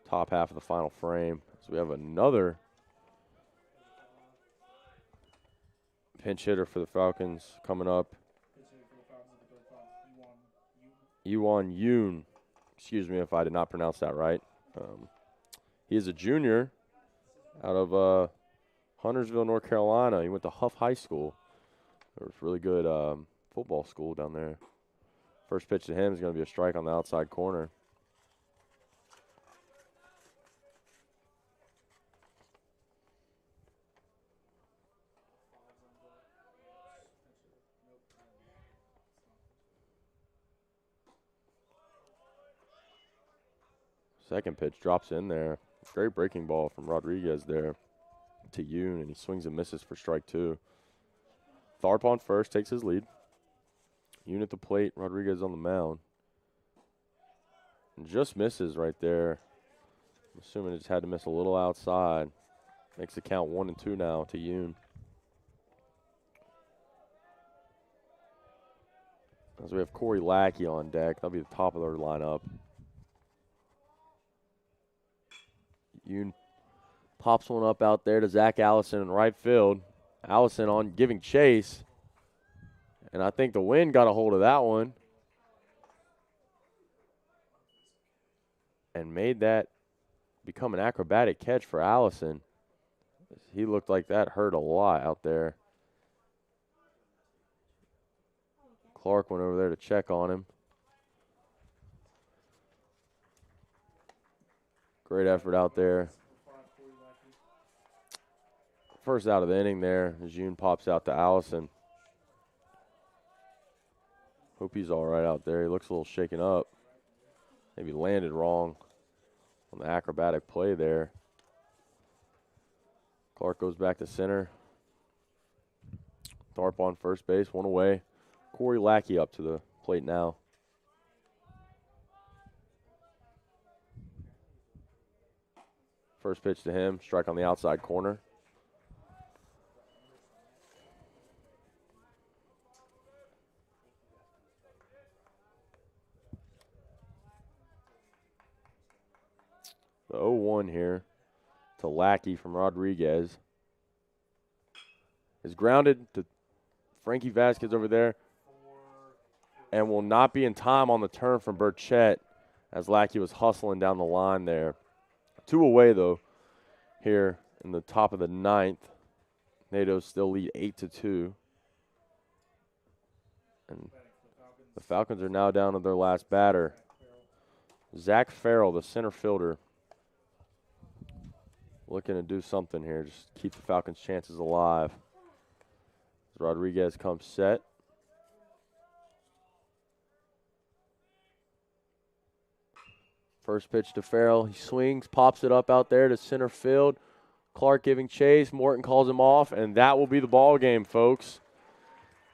top half of the final frame. So we have another pinch hitter for the Falcons coming up. Yuan Yoon. Excuse me if I did not pronounce that right. He is a junior out of Huntersville, North Carolina. He went to Huff High School. There's really good football school down there. First pitch to him is going to be a strike on the outside corner. Second pitch drops in there. Great breaking ball from Rodriguez there to Yoon, and he swings and misses for strike 2. Tharp on first, takes his lead. Yoon at the plate, Rodriguez on the mound. And just misses right there. I'm assuming it just had to miss a little outside. Makes the count 1-2 now to Yoon. As we have Corey Lackey on deck, that'll be the top of their lineup. Yoon pops one up out there to Zach Allison in right field. Allison on giving chase. And I think the wind got a hold of that one. And made that become an acrobatic catch for Allison. He looked like that hurt a lot out there. Clark went over there to check on him. Great effort out there. First out of the inning there. June pops out to Allison. Hope he's all right out there. He looks a little shaken up. Maybe landed wrong on the acrobatic play there. Clark goes back to center. Tharp on first base, one away. Corey Lackey up to the plate now. First pitch to him, strike on the outside corner. The 0-1 here to Lackey from Rodriguez. Is grounded to Frankie Vasquez over there and will not be in time on the turn from Burchett as Lackey was hustling down the line there. 2 away, though, here in the top of the 9th. NATO's still lead 8-2. And the Falcons are now down to their last batter. Zach Farrell, the center fielder, looking to do something here, just keep the Falcons' chances alive. As Rodriguez comes set. First pitch to Farrell. He swings, pops it up out there to center field. Clark giving chase. Morton calls him off, and that will be the ball game, folks.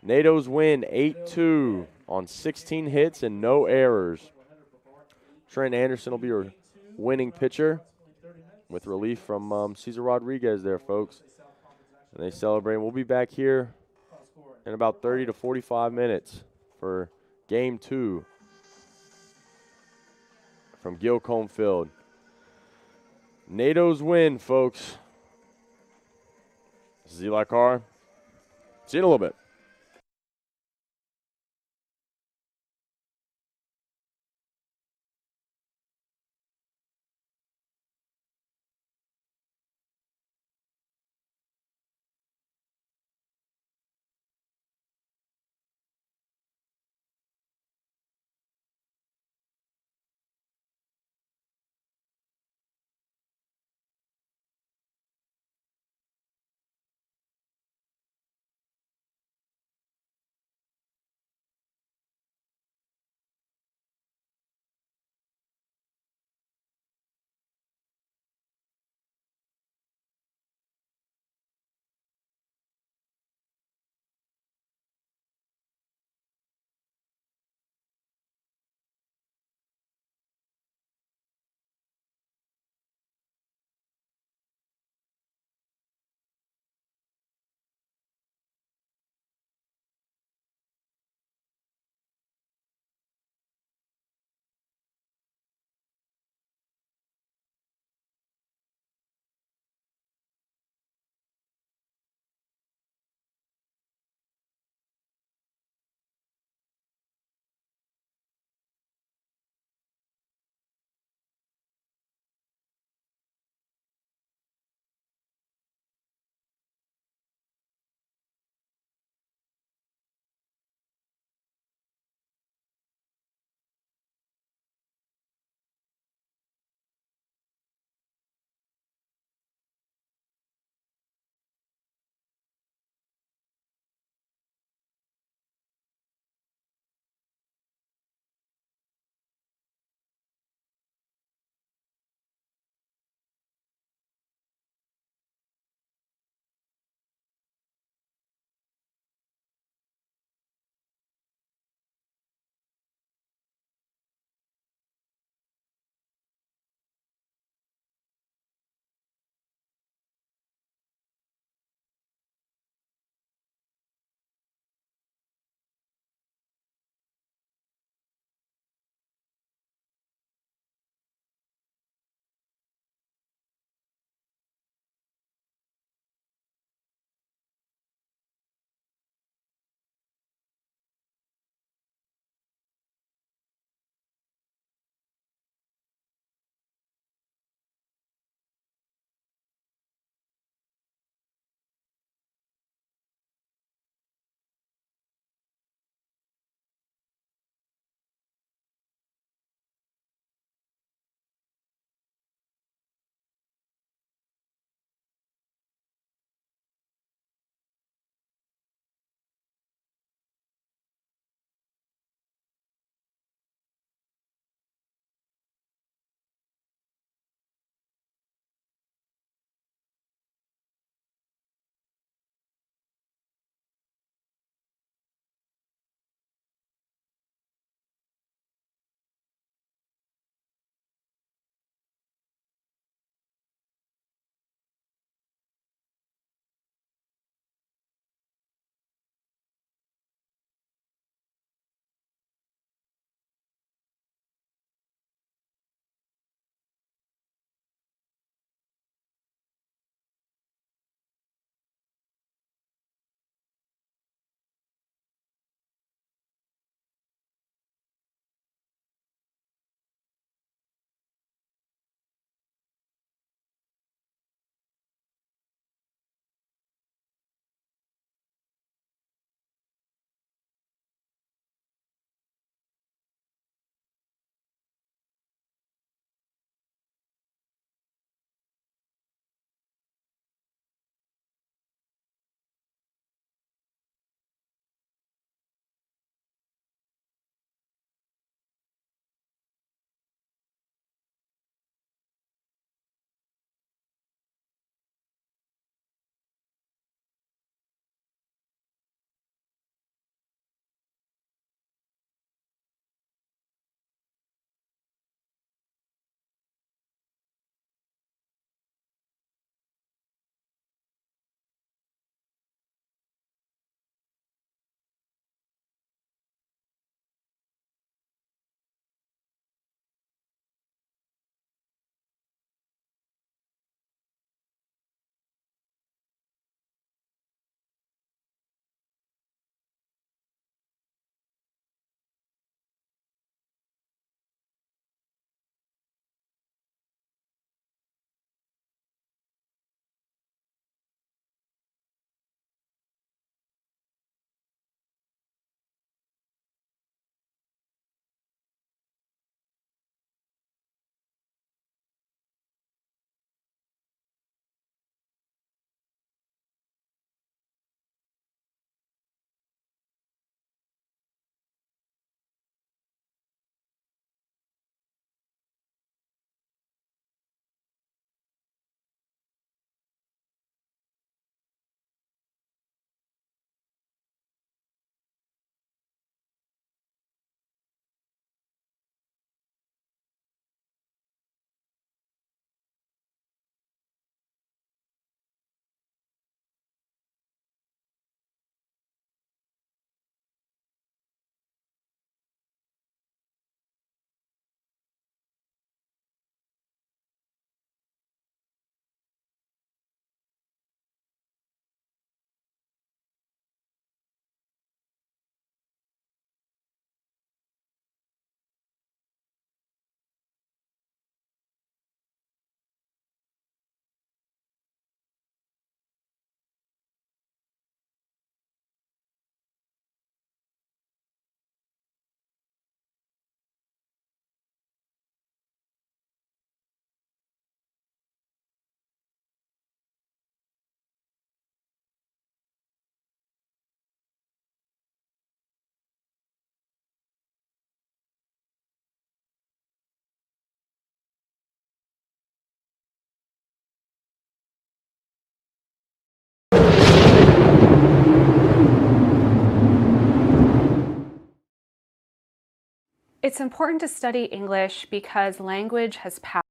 NATO's win 8-2 on 16 hits and no errors. Trent Anderson will be your winning pitcher with relief from Cesar Rodriguez there, folks. And they celebrate. We'll be back here in about 30 to 45 minutes for Game 2 from Gilcombe Field. NATO's win, folks. This is Eli Carr. See you in a little bit. It's important to study English because language has power.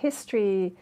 History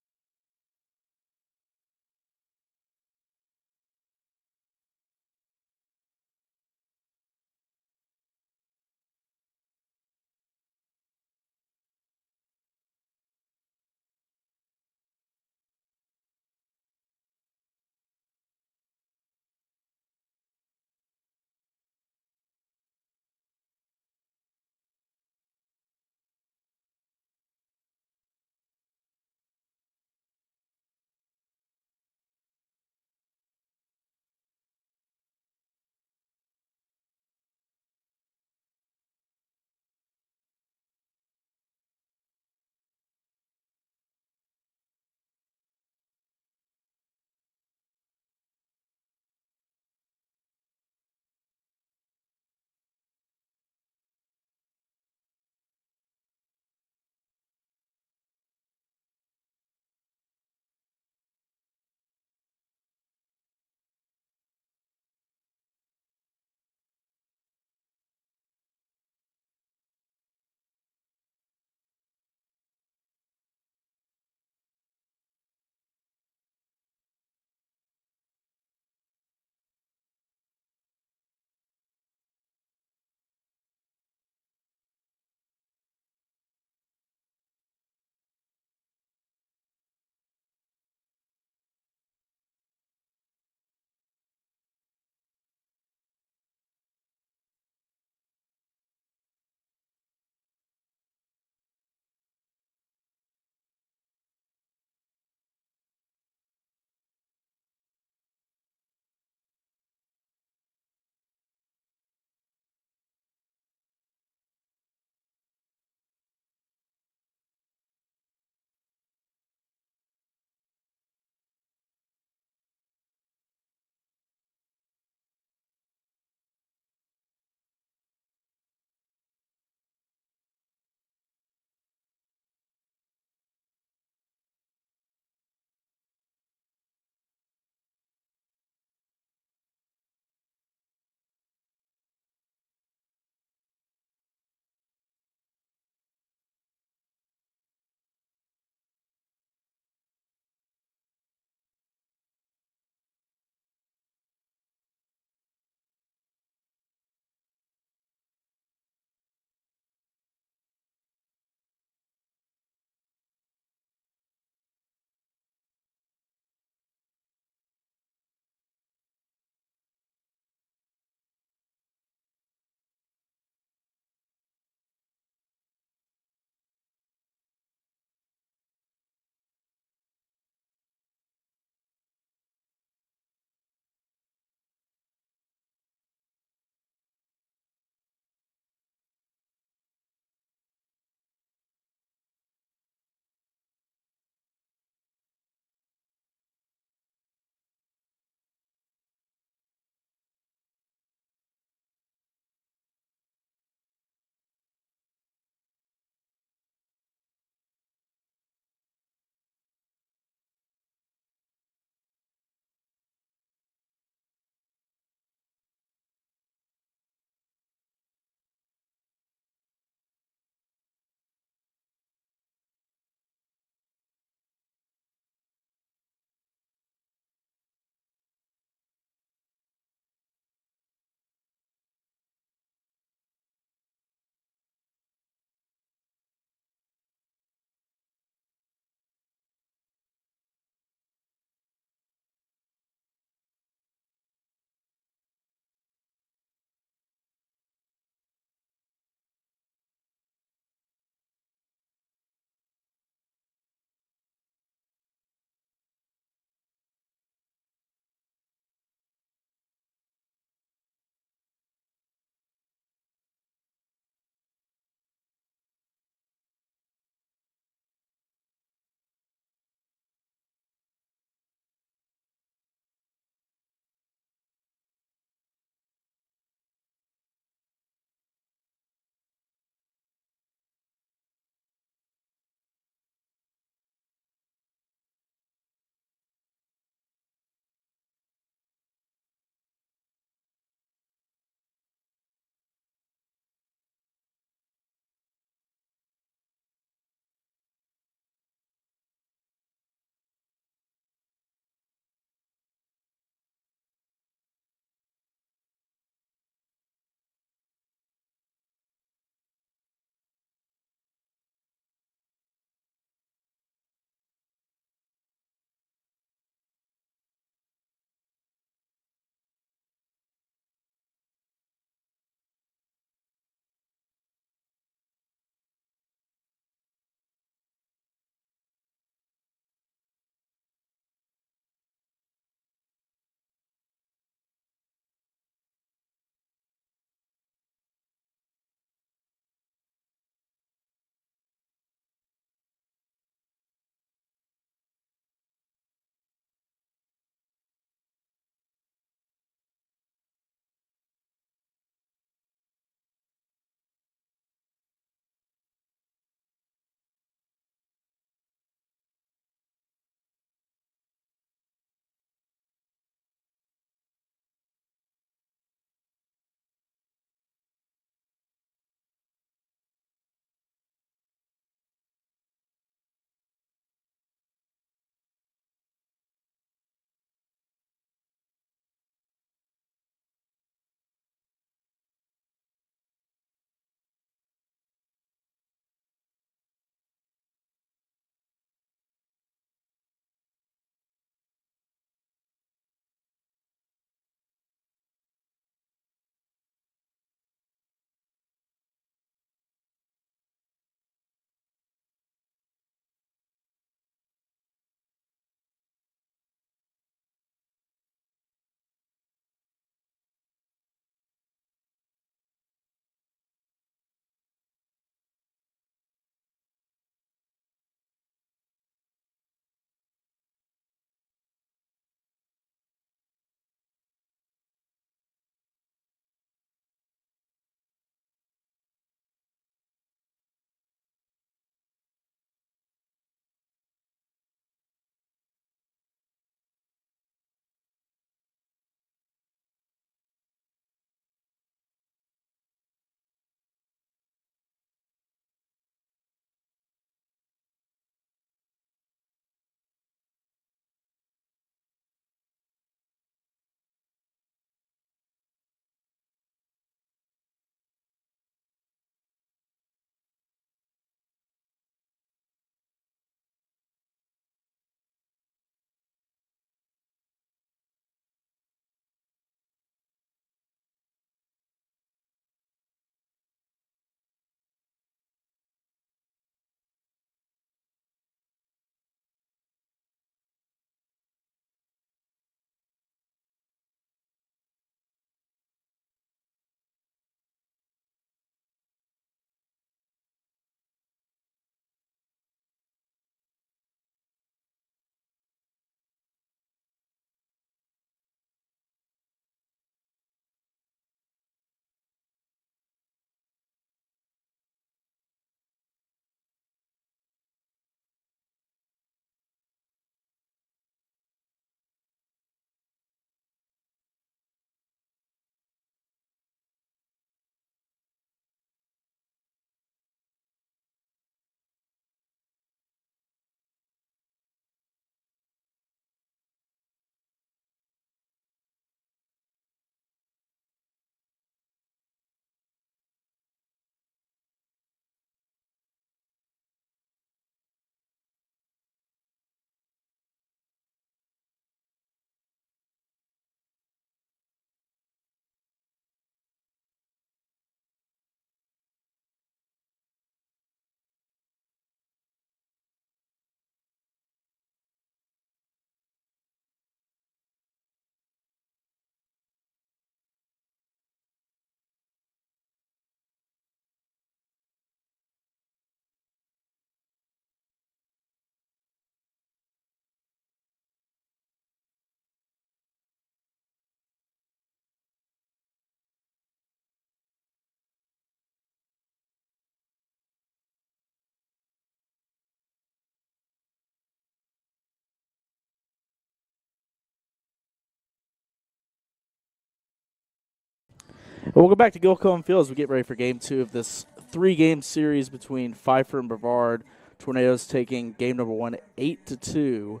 Well, we'll go back to Gilcombe Field as we get ready for Game 2 of this 3-game series between Pfeiffer and Brevard. Tornadoes taking game number 1, 8-2.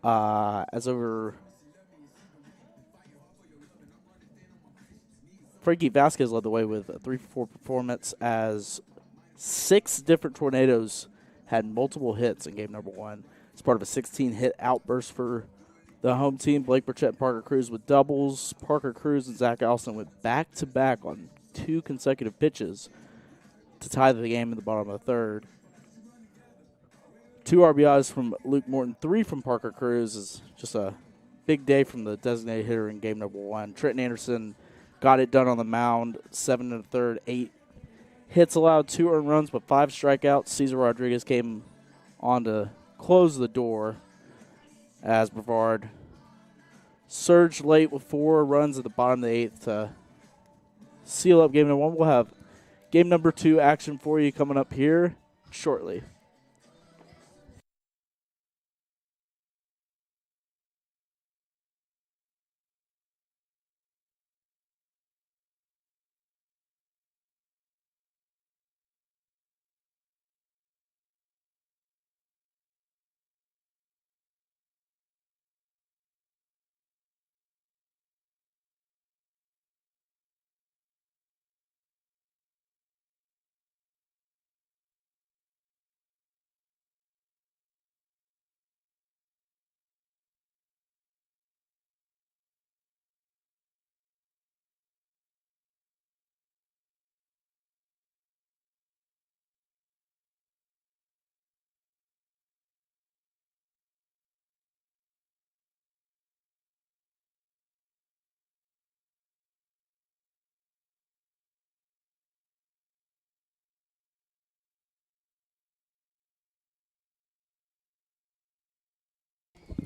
As over Frankie Vasquez led the way with a 3-for-4 performance as 6 different Tornadoes had multiple hits in game number 1. It's part of a 16-hit outburst for the home team. Blake Burchett and Parker Cruz with doubles. Parker Cruz and Zach Allison went back-to-back on 2 consecutive pitches to tie the game in the bottom of the third. 2 RBIs from Luke Morton, 3 from Parker Cruz is just a big day from the designated hitter in game number 1. Trenton Anderson got it done on the mound, 7 1/3, 8 hits allowed, 2 earned runs, but 5 strikeouts. Cesar Rodriguez came on to close the door as Brevard surged late with 4 runs at the bottom of the 8th to seal up game number 1. We'll have game number 2 action for you coming up here shortly.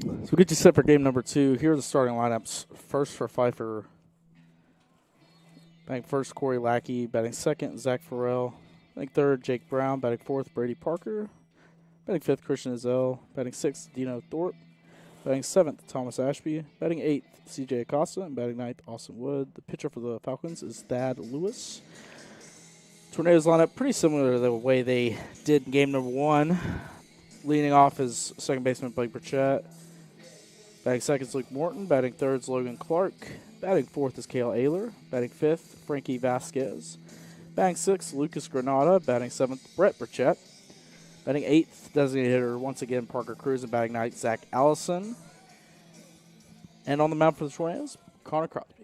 So we'll get you set for game number 2. Here are the starting lineups. First for Pfeiffer. Batting first, Corey Lackey. Batting second, Zach Farrell. Batting third, Jake Brown. Batting fourth, Brady Parker. Batting fifth, Christian Izell. Batting sixth, Dino Thorpe. Batting seventh, Thomas Ashby. Batting eighth, CJ Acosta. And batting ninth, Austin Wood. The pitcher for the Falcons is Thad Lewis. Tornadoes lineup pretty similar to the way they did in game number 1. Leading off is second baseman Blake Burchett. Batting second is Luke Morton. Batting third is Logan Clark. Batting fourth is Cale Ayler. Batting fifth, Frankie Vasquez. Batting sixth, Lucas Granada. Batting seventh, Brett Burchett. Batting eighth, designated hitter once again Parker Cruz. And batting ninth, Zach Allison. And on the mound for the Tornadoes, Connor Crosby.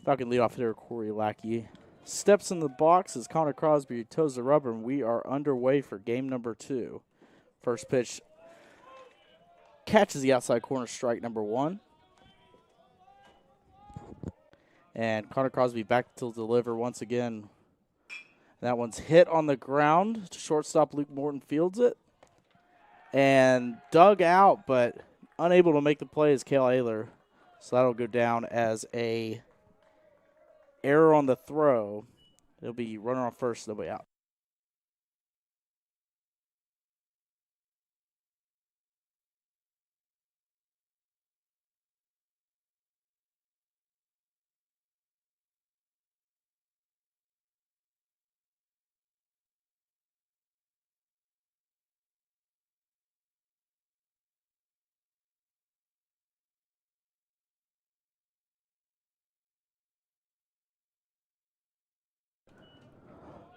Falcon leadoff hitter Corey Lackey steps in the box as Connor Crosby toes the rubber, and we are underway for game number 2. First pitch catches the outside corner, strike number 1. And Connor Crosby back to deliver once again. That one's hit on the ground to shortstop. Luke Morton fields it and dug out, but unable to make the play is Cale Ayler. So that'll go down as a error on the throw. It'll be runner on first, nobody out.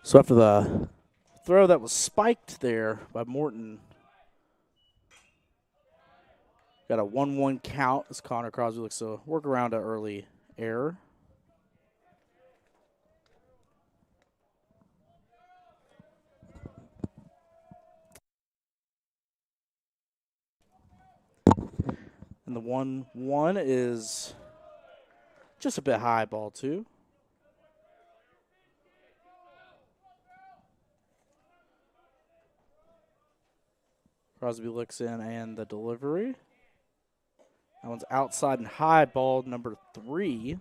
So after the throw that was spiked there by Morton, got a 1-1 count as Connor Crosby looks to work around an early error. And the 1-1 is just a bit high, ball 2. Crosby looks in and the delivery. That one's outside and high, ball number 3.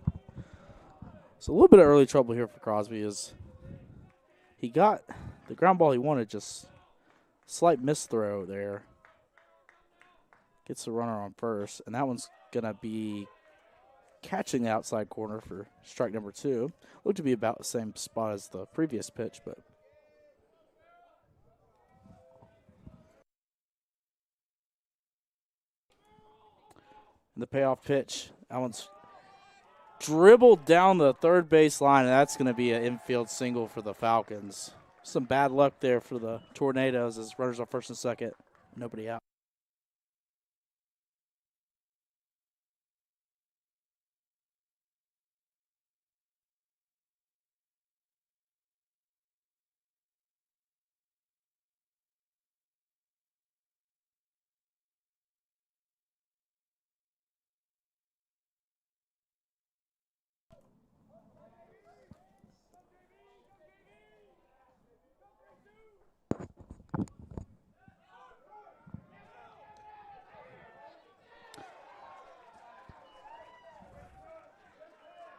So a little bit of early trouble here for Crosby is he got the ground ball he wanted, just slight misthrow there. Gets the runner on first, and that one's going to be catching the outside corner for strike number 2. Looked to be about the same spot as the previous pitch, but the payoff pitch, that one's dribbled down the third base line, and that's going to be an infield single for the Falcons. Some bad luck there for the Tornadoes as runners on first and second, nobody out.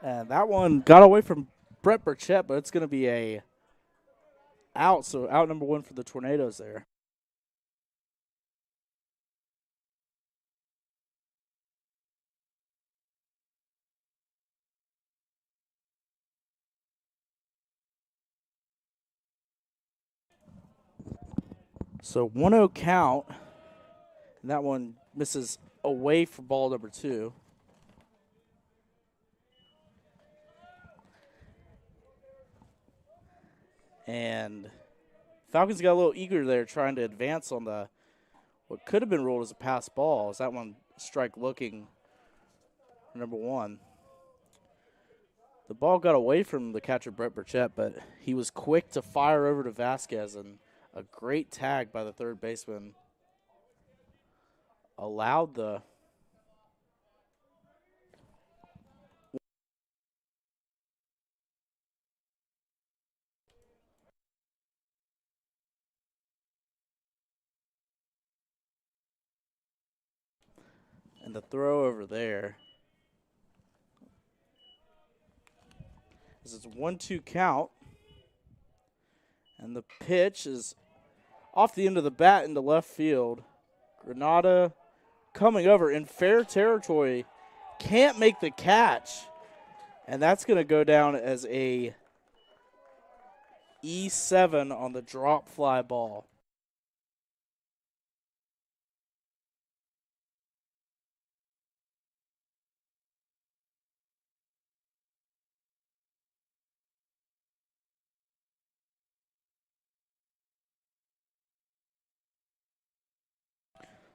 And that one got away from Brett Burchett, but it's going to be a out. So out number 1 for the Tornadoes there. So 1-0 count. And that one misses away for ball number 2. And Falcons got a little eager there trying to advance on the what could have been ruled as a pass ball. Is that one strike looking for number 1. The ball got away from the catcher Brett Burchett, but he was quick to fire over to Vasquez, and a great tag by the third baseman allowed the and the throw over there. This is 1-2 count. And the pitch is off the end of the bat into left field. Granada coming over in fair territory. Can't make the catch. And that's going to go down as a E7 on the drop fly ball.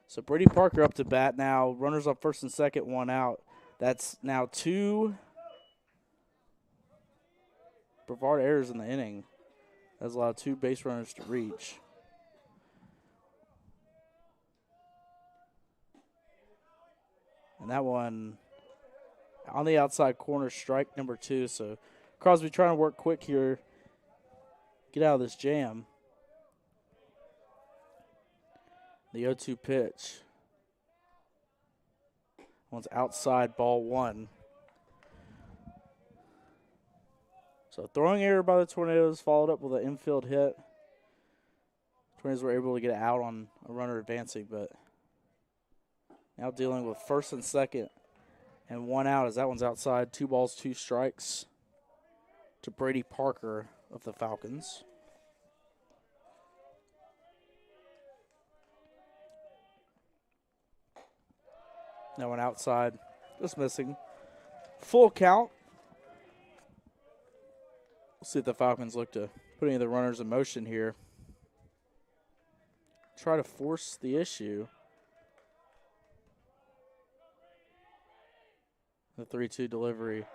So Brady Parker up to bat now. Runners on first and second, 1 out. That's now 2 Brevard errors in the inning. That's allowed 2 base runners to reach. And that one on the outside corner, strike number 2. So Crosby trying to work quick here. Get out of this jam. The 0-2 pitch. One's outside, ball 1. So throwing error by the Tornadoes, followed up with an infield hit. Tornadoes were able to get out on a runner advancing, but now dealing with first and second and 1 out as that one's outside. 2 balls, 2 strikes to Brady Parker of the Falcons. That one outside, just missing. Full count. We'll see if the Falcons look to put any of the runners in motion here. Try to force the issue. The 3-2 delivery.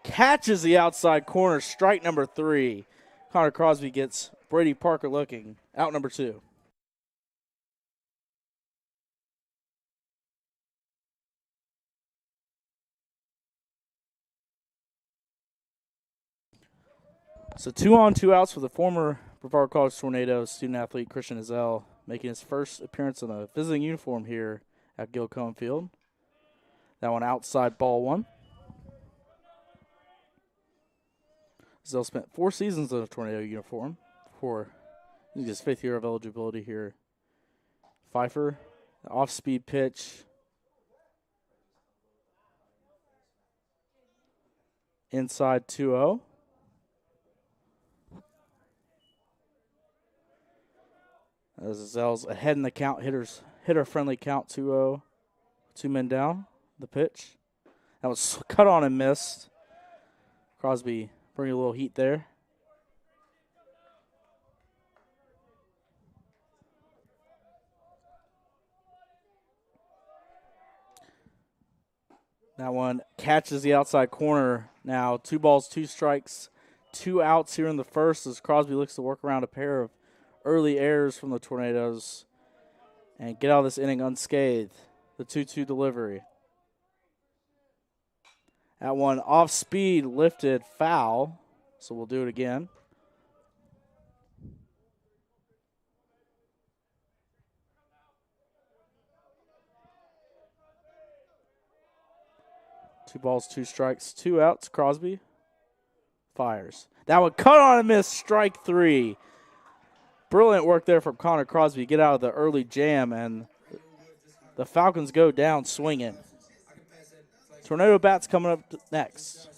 Catches the outside corner, strike number 3. Connor Crosby gets Brady Parker looking, out number 2. So 2 on, 2 outs for the former Brevard College Tornadoes student athlete Christian Ezell, making his first appearance in a visiting uniform here at Gil Cohen Field. That one outside, ball 1. Zell spent 4 seasons in a Tornado uniform for his 5th year of eligibility here. Pfeiffer, off-speed pitch. Inside 2-0. As Zell's ahead in the count, hitter-friendly count 2-0. 2 men down, the pitch. That was cut on and missed. Crosby bringing a little heat there. That one catches the outside corner. Now 2 balls, 2 strikes, 2 outs here in the first as Crosby looks to work around a pair of early errors from the Tornadoes and get out of this inning unscathed. The 2-2 delivery. That one off speed, lifted, foul. So we'll do it again. Two balls, 2 strikes, 2 outs. Crosby fires. That one cut on and missed, strike 3. Brilliant work there from Connor Crosby. Get out of the early jam, and the Falcons go down swinging. Tornado bats coming up next.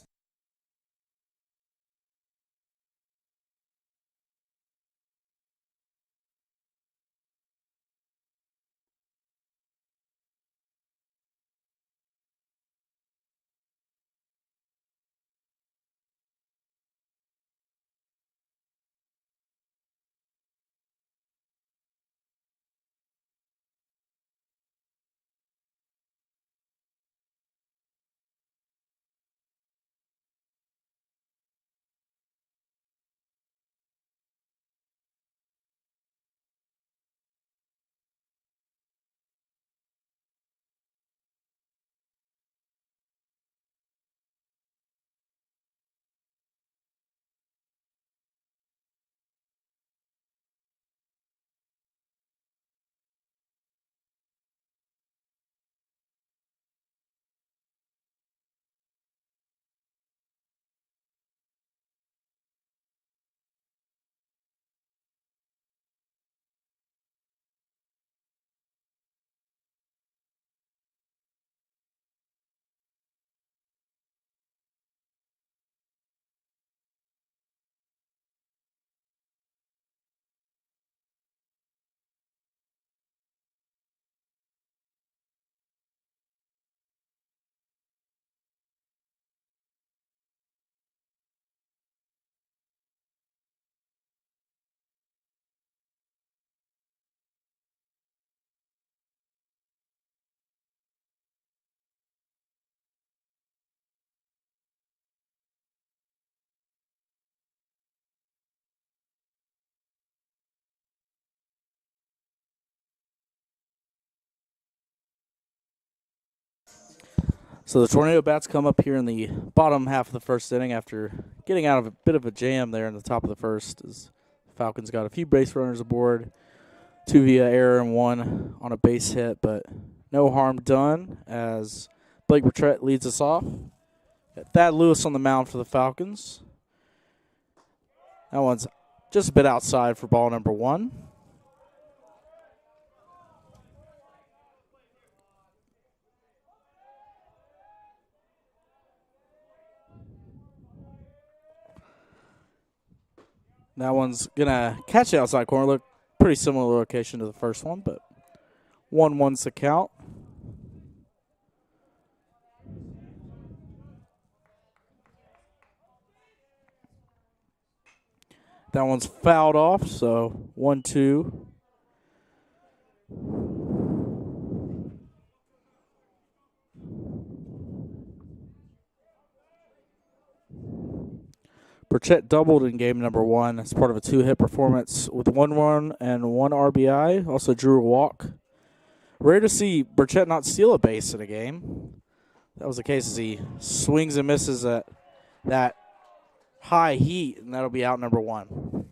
So the Tornado bats come up here in the bottom half of the first inning after getting out of a bit of a jam there in the top of the first. As Falcons got a few base runners aboard, 2 via error and 1 on a base hit, but no harm done as Blake Bertrett leads us off. Got Thad Lewis on the mound for the Falcons. That one's just a bit outside for ball number 1. That one's going to catch the outside corner. Look, pretty similar location to the first one, but 1-1's the count. That one's fouled off, so 1-2. Burchett doubled in game number 1 as part of a 2-hit performance with 1 run and 1 RBI. Also drew a walk. Rare to see Burchett not steal a base in a game. That was the case as he swings and misses at that high heat, and that'll be out number 1.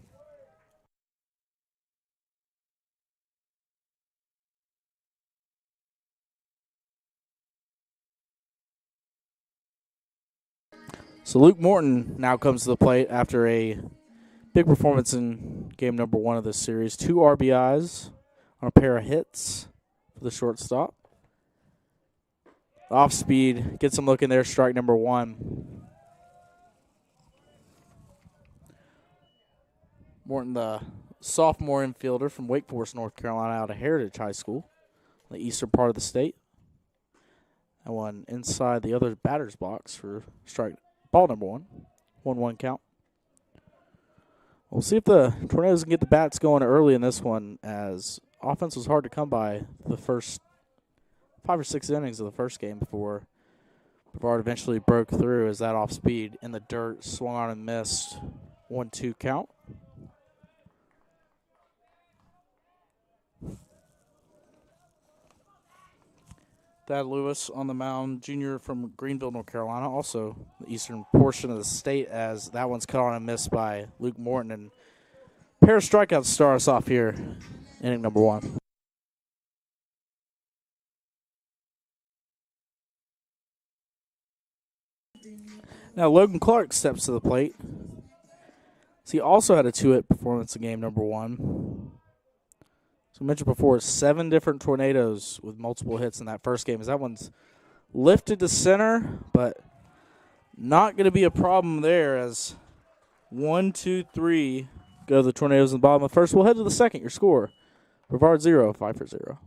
So Luke Morton now comes to the plate after a big performance in game number 1 of this series. 2 RBIs on a pair of hits for the shortstop. Off speed, gets him looking there, strike number 1. Morton, the sophomore infielder from Wake Forest, North Carolina, out of Heritage High School, the eastern part of the state. And one inside the other batter's box for strike ball number 1. 1-1 count. We'll see if the Tornadoes can get the bats going early in this one, as offense was hard to come by the first 5 or 6 innings of the first game before Brevard eventually broke through as that off speed in the dirt swung on and missed. 1-2 count. Thad Lewis on the mound, junior from Greenville, North Carolina, also the eastern portion of the state, as that one's cut on and missed by Luke Morton. And a pair of strikeouts start us off here, inning number 1. Now Logan Clark steps to the plate. So he also had a 2-hit performance in game number 1. So I mentioned before, 7 different Tornadoes with multiple hits in that first game. As that one's lifted to center, but not going to be a problem there, as 1, 2, 3 go the Tornadoes in the bottom of the first. We'll head to the second. Your score, Brevard 0, Pfeiffer 0.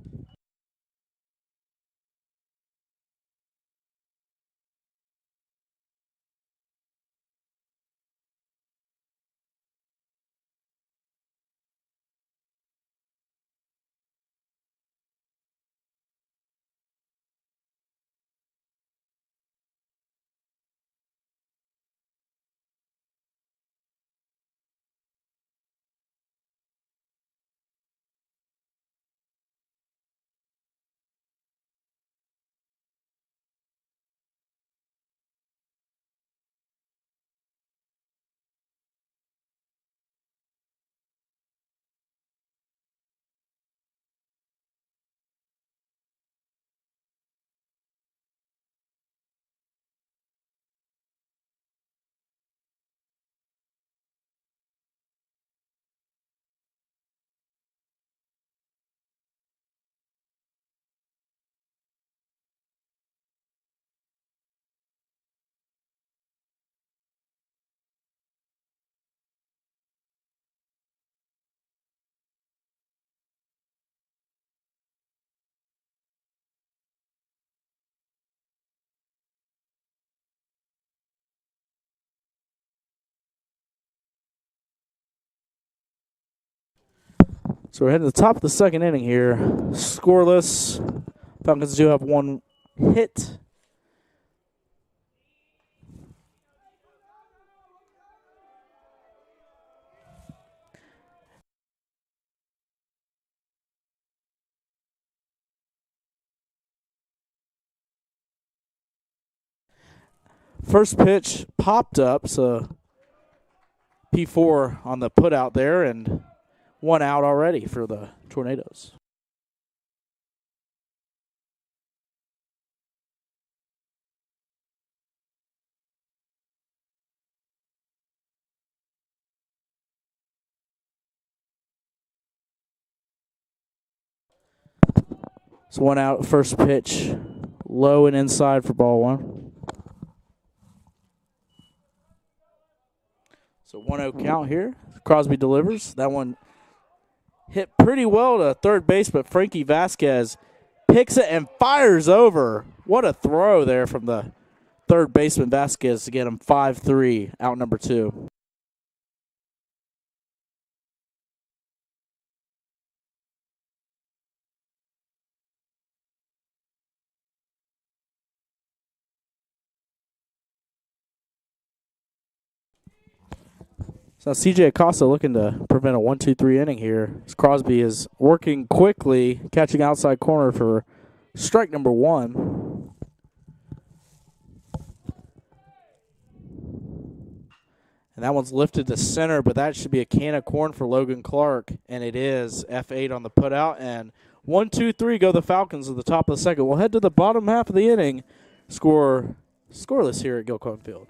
So we're heading to the top of the second inning here. Scoreless. Falcons do have 1 hit. First pitch popped up, so P4 on the put out there, and 1 out already for the Tornadoes. So 1 out, first pitch, low and inside for ball 1. So 1-0 count here. Crosby delivers. That one hit pretty well to third base, but Frankie Vasquez picks it and fires over. What a throw there from the third baseman Vasquez to get him 5-3, out number 2. So C.J. Acosta looking to prevent a 1-2-3 inning here. As Crosby is working quickly, catching outside corner for strike number 1. And that one's lifted to center, but that should be a can of corn for Logan Clark, and it is. F8 on the putout, and 1-2-3 go the Falcons at the top of the second. We'll head to the bottom half of the inning. Scoreless here at Gilcone Field.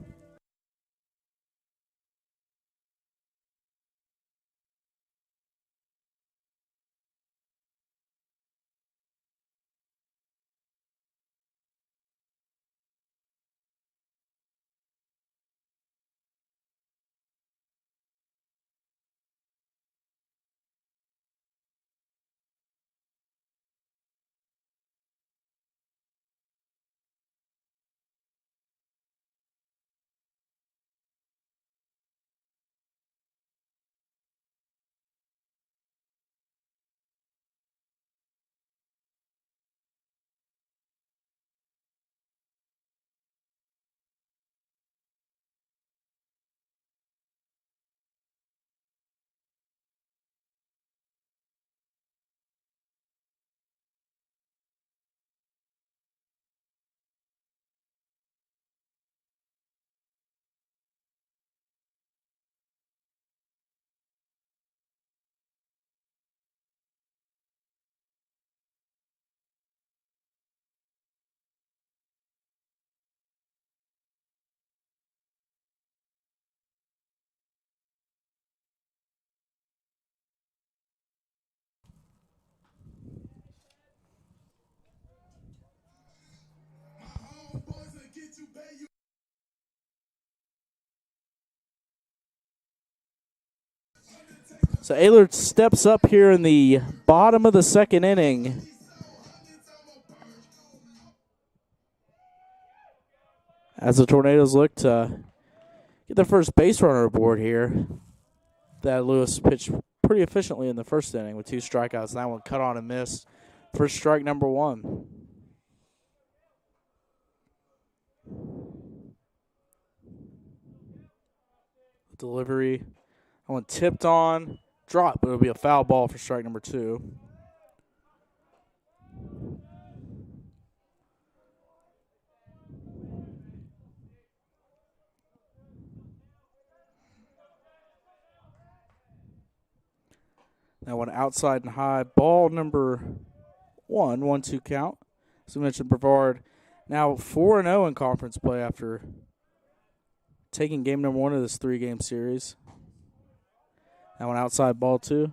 So Ayler steps up here in the bottom of the second inning. As the Tornadoes look to get their first base runner aboard here. That Lewis pitched pretty efficiently in the first inning with 2 strikeouts. That one cut on and missed for strike number 1. Delivery. That one tipped on, dropped, but it'll be a foul ball for strike number 2. That one outside and high. Ball number 1, 1-2 count. As we mentioned, Brevard now 4-0 in conference play after taking game number 1 of this 3-game series. That one outside, ball 2.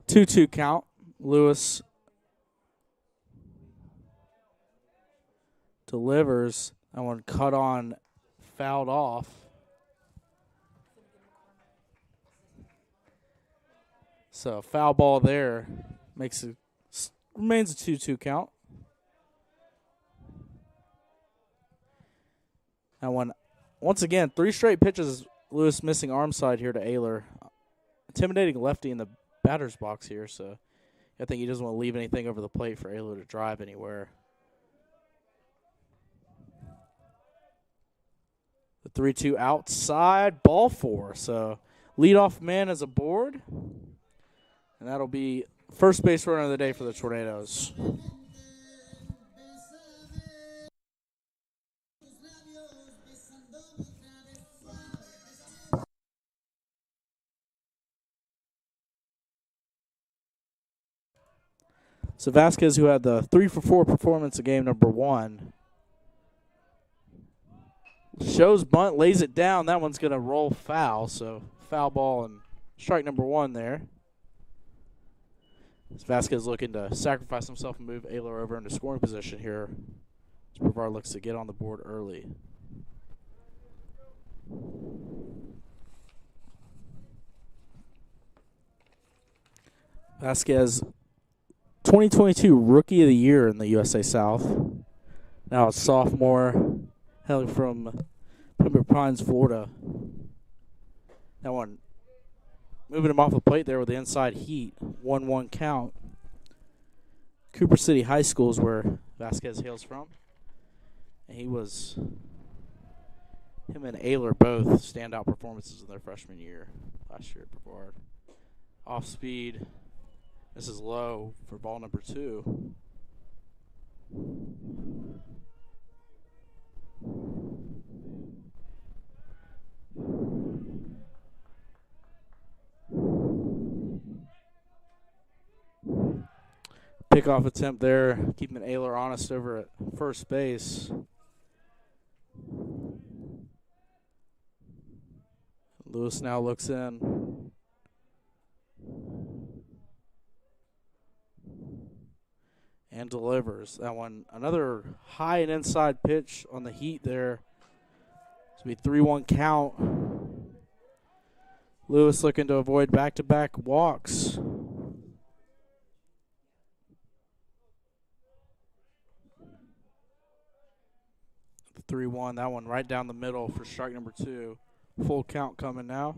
2-2 count. Lewis delivers. That one cut on, fouled off. So foul ball there remains a 2-2 count. That one, once again, 3 straight pitches. Lewis missing arm side here to Ayler. Intimidating lefty in the batter's box here, so I think he doesn't want to leave anything over the plate for Ayler to drive anywhere. The 3-2 outside, ball 4. So leadoff man is aboard. And that'll be first base runner of the day for the Tornadoes. So Vasquez, who had the 3-for-4 performance in game number 1, shows bunt, lays it down. That one's going to roll foul. So foul ball and strike number 1 there. As Vasquez looking to sacrifice himself and move Ayler over into scoring position here. As Brevard looks to get on the board early. Vasquez, 2022 Rookie of the Year in the USA South. Now a sophomore, hailing from Pembroke Pines, Florida. That one moving him off the plate there with the inside heat. 1-1 count. Cooper City High School is where Vasquez hails from. And him and Ayler both standout performances in their freshman year last year at Brevard. Off speed. This is low for ball number 2. Pickoff attempt there, keeping Ayler honest over at first base. Lewis now looks in. And delivers. That one, another high and inside pitch on the heat there. It's going to be 3-1 count. Lewis looking to avoid back-to-back walks. 3-1. That one right down the middle for strike number 2. Full count coming now.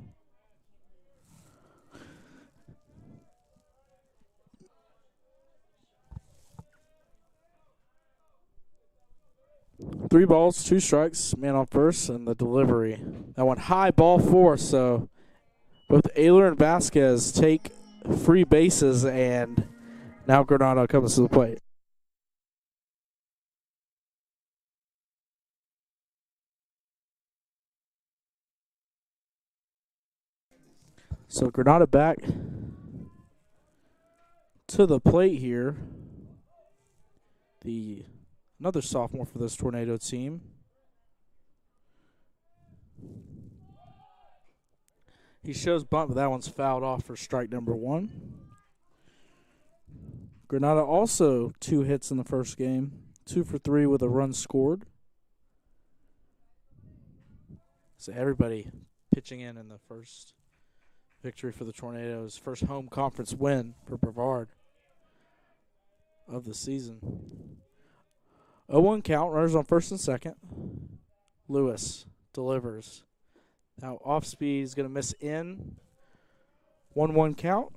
Three balls, 2 strikes, man on first, and the delivery. That one high, ball 4. So both Ayler and Vasquez take free bases, and now Granado comes to the plate. So Granada back to the plate here. Another sophomore for this Tornado team. He shows bunt, but that one's fouled off for strike number 1. Granada also 2 hits in the first game. 2 for 3 with a run scored. So everybody pitching in the first victory for the Tornadoes. First home conference win for Brevard of the season. 0-1 count, runners on first and second. Lewis delivers. Now off speed is going to miss in. 1-1 count.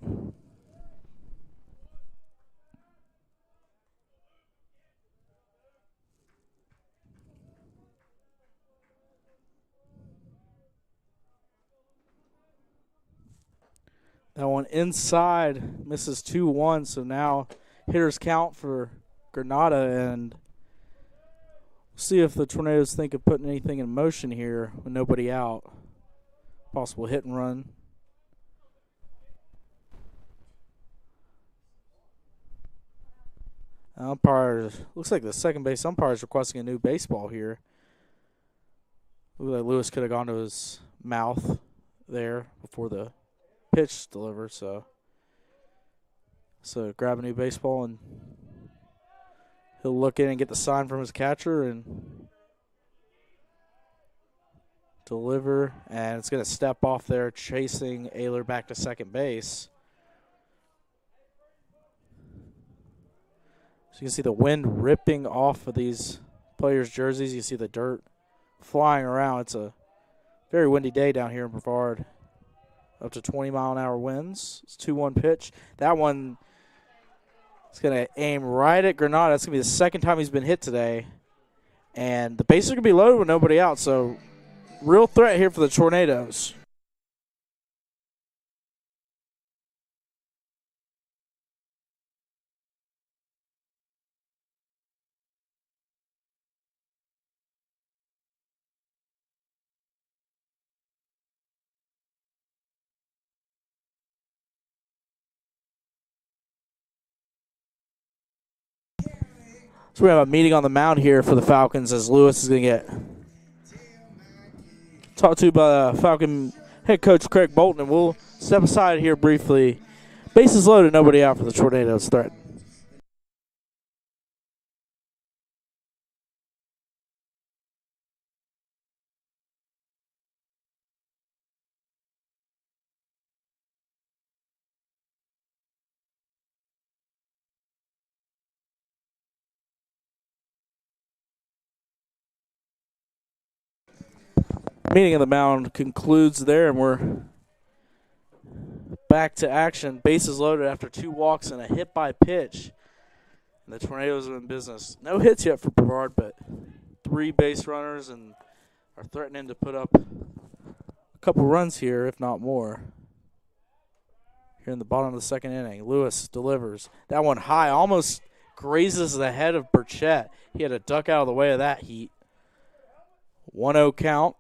That one inside misses 2-1, so now hitters count for Granada, and see if the Tornadoes think of putting anything in motion here with nobody out. Possible hit and run. Umpire, looks like the second base umpire is requesting a new baseball here. Looks like Lewis could have gone to his mouth there before the pitch delivered, so grab a new baseball, and he'll look in and get the sign from his catcher and deliver, and it's going to step off there, chasing Ayler back to second base. So you can see the wind ripping off of these players' jerseys. You see the dirt flying around. It's a very windy day down here in Brevard. Up to 20-mile-an-hour winds. It's 2-1 pitch. That one is going to aim right at Granada. It's going to be the second time he's been hit today. And the bases are going to be loaded with nobody out. So real threat here for the Tornadoes. So we have a meeting on the mound here for the Falcons as Lewis is going to get talked to by Falcon head coach Craig Bolton, and we'll step aside here briefly. Bases loaded, nobody out for the Tornadoes threat. Meeting of the mound concludes there, and we're back to action. Bases loaded after 2 walks and a hit by pitch. And the Tornadoes are in business. No hits yet for Brevard, but 3 base runners and are threatening to put up a couple runs here, if not more. Here in the bottom of the second inning, Lewis delivers. That one high, almost grazes the head of Burchett. He had to duck out of the way of that heat. 1-0 count.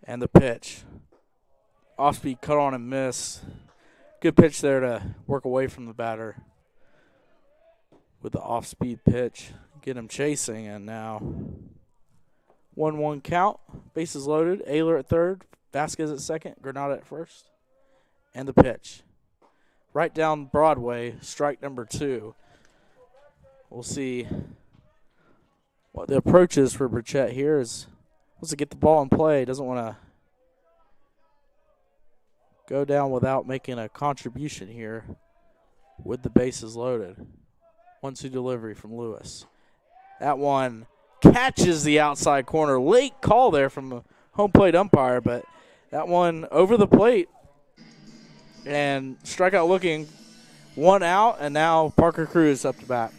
And the pitch. Off-speed cut on and miss. Good pitch there to work away from the batter with the off-speed pitch. Get him chasing, and now 1-1 count. Bases loaded. Ayler at third. Vasquez at second. Granada at first. And the pitch. Right down Broadway. Strike number 2. We'll see what the approach is for Burchett here. Wants to get the ball in play. Doesn't want to go down without making a contribution here with the bases loaded. 1-2 delivery from Lewis. That one catches the outside corner. Late call there from the home plate umpire, but that one over the plate. And strikeout looking. 1 out, and now Parker Cruz up to bat.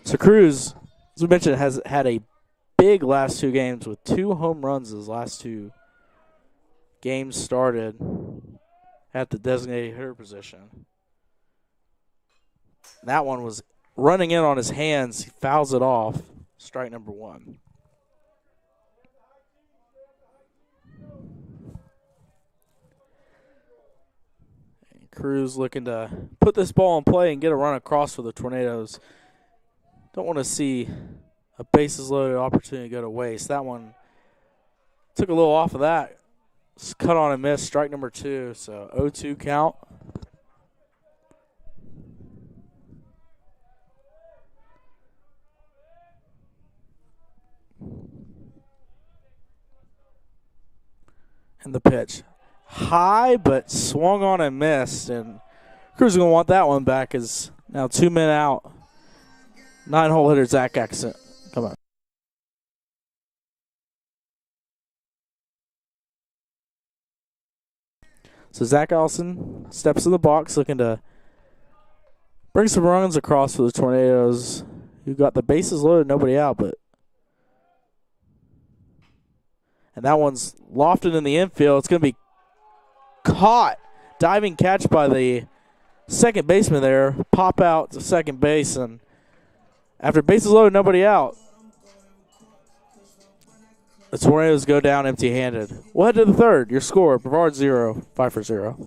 So Cruz, as we mentioned, has had a big last 2 games with 2 home runs his last 2 games started at the designated hitter position. That one was running in on his hands. He fouls it off. Strike number 1. And Cruz looking to put this ball in play and get a run across for the Tornadoes. Don't want to see A bases loaded opportunity to go to waste. That one took a little off of that. Cut on and miss, strike number 2. So 0-2 count. And the pitch. High, but swung on and missed. And Crew's going to want that one back as now 2 men out. 9-hole hitter Zach Accent. Come on. So Zach Allison steps in the box looking to bring some runs across for the Tornadoes, who got the bases loaded, nobody out, and that one's lofted in the infield. It's going to be caught. Diving catch by the second baseman there. Pop out to second base, and after bases loaded, nobody out, the Tornadoes go down empty-handed. We'll head to the third. Your score, Brevard 0, Pfeiffer 0.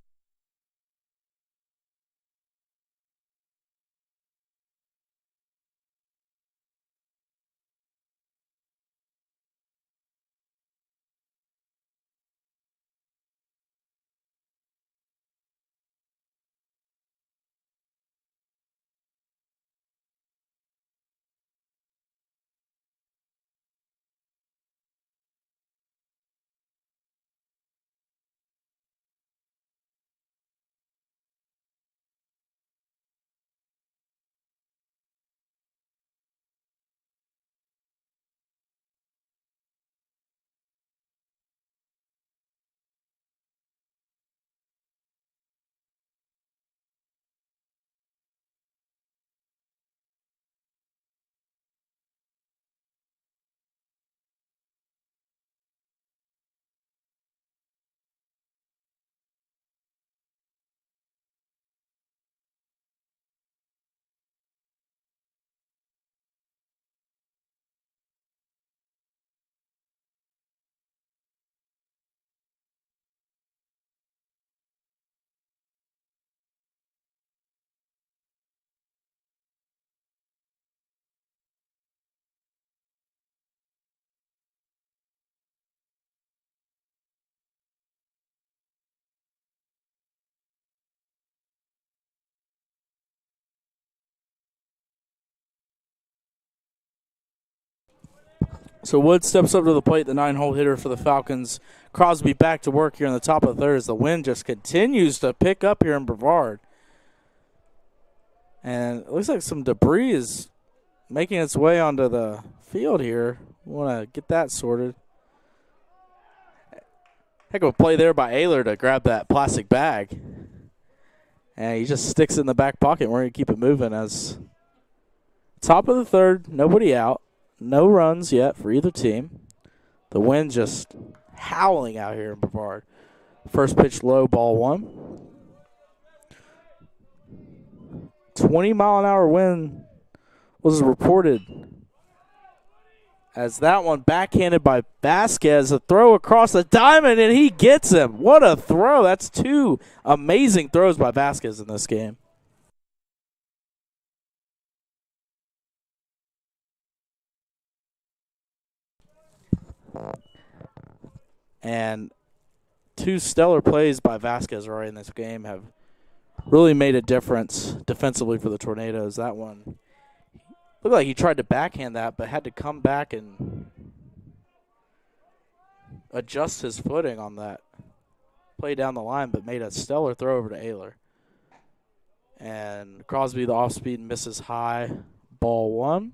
So Wood steps up to the plate, the 9-hole hitter for the Falcons. Crosby back to work here in the top of the third as the wind just continues to pick up here in Brevard. And it looks like some debris is making its way onto the field here. We want to get that sorted. Heck of a play there by Ayler to grab that plastic bag. And he just sticks it in the back pocket. We're going to keep it moving as top of the third, nobody out. No runs yet for either team. The wind just howling out here in Brevard. First pitch low, ball 1. 20-mile-an-hour wind was reported as that one backhanded by Vasquez. A throw across the diamond, and he gets him. What a throw. That's 2 amazing throws by Vasquez in this game. And 2 stellar plays by Vasquez right in this game have really made a difference defensively for the Tornadoes. That one looked like he tried to backhand that, but had to come back and adjust his footing on that play down the line, but made a stellar throw over to Ayler. And Crosby, the off-speed, misses high, ball 1.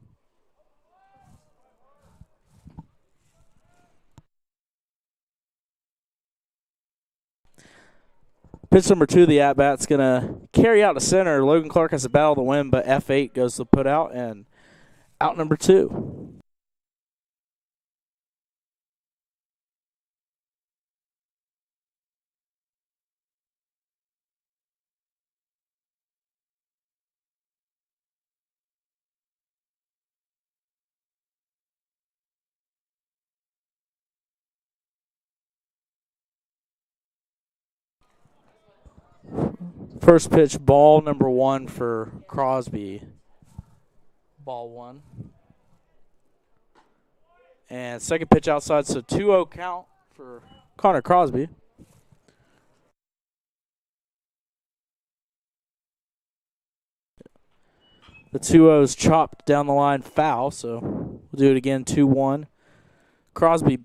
Pitch number 2, the at-bat's going to carry out to center. Logan Clark has to battle the win, but F8 goes to put out, and out number 2. First pitch, ball number 1 for Crosby. Ball 1. And second pitch outside, so 2-0 count for Connor Crosby. The 2-0's chopped down the line foul, so we'll do it again, 2-1. Crosby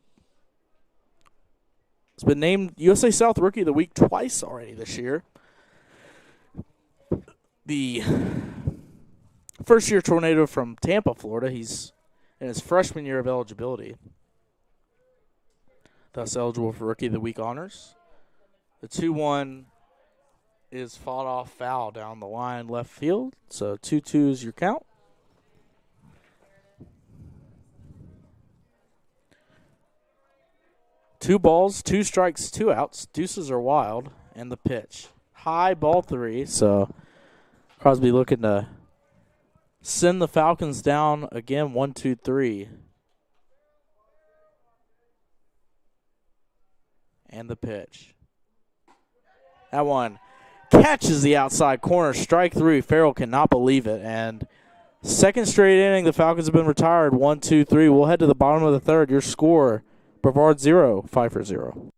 has been named USA South Rookie of the Week twice already this year. The first-year Tornado from Tampa, Florida. He's in his freshman year of eligibility, thus eligible for Rookie of the Week honors. The 2-1 is fought off foul down the line left field, so 2-2 is your count. Two balls, 2 strikes, 2 outs. Deuces are wild, and the pitch. High ball 3, so Crosby looking to send the Falcons down again, 1-2-3. And the pitch. That one catches the outside corner, strike 3. Farrell cannot believe it, and second straight inning, the Falcons have been retired, 1-2-3. We'll head to the bottom of the third. Your score: Brevard 0, Pfeiffer 0.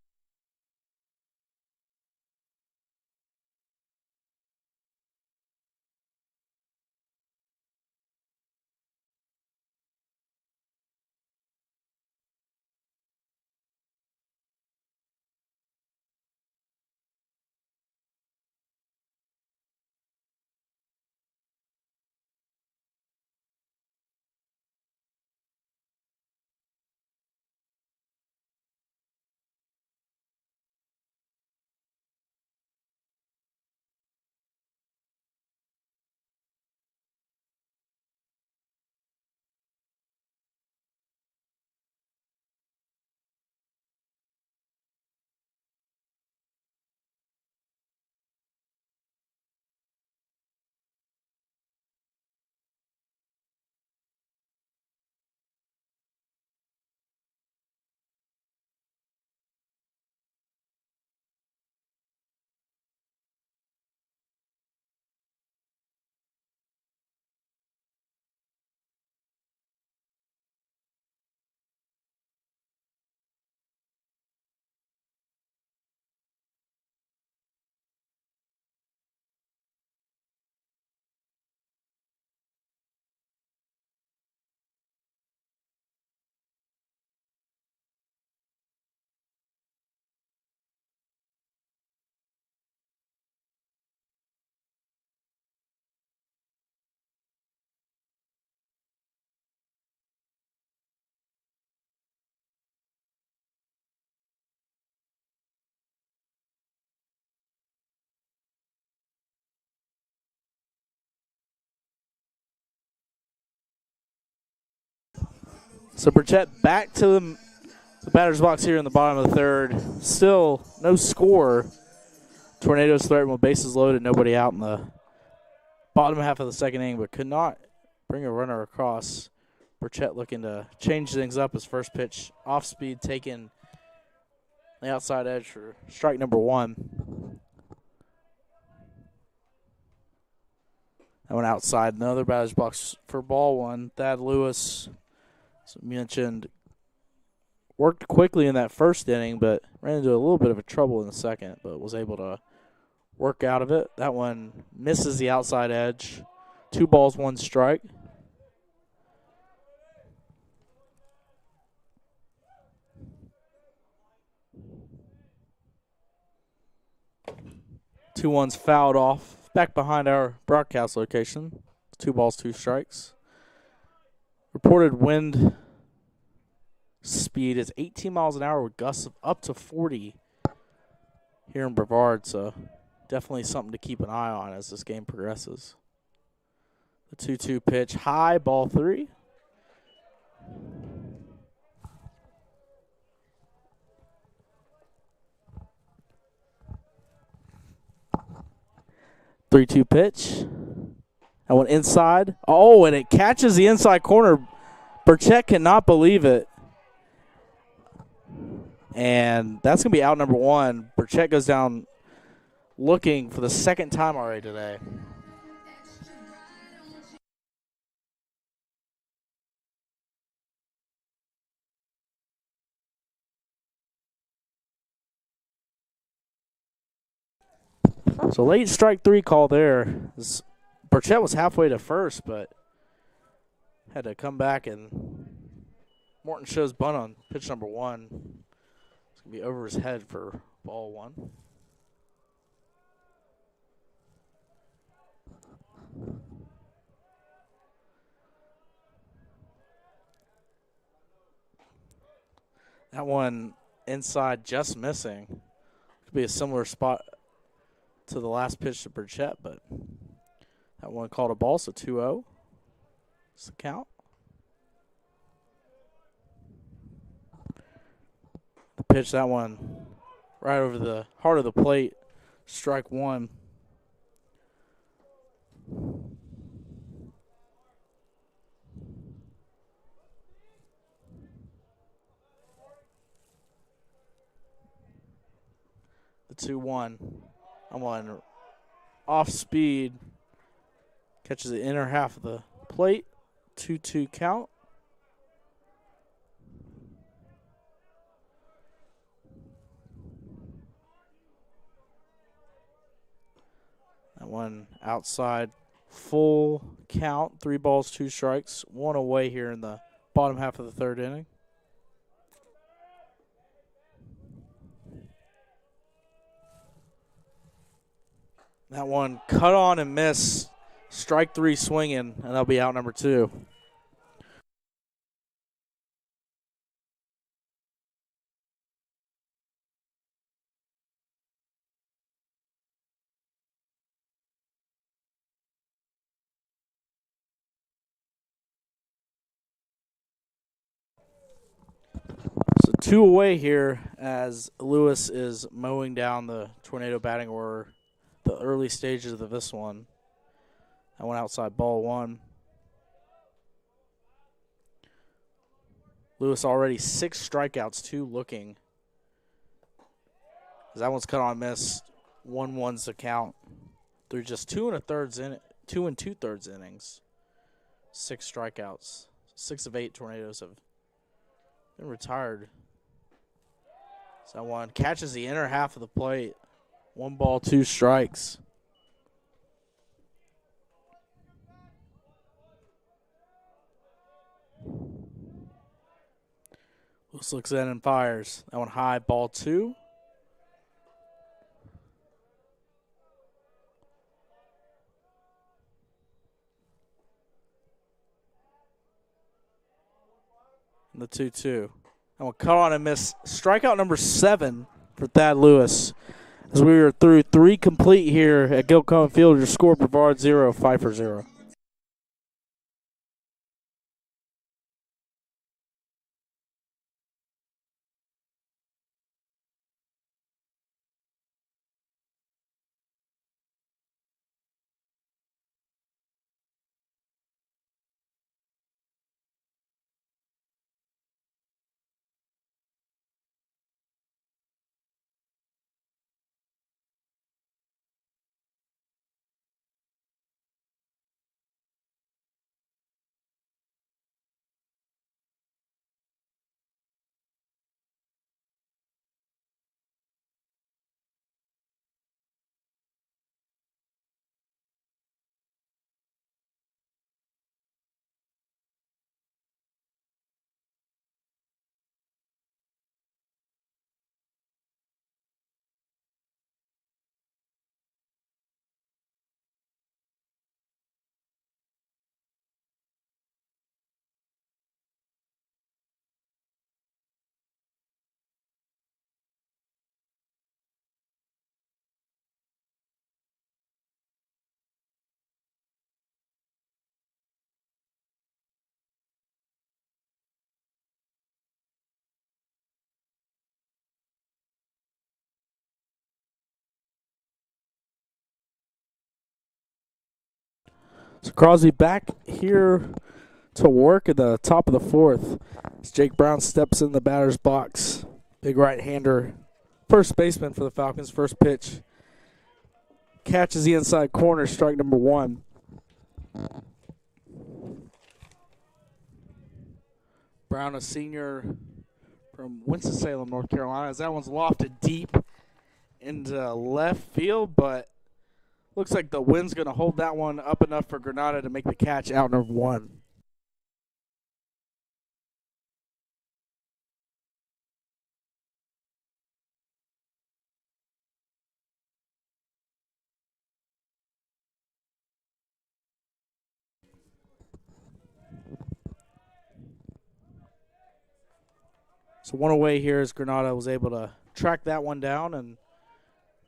So Burchett back to the batter's box here in the bottom of the third. Still no score. Tornadoes threatened with bases loaded, nobody out in the bottom half of the second inning, but could not bring a runner across. Burchett looking to change things up. His first pitch off speed, taking the outside edge for strike number 1. That went outside. Another batter's box for ball 1. Thad Lewis, as we mentioned, worked quickly in that first inning, but ran into a little bit of a trouble in the second, but was able to work out of it. That one misses the outside edge. 2 balls, 1 strike. Two ones fouled off back behind our broadcast location. 2 balls, 2 strikes. Reported wind speed is 18 miles an hour with gusts of up to 40 here in Brevard, so definitely something to keep an eye on as this game progresses. The 2-2 pitch, high, ball 3. Three-two pitch. That one inside. Oh, and it catches the inside corner. Burchett cannot believe it. And that's going to be out number 1. Burchett goes down looking for the second time already today. So late strike 3 call there. Burchett was halfway to first, but had to come back, and Morton shows bunt on pitch number 1. It's going to be over his head for ball 1. That one inside, just missing. Could be a similar spot to the last pitch to Burchett, but that one called a ball, so 2-0. That's the count. The pitch, that one right over the heart of the plate, strike 1. The 2-1. I'm on off speed. Catches the inner half of the plate. 2-2 count. That one outside, full count. 3 balls, 2 strikes. 1 away here in the bottom half of the 3rd inning. That one cut on and miss. Strike 3 swinging, and that'll be out number 2. So 2 away here as Lewis is mowing down the tornado batting order. The early stages of this one. That one outside, ball 1. Lewis already 6 strikeouts, 2 looking. That one's cut on miss. 1-1's the count. They're just 2 2/3 innings. 6 strikeouts. 6 of 8 Tornadoes have been retired. So that one catches the inner half of the plate. 1 ball, 2 strikes. Lewis looks in and fires. That one high, ball 2. And the 2-2. That one cut on and miss. Strikeout number 7 for Thad Lewis. As we are through 3 complete here at Gilcombe Field, your score, Brevard 0, Pfeiffer 0. So Crosby back here to work at the top of the 4th. As Jake Brown steps in the batter's box. Big right-hander. First baseman for the Falcons. First pitch. Catches the inside corner, strike number 1. Brown, a senior from Winston-Salem, North Carolina. As that one's lofted deep into left field, but Looks like the wind's going to hold that one up enough for Granada to make the catch out number 1. So one away here as Granada was able to track that one down, and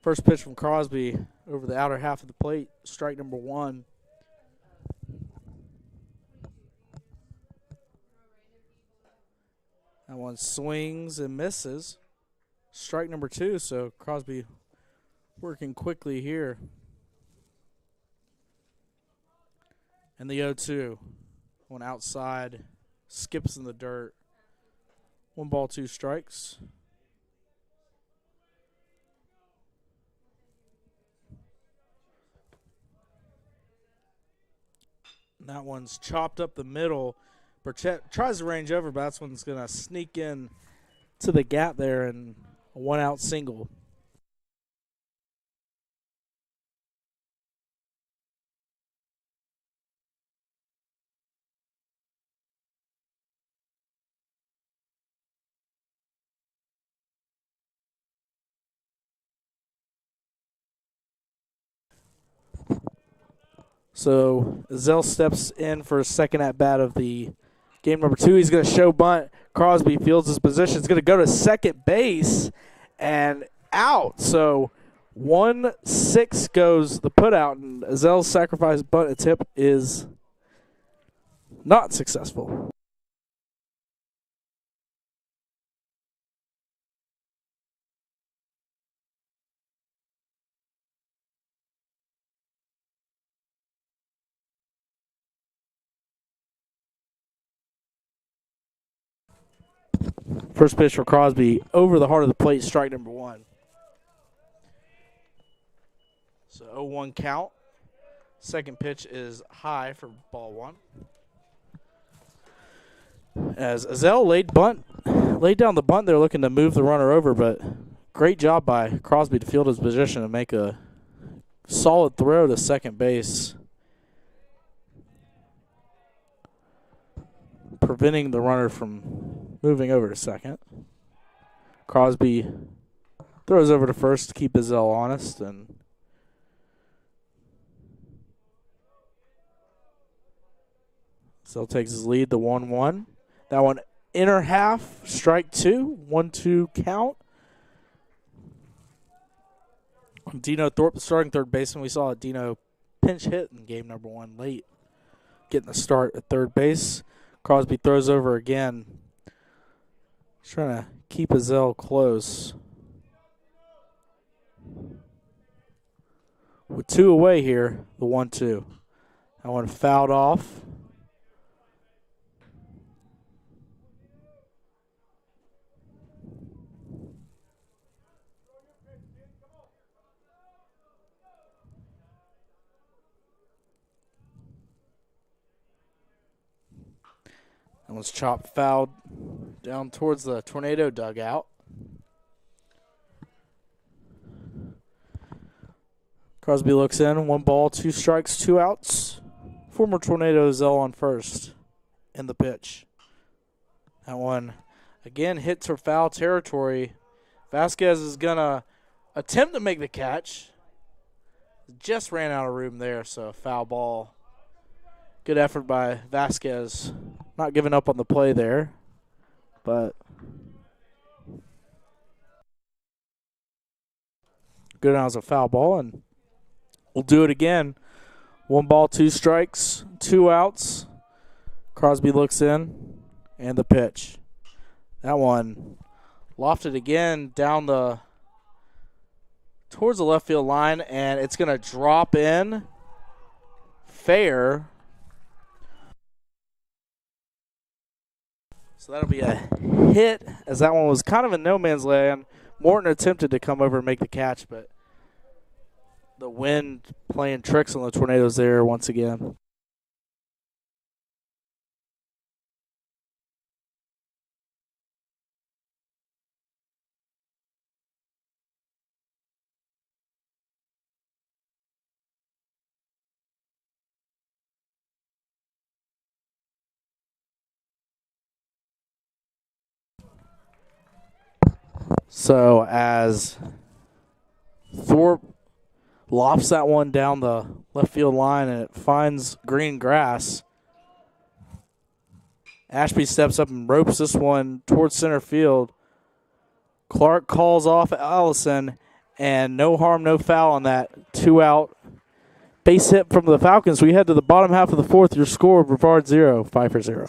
first pitch from Crosby over the outer half of the plate, strike number 1. That one swings and misses. Strike number 2, so Crosby working quickly here. And the 0-2. One outside, skips in the dirt. 1 ball, 2 strikes. And that one's chopped up the middle. Burchett tries to range over, but that's one's going to sneak in to the gap there and a 1-out single. So Zell steps in for his second at-bat of the game number 2. He's going to show bunt. Crosby fields his position. He's going to go to second base and out. So 1-6 goes the putout, and Zell's sacrifice bunt attempt is not successful. First pitch for Crosby over the heart of the plate, strike number 1. So 0-1 count. Second pitch is high for ball 1. As Azell laid down the bunt, they're looking to move the runner over, but great job by Crosby to field his position and make a solid throw to second base, preventing the runner from moving over to second. Crosby throws over to first to keep Azell honest, and Azell takes his lead, the 1-1. That one inner half, strike 2, 1-2 count. Dino Thorpe, the starting third baseman. We saw a Dino pinch hit in game number 1 late, getting the start at third base. Crosby throws over again. He's trying to keep Azell close. With 2 away here, the 1-2. That one fouled off. That one's chopped, fouled down towards the Tornado dugout. Crosby looks in, 1 ball, 2 strikes, 2 outs. Former Tornado Zell on first in the pitch. That one, again, hits for foul territory. Vasquez is going to attempt to make the catch. Just ran out of room there, so foul ball. Good effort by Vasquez. Not giving up on the play there, but good as a foul ball, and we'll do it again. 1 ball, 2 strikes, 2 outs. Crosby looks in, and the pitch. That one lofted again down towards the left field line, and it's going to drop in fair. So that'll be a hit, as that one was kind of in no man's land. Morton attempted to come over and make the catch, but the wind playing tricks on the Tornadoes there once again. So as Thorpe lofts that one down the left field line and it finds green grass, Ashby steps up and ropes this one towards center field. Clark calls off Allison, and no harm, no foul on that 2-out base hit from the Falcons. We head to the bottom half of the fourth. Your score, Brevard 0, Pfeiffer 0.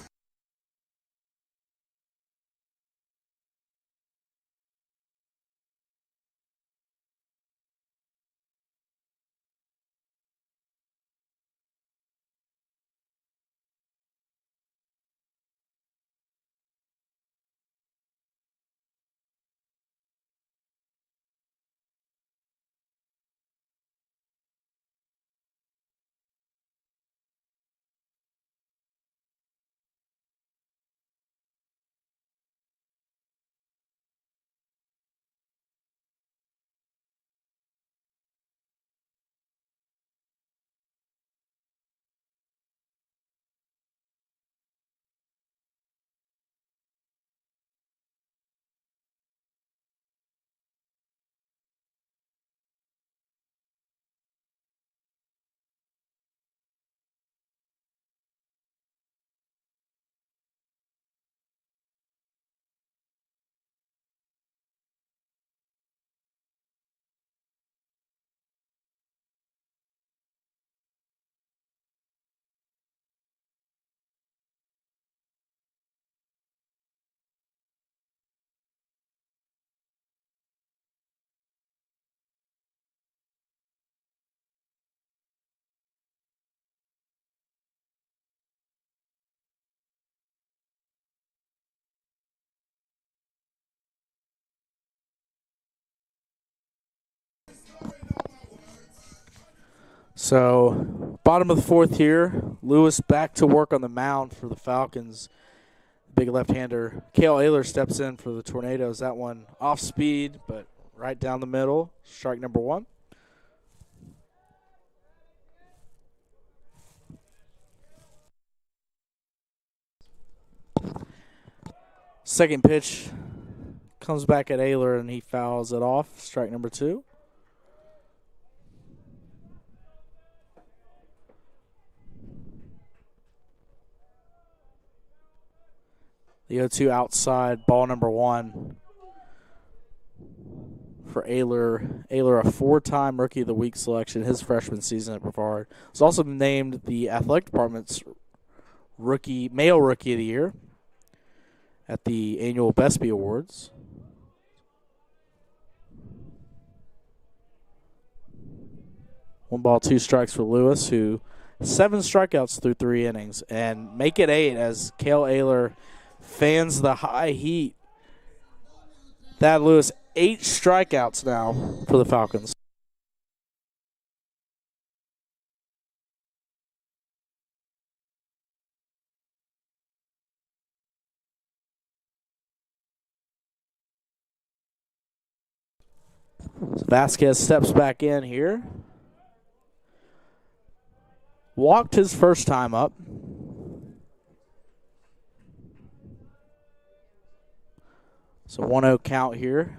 So, bottom of the fourth here. Lewis back to work on the mound for the Falcons. Big left-hander. Cale Ayler steps in for the Tornadoes. That one off speed, but right down the middle. Strike number 1. Second pitch comes back at Ayler, and he fouls it off. Strike number 2. The 0-2 outside, ball number 1 for Ayler. Ayler, a 4-time Rookie of the Week selection his freshman season at Brevard. Was also named the athletic department's male Rookie of the Year at the annual BESPY Awards. One ball, 2 strikes for Lewis, who 7 strikeouts through 3 innings, and make it 8 as Cale Ayler fans the high heat. Thad Lewis, 8 strikeouts now for the Falcons. So Vasquez steps back in here. Walked his first time up. So 1-0 count here.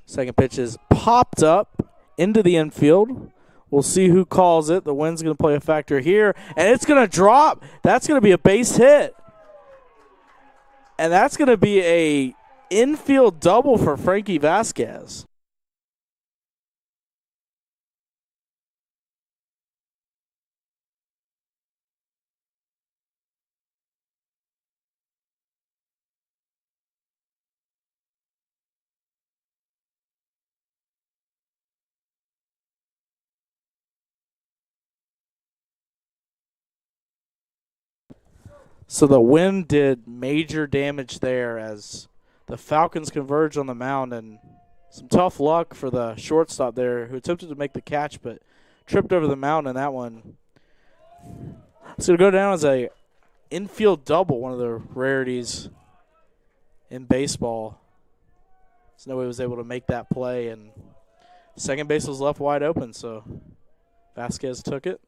Second pitch is popped up into the infield. We'll see who calls it. The wind's going to play a factor here. And it's going to drop. That's going to be a base hit. And that's going to be a infield double for Frankie Vasquez. So the wind did major damage there as the Falcons converged on the mound, and some tough luck for the shortstop there who attempted to make the catch but tripped over the mound, and that one it's going to go down as a infield double, one of the rarities in baseball. So nobody was able to make that play, and second base was left wide open, so Vasquez took it.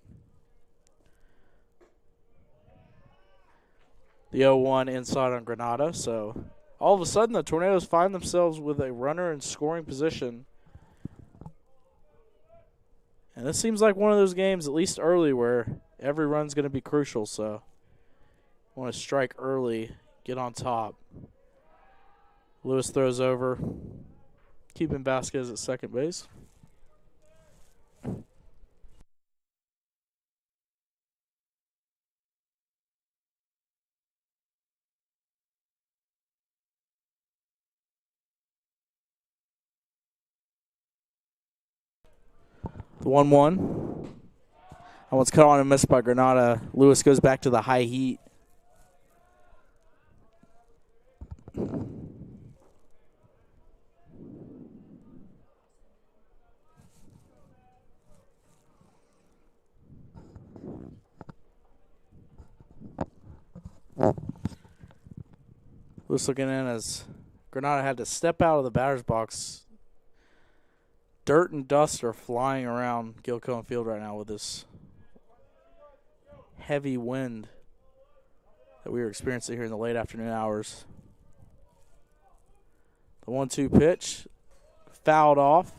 The 0-1 inside on Granada, so All of a sudden, the Tornadoes find themselves with a runner in scoring position. And this seems like one of those games, at least early, where every run's going to be crucial. So, want to strike early, get on top. Lewis throws over, keeping Vasquez at second base. The 1-1. That one's cut on and missed by Granada. Lewis goes back to the high heat. Lewis looking in as Granada had to step out of the batter's box. Dirt and dust are flying around Gilcombe Field right now with this heavy wind that we were experiencing here in the late afternoon hours. The 1-2 pitch, fouled off.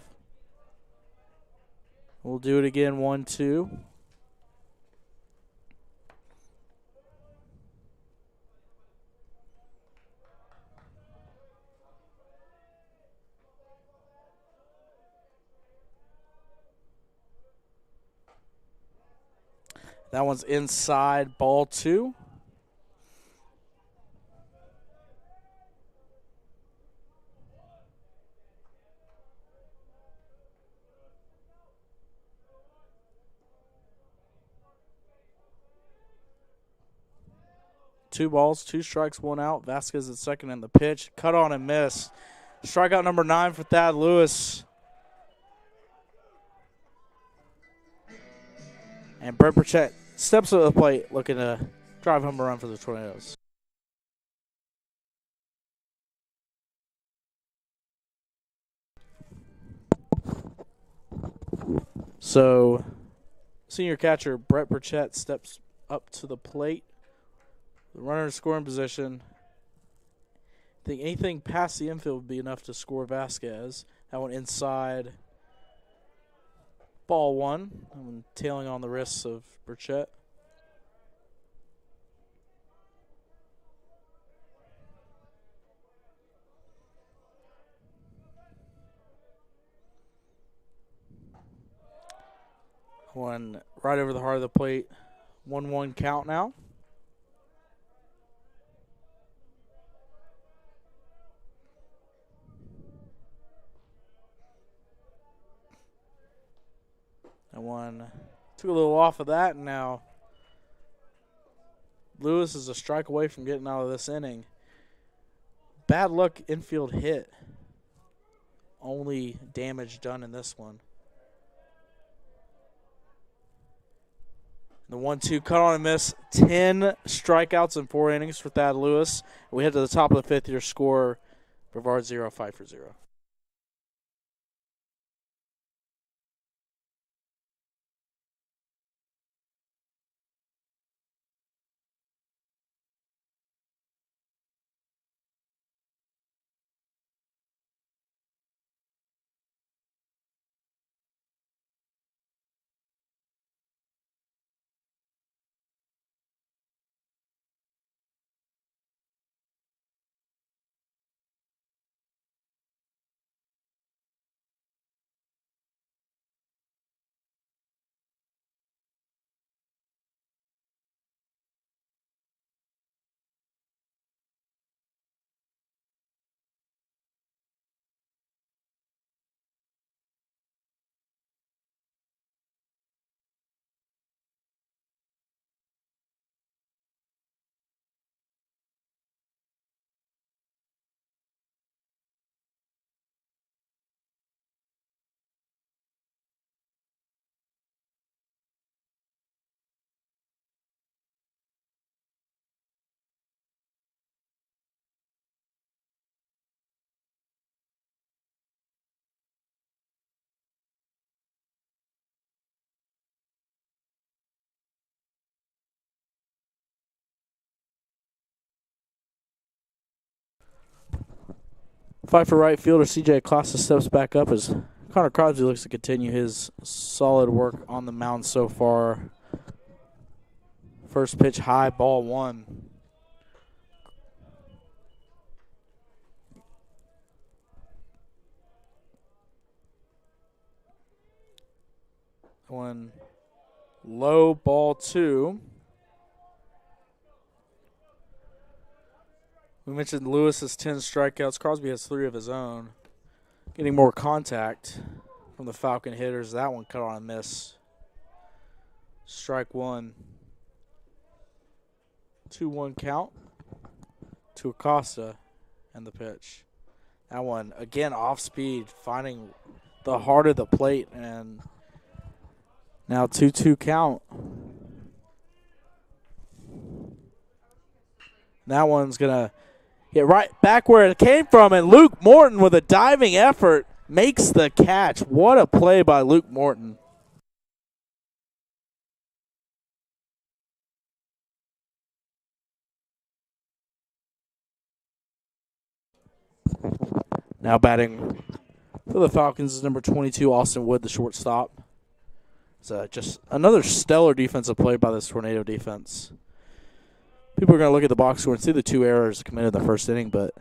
We'll do it again, 1-2. That one's inside, ball 2. Two balls, 2 strikes, 1 out. Vasquez at second in the pitch. Cut on and miss. Strikeout number 9 for Thad Lewis. And Brent Burchett steps to the plate looking to drive home a run for the Tornadoes. So, senior catcher Brett Burchett steps up to the plate. The runner in scoring position. I think anything past the infield would be enough to score Vasquez. That one inside. Ball 1. That one tailing on the wrists of Burchett. One right over the heart of the plate. 1-1 count now. That one took a little off of that, and now Lewis is a strike away from getting out of this inning. Bad luck infield hit. Only damage done in this one. The 1-2 cut on and miss. 10 strikeouts in 4 innings for Thad Lewis. We head to the top of the 5th. Your score, Brevard 0, Pfeiffer 0. Pfeiffer right fielder C.J. Acosta steps back up as Connor Crosby looks to continue his solid work on the mound so far. First pitch high, ball one. One low, ball two. We mentioned Lewis has 10 strikeouts. Crosby has 3 of his own. Getting more contact from the Falcon hitters. That one cut on a miss. Strike one. 2-1 count to Acosta and the pitch. That one, again, off speed, finding the heart of the plate, and now 2-2 count. That one's going to get right back where it came from, and Luke Morton with a diving effort makes the catch. What a play by Luke Morton. Now batting for the Falcons is number 22, Austin Wood, the shortstop. It's just another stellar defensive play by this Tornado defense. People are going to look at the box score and see the 2 errors committed in the first inning, but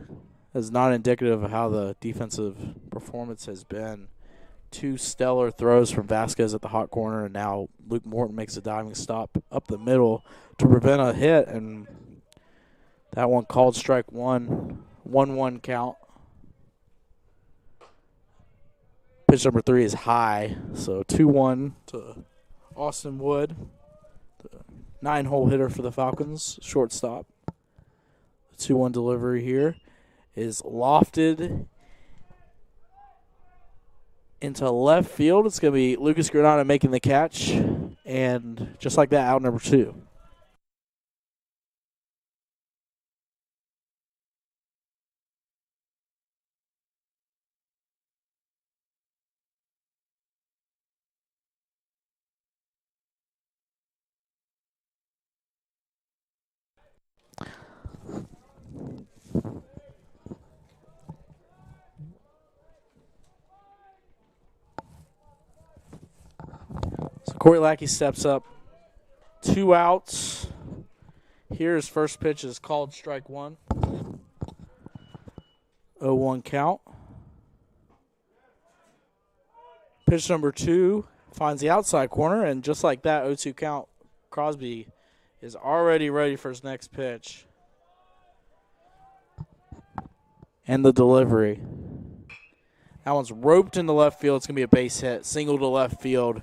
it's not indicative of how the defensive performance has been. 2 stellar throws from Vasquez at the hot corner, and now Luke Morton makes a diving stop up the middle to prevent a hit, and that one called strike one. 1-1 count. Pitch number 3 is high, so 2-1 to Austin Wood, the 9-hole hitter for the Falcons, shortstop. The 2-1 delivery here is lofted into left field. It's going to be Lucas Granada making the catch, and just like that, out number 2. So Corey Lackey steps up. 2 outs. Here his first pitch is called strike one. 0-1 count. Pitch number 2 finds the outside corner, and just like that, 0-2 count. Crosby is already ready for his next pitch. And the delivery. That one's roped into left field. It's going to be a base hit. Single to left field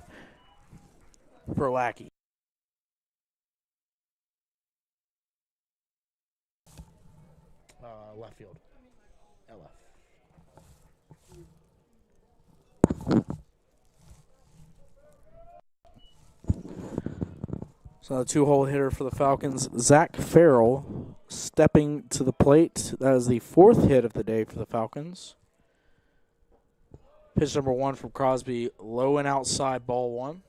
for Lackey. Left field. LF. So the 2-hole hitter for the Falcons, Zach Farrell, stepping to the plate. That is the 4th hit of the day for the Falcons. Pitch number 1 from Crosby, low and outside, ball 1.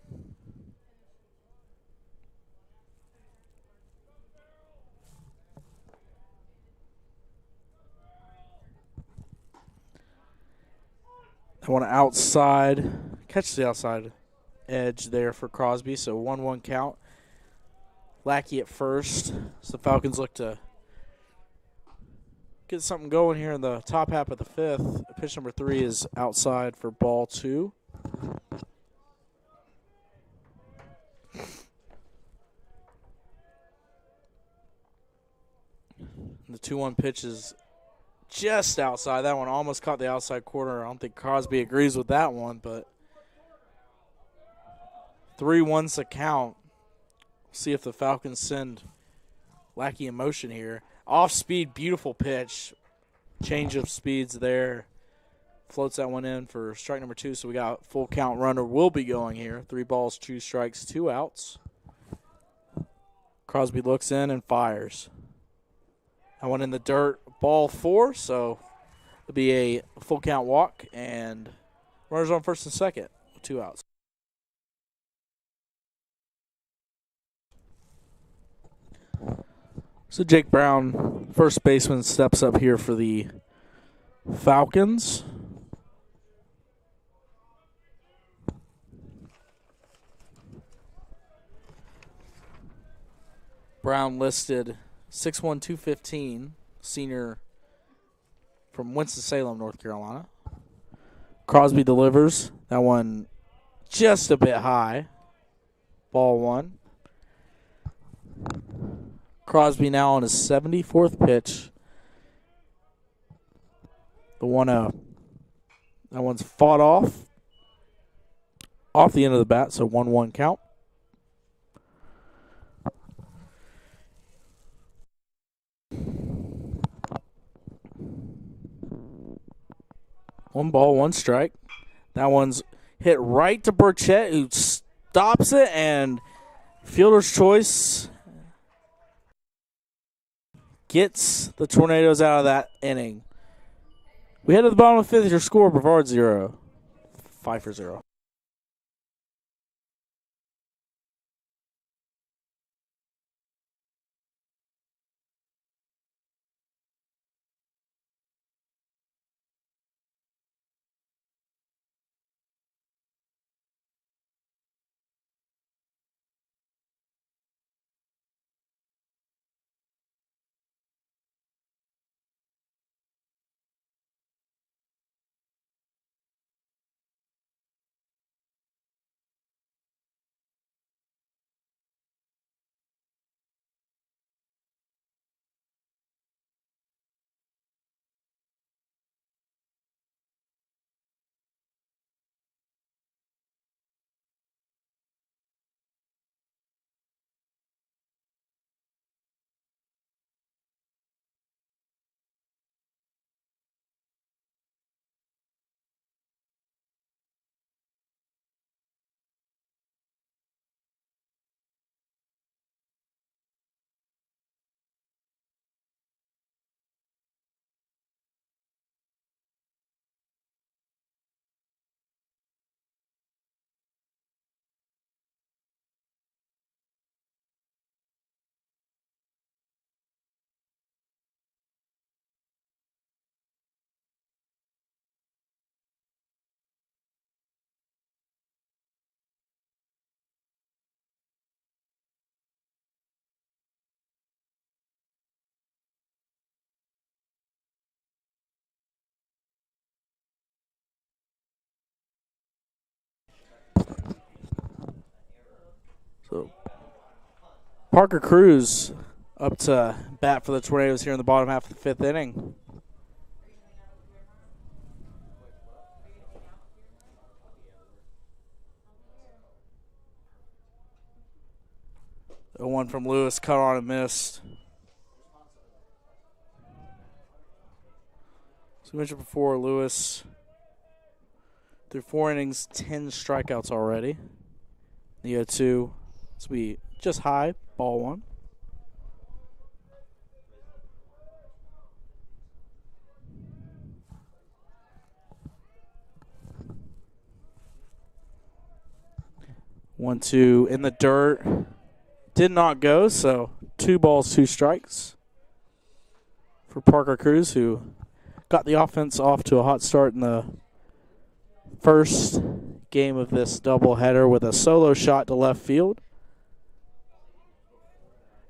That one outside, catch the outside edge there for Crosby, so 1-1 count. Lackey at first, so the Falcons look to get something going here in the top half of the 5th. Pitch number 3 is outside for ball 2. The 2-1 pitch is just outside. That one almost caught the outside corner. I don't think Crosby agrees with that one, but 3-1's the count. See if the Falcons send Lackey in motion here. Off speed, beautiful pitch. Change of speeds there. Floats that one in for strike number 2. So we got full count runner will be going here. 3 balls, 2 strikes, 2 outs. Crosby looks in and fires. That one in the dirt, ball 4. So it'll be a full count walk and runners on first and second with 2 outs. So Jake Brown, first baseman, steps up here for the Falcons. Brown listed 6'1", 215, senior from Winston-Salem, North Carolina. Crosby delivers. That one just a bit high. Ball one. Crosby now on his 74th pitch. The 1-0. That one's fought off the end of the bat, so 1-1 count. One ball, one strike. That one's hit right to Burchett, who stops it, and fielder's choice gets the Tornadoes out of that inning. We head to the bottom of the fifth. Your score: Brevard 0, Pfeiffer 0. So Parker Cruz up to bat for the Tornadoes here in the bottom half of the fifth inning. The one from Lewis cut on and missed. As we mentioned before, Lewis through 4 innings, 10 strikeouts already. The 0-2. This will be just high, ball one. One, two in the dirt. Did not go, so 2 balls, 2 strikes for Parker Cruz, who got the offense off to a hot start in the first game of this doubleheader with a solo shot to left field.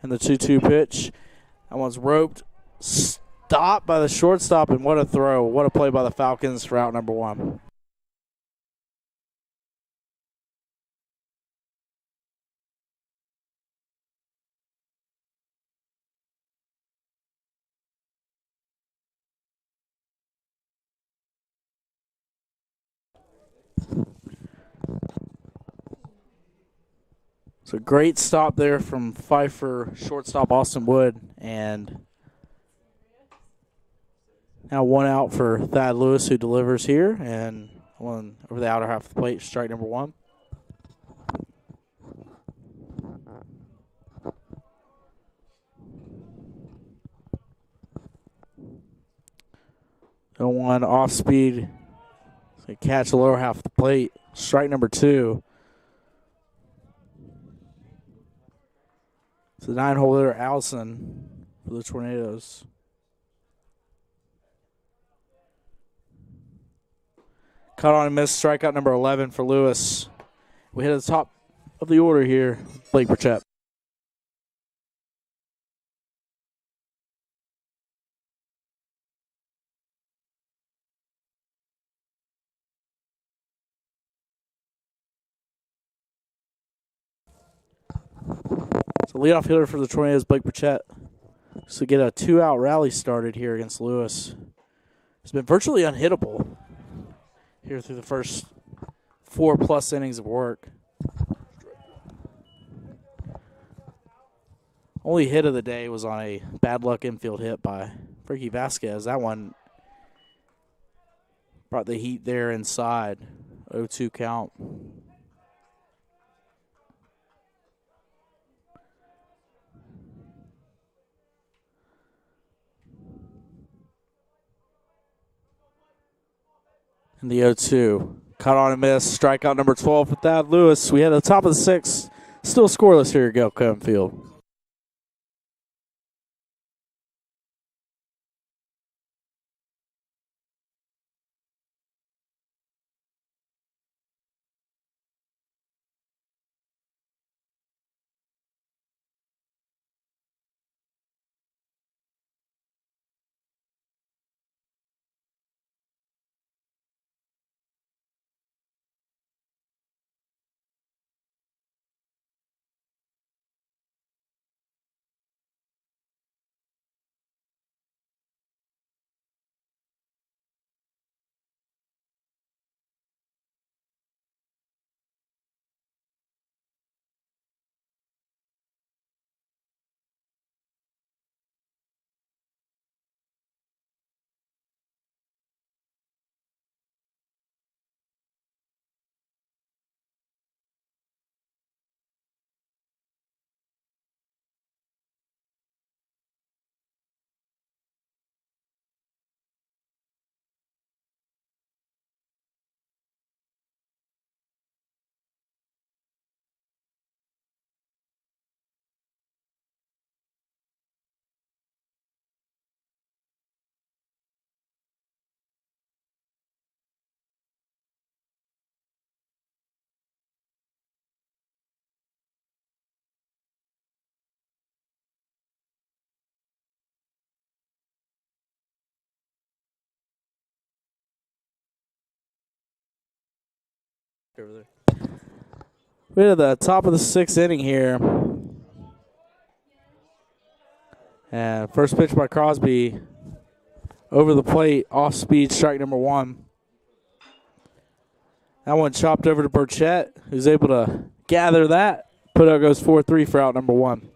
And the 2-2 pitch. That one's roped, stopped by the shortstop, and what a throw. What a play by the Falcons for out number 1. So great stop there from Pfeiffer, shortstop Austin Wood, and now 1 out for Thad Lewis, who delivers here, and 1 over the outer half of the plate, strike number 1. And 1 off speed, so catch the lower half of the plate, strike number 2. It's the 9-hole hitter, Allison, for the Tornadoes. Cut on and miss. Strikeout number 11 for Lewis. We hit the top of the order here. Blake Burchett. So leadoff hitter for the Tornadoes, Blake Burchett. So get a 2-out rally started here against Lewis. It's been virtually unhittable here through the first 4+ innings of work. Only hit of the day was on a bad luck infield hit by Frankie Vasquez. That one brought the heat there inside. 0-2 count. And the 0-2. Cut on and miss. Strikeout number 12 for Thad Lewis. We had the top of the 6th. Still scoreless here at Gilcombe Field. Over there. We're at the top of the 6th inning here. And first pitch by Crosby. Over the plate, off speed, strike number 1. That one chopped over to Burchett, who's able to gather that. Put out goes 4-3 for out number 1.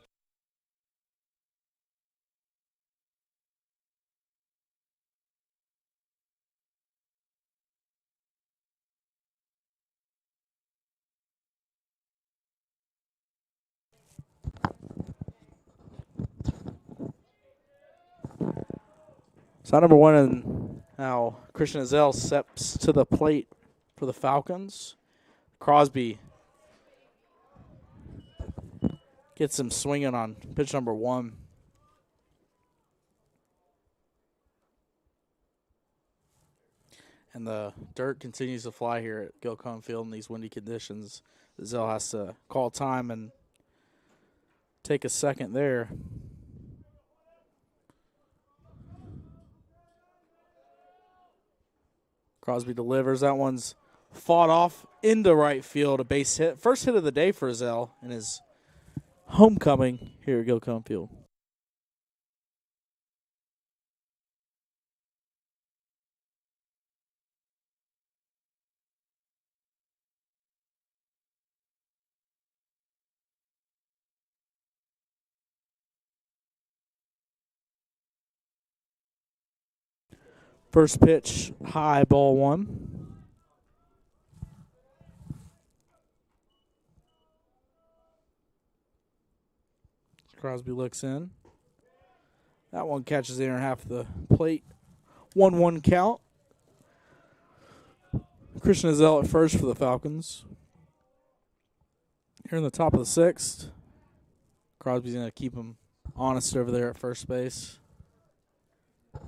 So number 1, and now Christian Azell steps to the plate for the Falcons. Crosby gets him swinging on pitch number 1. And the dirt continues to fly here at Gilcombe Field in these windy conditions. Azell has to call time and take a second there. Crosby delivers. That one's fought off into right field, a base hit. First hit of the day for Azell in his homecoming here at Gilcombe Field. First pitch, high, ball 1. Crosby looks in. That one catches the inner half of the plate. 1-1 count. Christian Azell at first for the Falcons. Here in the top of the 6th. Crosby's going to keep him honest over there at first base.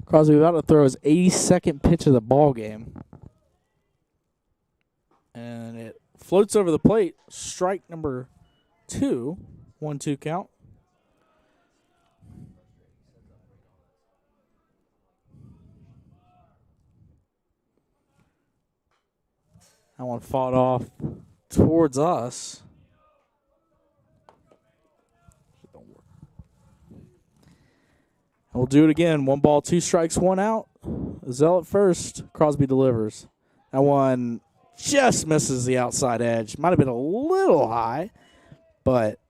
Crosby about to throw his 82nd pitch of the ball game. And it floats over the plate. Strike number 2. 1-2 count. That one fought off towards us. And we'll do it again. 1 ball, 2 strikes, 1 out. Zell at first. Crosby delivers. That one just misses the outside edge. Might have been a little high, but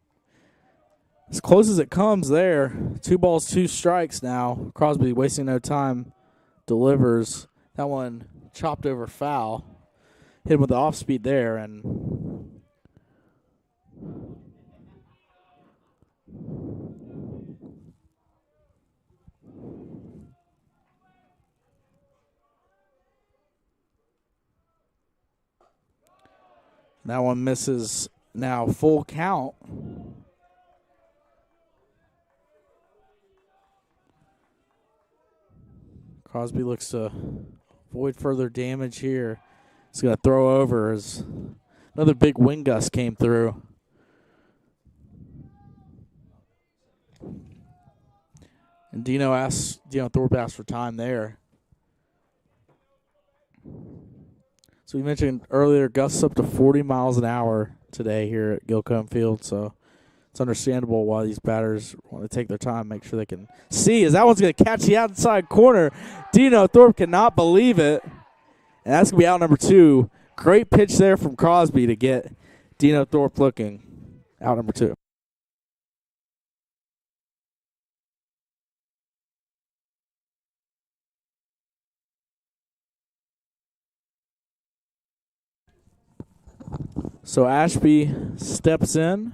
as close as it comes there. 2 balls, 2 strikes now. Crosby wasting no time. Delivers. That one chopped over foul. Hit him with the off speed there, and that one misses now. Full count. Crosby looks to avoid further damage here. He's going to throw over as another big wind gust came through. And Dino Thorpe asked for time there. So we mentioned earlier, gusts up to 40 miles an hour today here at Gilcombe Field. So it's understandable why these batters want to take their time, make sure they can see. As that one's going to catch the outside corner. Dino Thorpe cannot believe it. And that's going to be out number 2. Great pitch there from Crosby to get Dino Thorpe looking. Out number 2. So Ashby steps in.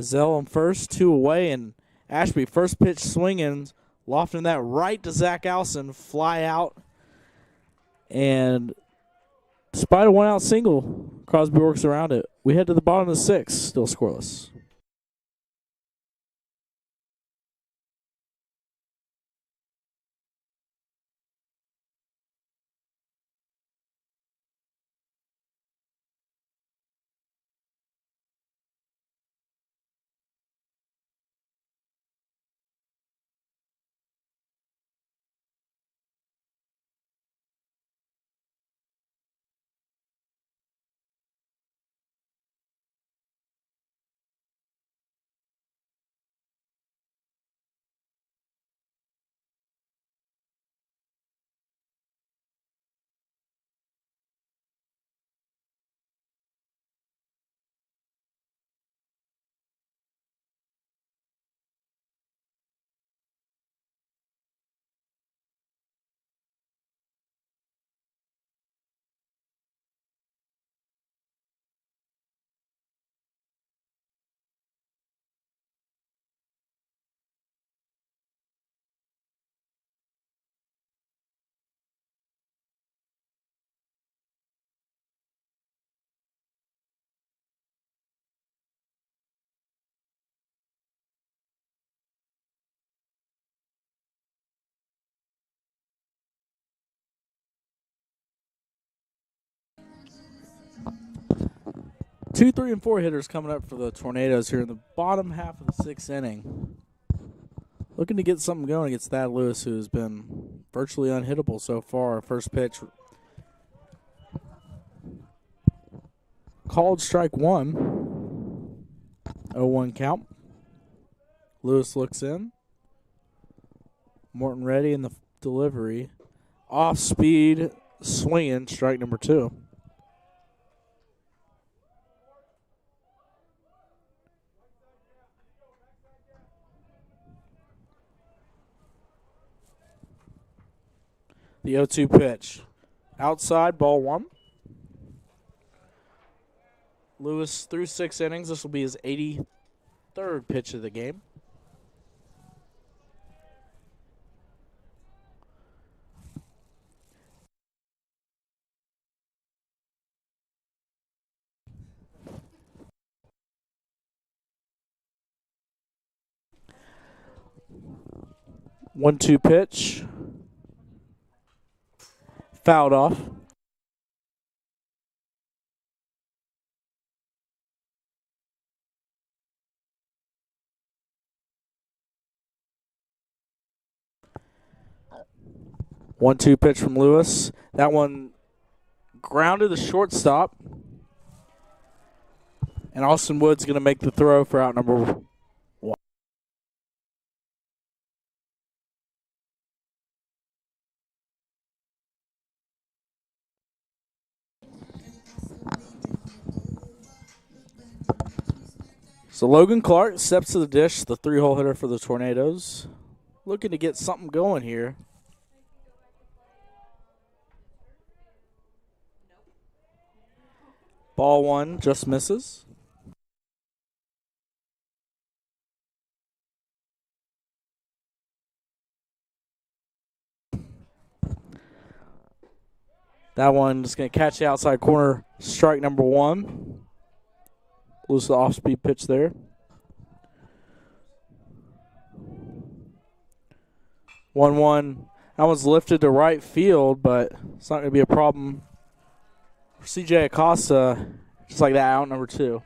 Zell on first, 2 away, and Ashby first pitch swinging, lofting that right to Zach Allison, fly out. And despite a 1-out single, Crosby works around it. We head to the bottom of the 6th, still scoreless. Two, 3, and 4 hitters coming up for the Tornadoes here in the bottom half of the 6th inning. Looking to get something going against Thad Lewis, who's been virtually unhittable so far. First pitch called strike 1. 0-1 count. Lewis looks in. Morton ready in the delivery. Off speed, swinging, strike number 2. The 0-2 pitch. Outside, ball 1. Lewis through 6 innings. This will be his 83rd pitch of the game. One-two pitch. Fouled off. 1-2 pitch from Lewis. That one grounded the shortstop. And Austin Wood's going to make the throw for out number 1. So Logan Clark steps to the dish, the 3-hole hitter for the Tornadoes. Looking to get something going here. Ball 1 just misses. That one is going to catch the outside corner, strike number 1. Lose the off-speed pitch there. 1-1. That one's lifted to right field, but it's not going to be a problem for C.J. Acosta. Just like that, out number 2.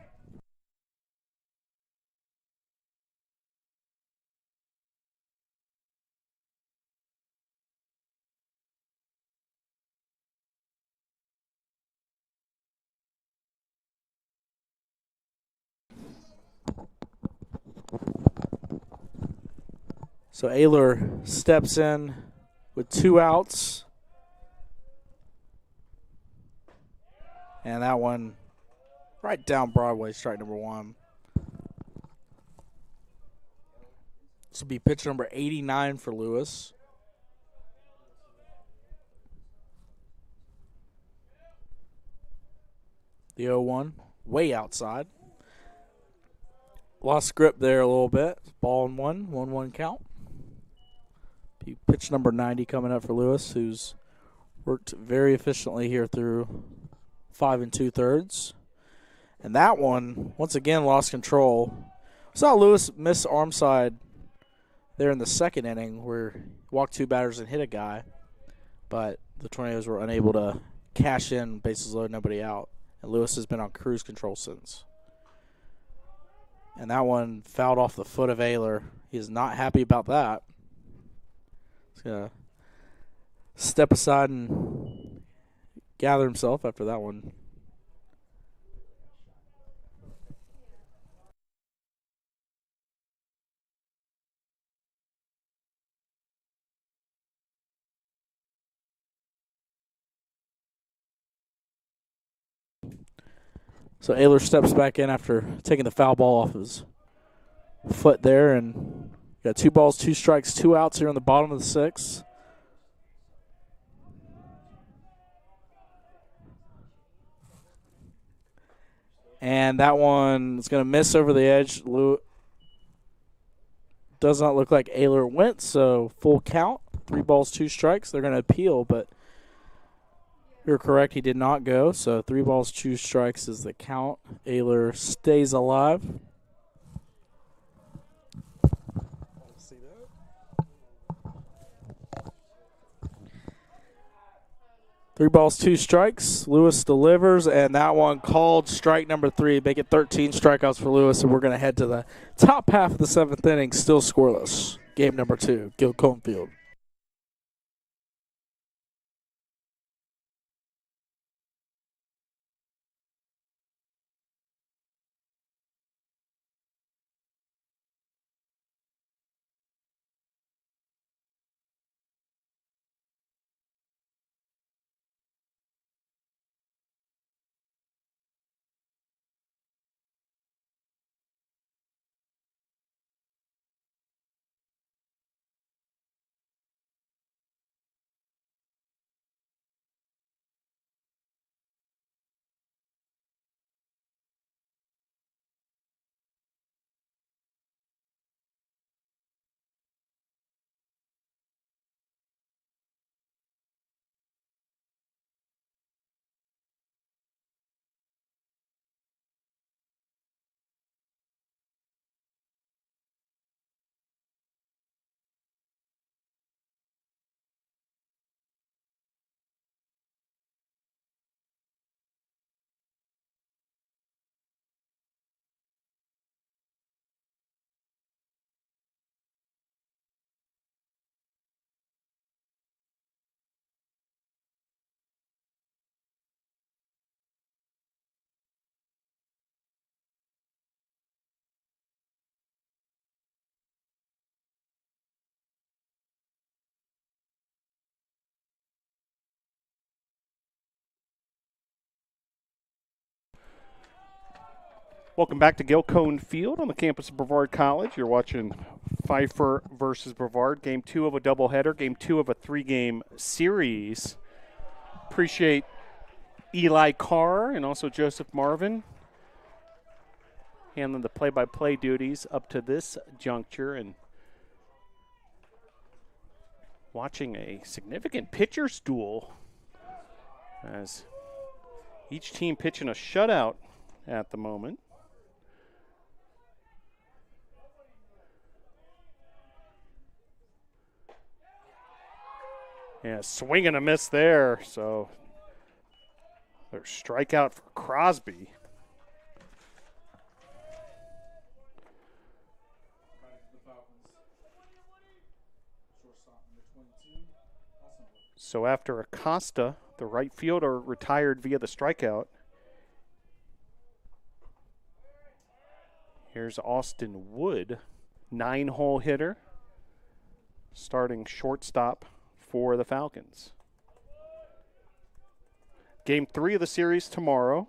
So Ayler steps in with 2 outs. And that one right down Broadway, strike number 1. This will be pitch number 89 for Lewis. The 0-1, way outside. Lost grip there a little bit. Ball and 1-1 count. Pitch number 90 coming up for Lewis, who's worked very efficiently here through 5 2/3. And that one, once again, lost control. We saw Lewis miss arm side there in the second inning where he walked 2 batters and hit a guy. But the Tornadoes were unable to cash in, bases loaded, nobody out. And Lewis has been on cruise control since. And that one fouled off the foot of Ayler. He is not happy about that. He's going to step aside and gather himself after that one. So Ayler steps back in after taking the foul ball off his foot there, and got 2 balls, 2 strikes, 2 outs here in the bottom of the 6th. And that one is going to miss over the edge. Does not look like Ayler went, so full count. 3 balls, 2 strikes. They're going to appeal, but you're correct, he did not go. So 3 balls, 2 strikes is the count. Ayler stays alive. 3 balls, 2 strikes. Lewis delivers, and that one called strike number 3. Make it 13 strikeouts for Lewis, and we're going to head to the top half of the 7th inning, still scoreless. Game number 2, Gil Conefield. Welcome back to Gilcone Field on the campus of Brevard College. You're watching Pfeiffer versus Brevard, Game 2 of a doubleheader, Game 2 of a 3-game series. Appreciate Eli Carr and also Joseph Marvin handling the play-by-play duties up to this juncture and watching a significant pitcher's duel as each team pitching a shutout at the moment. Yeah, swing and a miss there. So there's strikeout for Crosby. So after Acosta, the right fielder, retired via the strikeout, here's Austin Wood, 9-hole hitter, starting shortstop for the Falcons. Game 3 of the series tomorrow,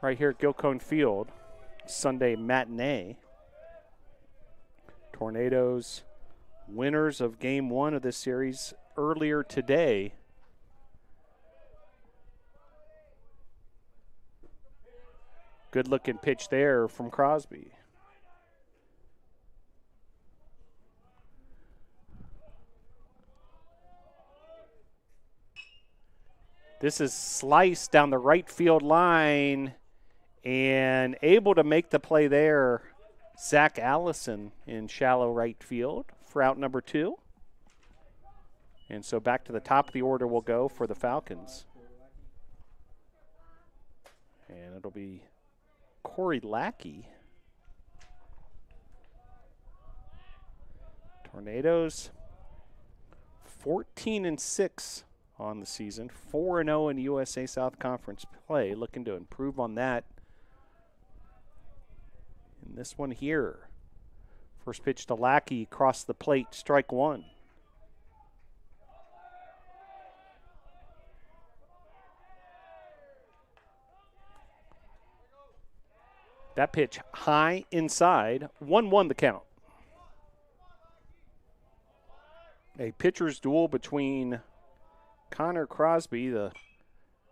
right here at Gilcone Field, Sunday matinee. Tornadoes, winners of Game 1 of this series earlier today. Good looking pitch there from Crosby. This is sliced down the right field line and able to make the play there. Zach Allison in shallow right field for out number 2. And so back to the top of the order will go for the Falcons. And it'll be Corey Lackey. Tornadoes 14-6 on the season, 4-0 in USA South Conference play, looking to improve on that in this one here. First pitch to Lackey, across the plate, strike 1. That pitch high inside, 1-1 the count. A pitcher's duel between Connor Crosby, the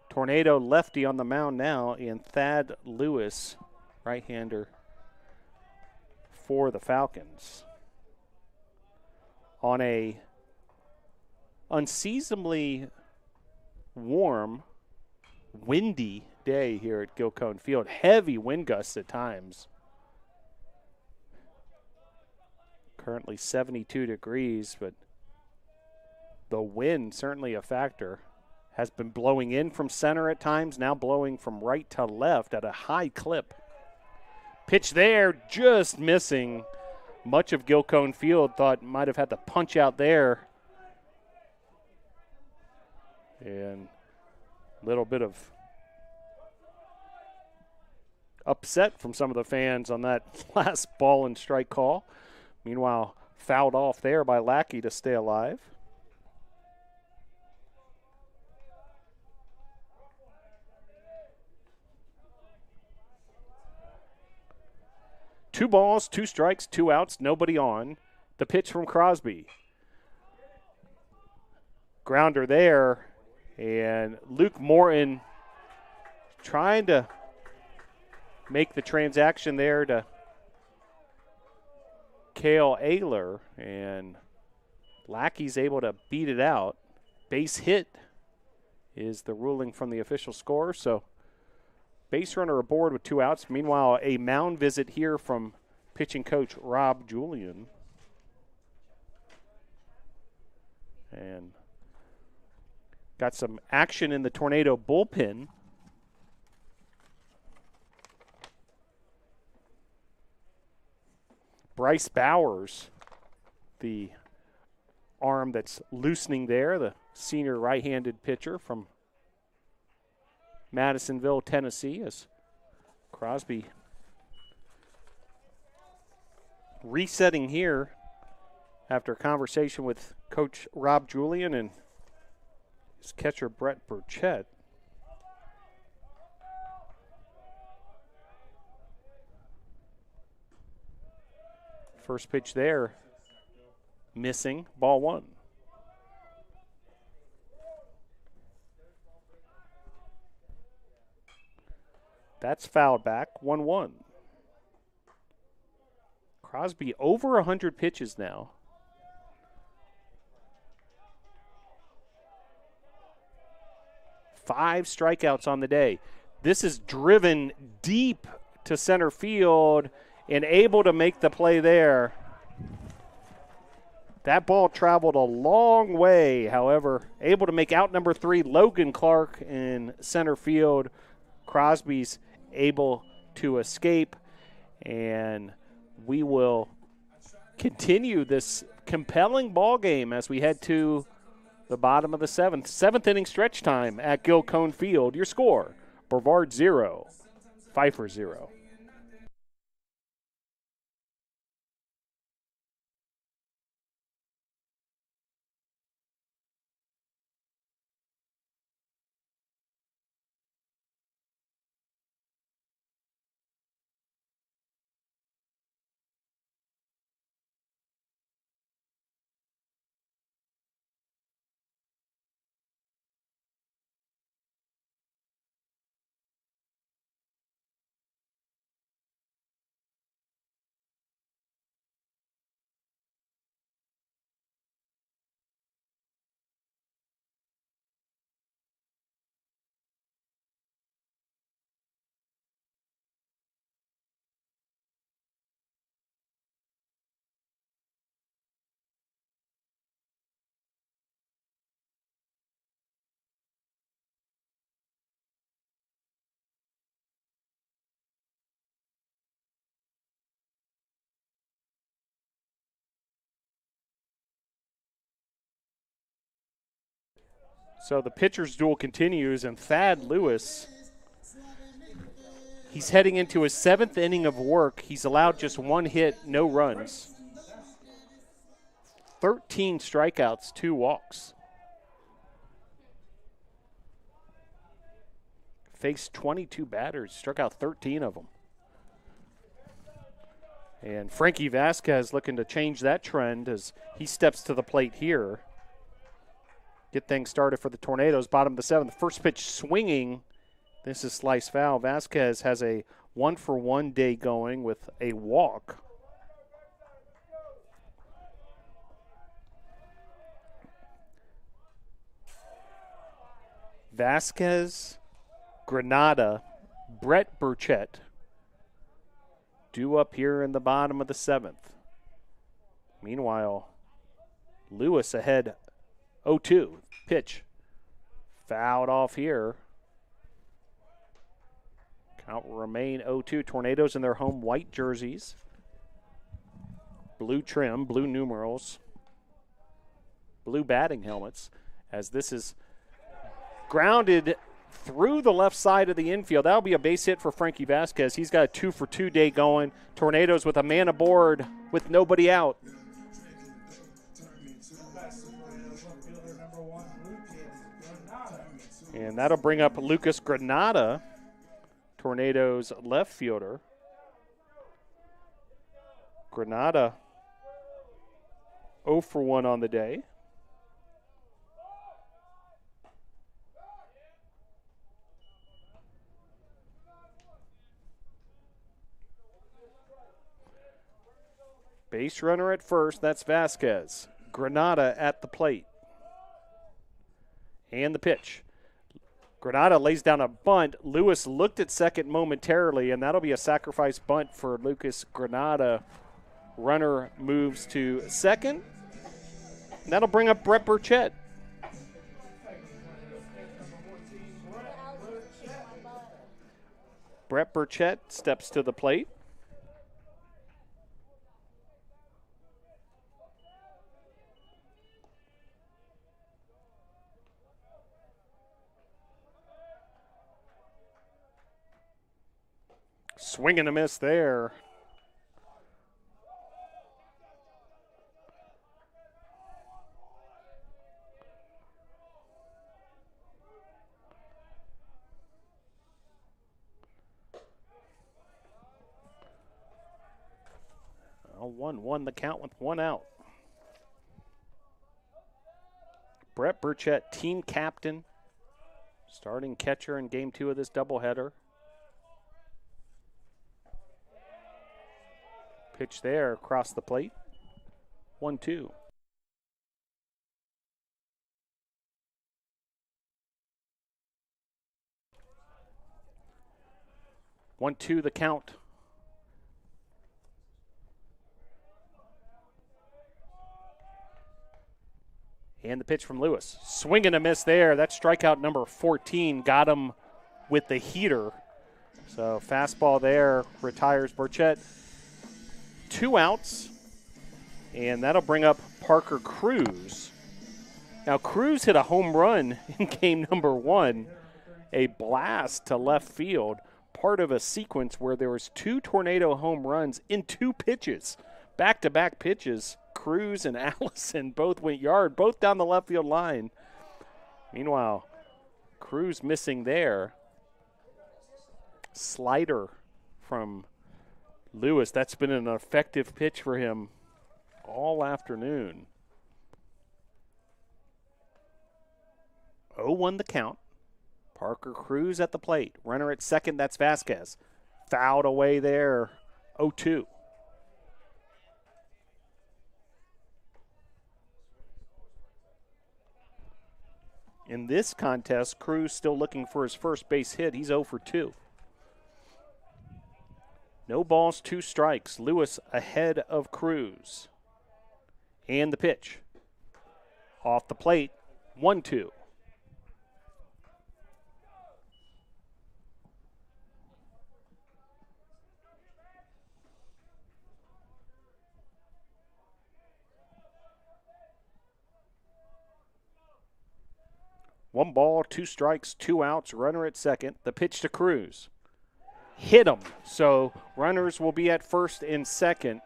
Tornado lefty on the mound now, and Thad Lewis, right-hander for the Falcons. On a unseasonably warm, windy day here at Gilcone Field. Heavy wind gusts at times. Currently 72 degrees, but the wind certainly a factor. Has been blowing in from center at times, now blowing from right to left at a high clip. Pitch there, just missing. Much of Gilcone Field thought might have had the punch out there. And a little bit of upset from some of the fans on that last ball and strike call. Meanwhile, fouled off there by Lackey to stay alive. Two balls, 2 strikes, 2 outs, nobody on. The pitch from Crosby. Grounder there, and Luke Morton trying to make the transaction there to Cale Ayler, and Lackey's able to beat it out. Base hit is the ruling from the official score, so base runner aboard with 2 outs. Meanwhile, a mound visit here from pitching coach Rob Julian. And got some action in the Tornado bullpen. Bryce Bowers, the arm that's loosening there, the senior right-handed pitcher from Madisonville, Tennessee, as Crosby resetting here after a conversation with Coach Rob Julian and his catcher Brett Burchett. First pitch there, missing, ball 1. That's fouled back, 1-1. Crosby over 100 pitches now. Five strikeouts on the day. This is driven deep to center field and able to make the play there. That ball traveled a long way, however, able to make out number 3, Logan Clark in center field. Crosby's able to escape, and we will continue this compelling ball game as we head to the bottom of the 7th. 7th inning stretch time at Gil Cone Field. Your score, Brevard 0, Pfeiffer 0. So the pitcher's duel continues, and Thad Lewis, he's heading into his 7th inning of work. He's allowed just 1 hit, no runs. 13 strikeouts, 2 walks. Faced 22 batters, struck out 13 of them. And Frankie Vasquez looking to change that trend as he steps to the plate here. Get things started for the Tornadoes. Bottom of the 7th. First pitch swinging. This is slice foul. Vasquez has a 1-for-1 day going with a walk. Vasquez, Granada, Brett Burchett due up here in the bottom of the 7th. Meanwhile, Lewis ahead 0-2. Pitch. Fouled off here. Count will remain 0-2. Tornadoes in their home white jerseys. Blue trim, blue numerals. Blue batting helmets. As this is grounded through the left side of the infield. That'll be a base hit for Frankie Vasquez. He's got a 2-for-2 day going. Tornadoes with a man aboard with nobody out. And that'll bring up Lucas Granada, Tornadoes left fielder. Granada 0-for-1 on the day. Base runner at first, that's Vasquez. Granada at the plate. And the pitch. Granada lays down a bunt. Lewis looked at second momentarily, and that'll be a sacrifice bunt for Lucas Granada. Runner moves to second. And that'll bring up Brett Burchett. Brett Burchett steps to the plate. Swing and a miss there. 0-1, the count with 1 out. Brett Burchett, team captain, starting catcher in game 2 of this doubleheader. Pitch there across the plate. 1-2. One, two, the count. And the pitch from Lewis. Swing and a miss there. That's strikeout number 14. Got him with the heater. So fastball there retires Burchett. 2 outs. And that'll bring up Parker Cruz. Now Cruz hit a home run in game number 1. A blast to left field. Part of a sequence where there was 2 tornado home runs in 2 pitches. Back-to-back pitches. Cruz and Allison both went yard, both down the left field line. Meanwhile, Cruz missing there. Slider from Lewis. That's been an effective pitch for him all afternoon. 0-1 the count. Parker Cruz at the plate. Runner at second, that's Vasquez. Fouled away there, 0-2. In this contest, Cruz still looking for his first base hit. He's 0 for 2. No balls, 2 strikes. Lewis ahead of Cruz. And the pitch. Off the plate, 1-2. One ball, 2 strikes, 2 outs, runner at second. The pitch to Cruz. Hit him. So runners will be at first and second.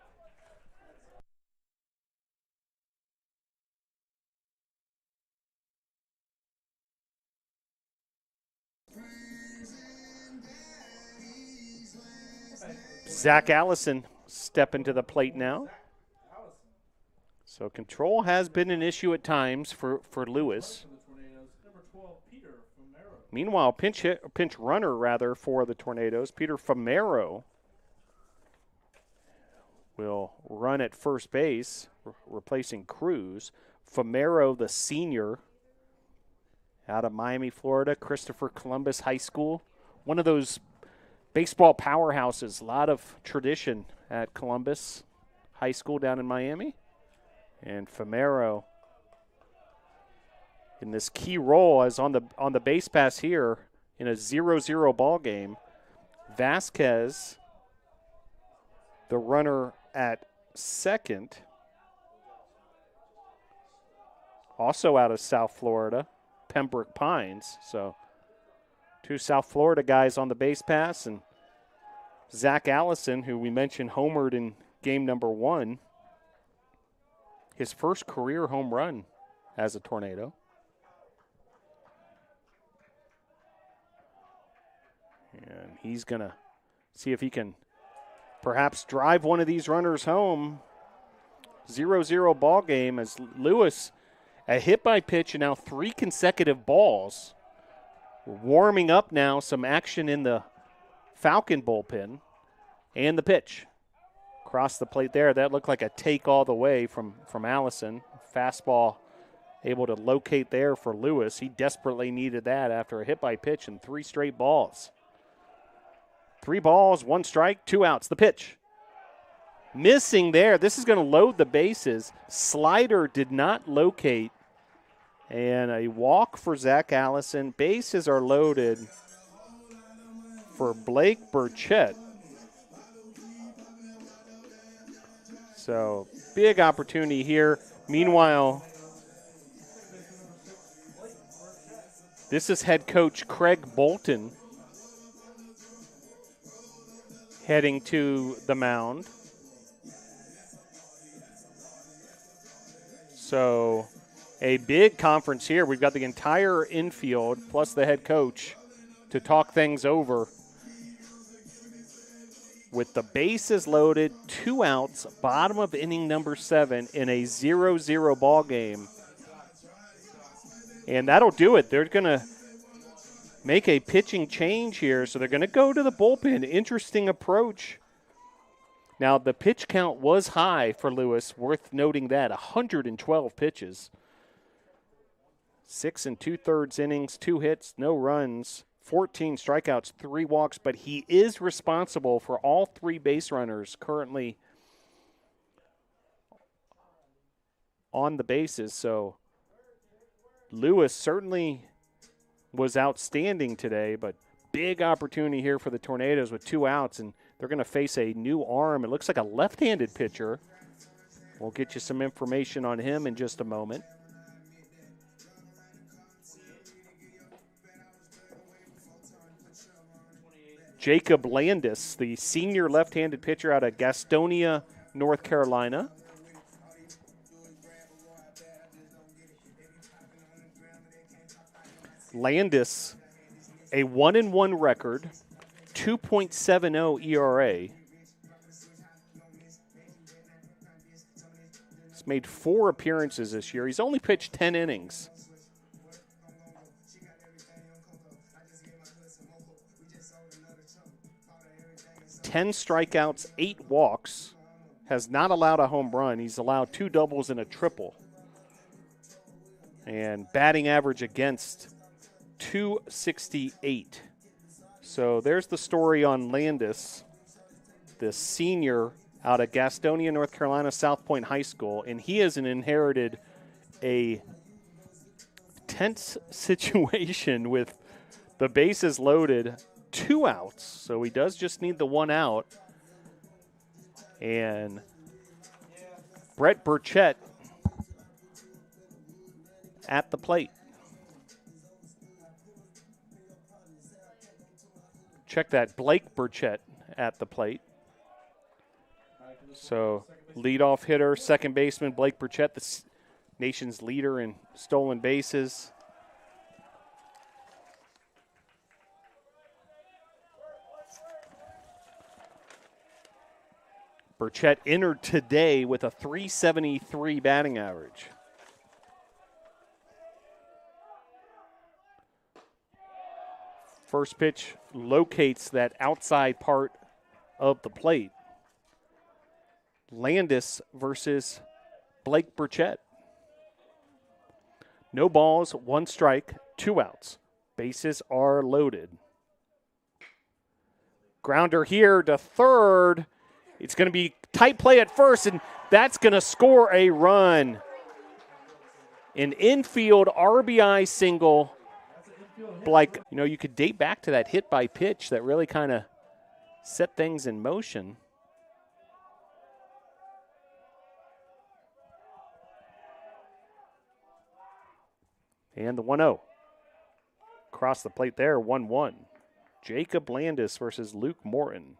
Zach Allison stepping to the plate now. So control has been an issue at times for Lewis. Meanwhile, pinch runner for the Tornadoes, Peter Famero will run at first base, replacing Cruz. Famero, the senior, out of Miami, Florida, Christopher Columbus High School. One of those baseball powerhouses, a lot of tradition at Columbus High School down in Miami. And Famero in this key role as on the base pass here in a 0-0 ball game. Vasquez, the runner at second, also out of South Florida, Pembroke Pines. So 2 South Florida guys on the base pass, and Zach Allison, who we mentioned homered in game number 1, his first career home run as a Tornado. And he's going to see if he can perhaps drive one of these runners home. 0-0 ball game as Lewis, a hit by pitch and now 3 consecutive balls. Warming up now, some action in the Falcon bullpen. And the pitch. Across the plate there, that looked like a take all the way from Allison. Fastball able to locate there for Lewis. He desperately needed that after a hit by pitch and 3 straight balls. 3 balls, 1 strike, 2 outs. The pitch. Missing there. This is going to load the bases. Slider did not locate. And a walk for Zach Allison. Bases are loaded for Blake Burchett. So, big opportunity here. Meanwhile, this is head coach Craig Bolton heading to the mound. So, a big conference here. We've got the entire infield plus the head coach to talk things over. with the bases loaded, 2 outs, bottom of inning number 7 in a 0-0 ball game. And that'll do it. They're going to make a pitching change here, so they're going to go to the bullpen. Interesting approach. Now, the pitch count was high for Lewis, worth noting that, 112 pitches. 6 2/3 innings, 2 hits, no runs, 14 strikeouts, 3 walks, but he is responsible for all 3 base runners currently on the bases. So Lewis certainly was outstanding today, but big opportunity here for the Tornadoes with 2 outs, and they're going to face a new arm. It looks like a left-handed pitcher. We'll get you some information on him in just a moment. Jacob Landis, the senior left-handed pitcher out of Gastonia, North Carolina. Landis, a 1-1 record, 2.70 ERA. He's made 4 appearances this year. He's only pitched 10 innings. Ten strikeouts, 8 walks, has not allowed a home run. He's allowed 2 doubles and a triple. And batting average against, 268. So there's the story on Landis, this senior out of Gastonia, North Carolina, South Point High School. And he has inherited a tense situation with the bases loaded, 2 outs, so he does just need the 1 out. And Brett Burchett at the plate. Check that, Blake Burchett at the plate. So leadoff hitter, second baseman Blake Burchett, the nation's leader in stolen bases. Burchett entered today with a .373 batting average. First pitch locates that outside part of the plate. Landis versus Blake Burchett. No balls, 1 strike, 2 outs. Bases are loaded. Grounder here to third. It's going to be tight play at first, and that's going to score a run. An infield RBI single. Like, you know, you could date back to that hit by pitch that really kind of set things in motion. And the 1-0. Across the plate there, 1-1. Jacob Landis versus Luke Morton.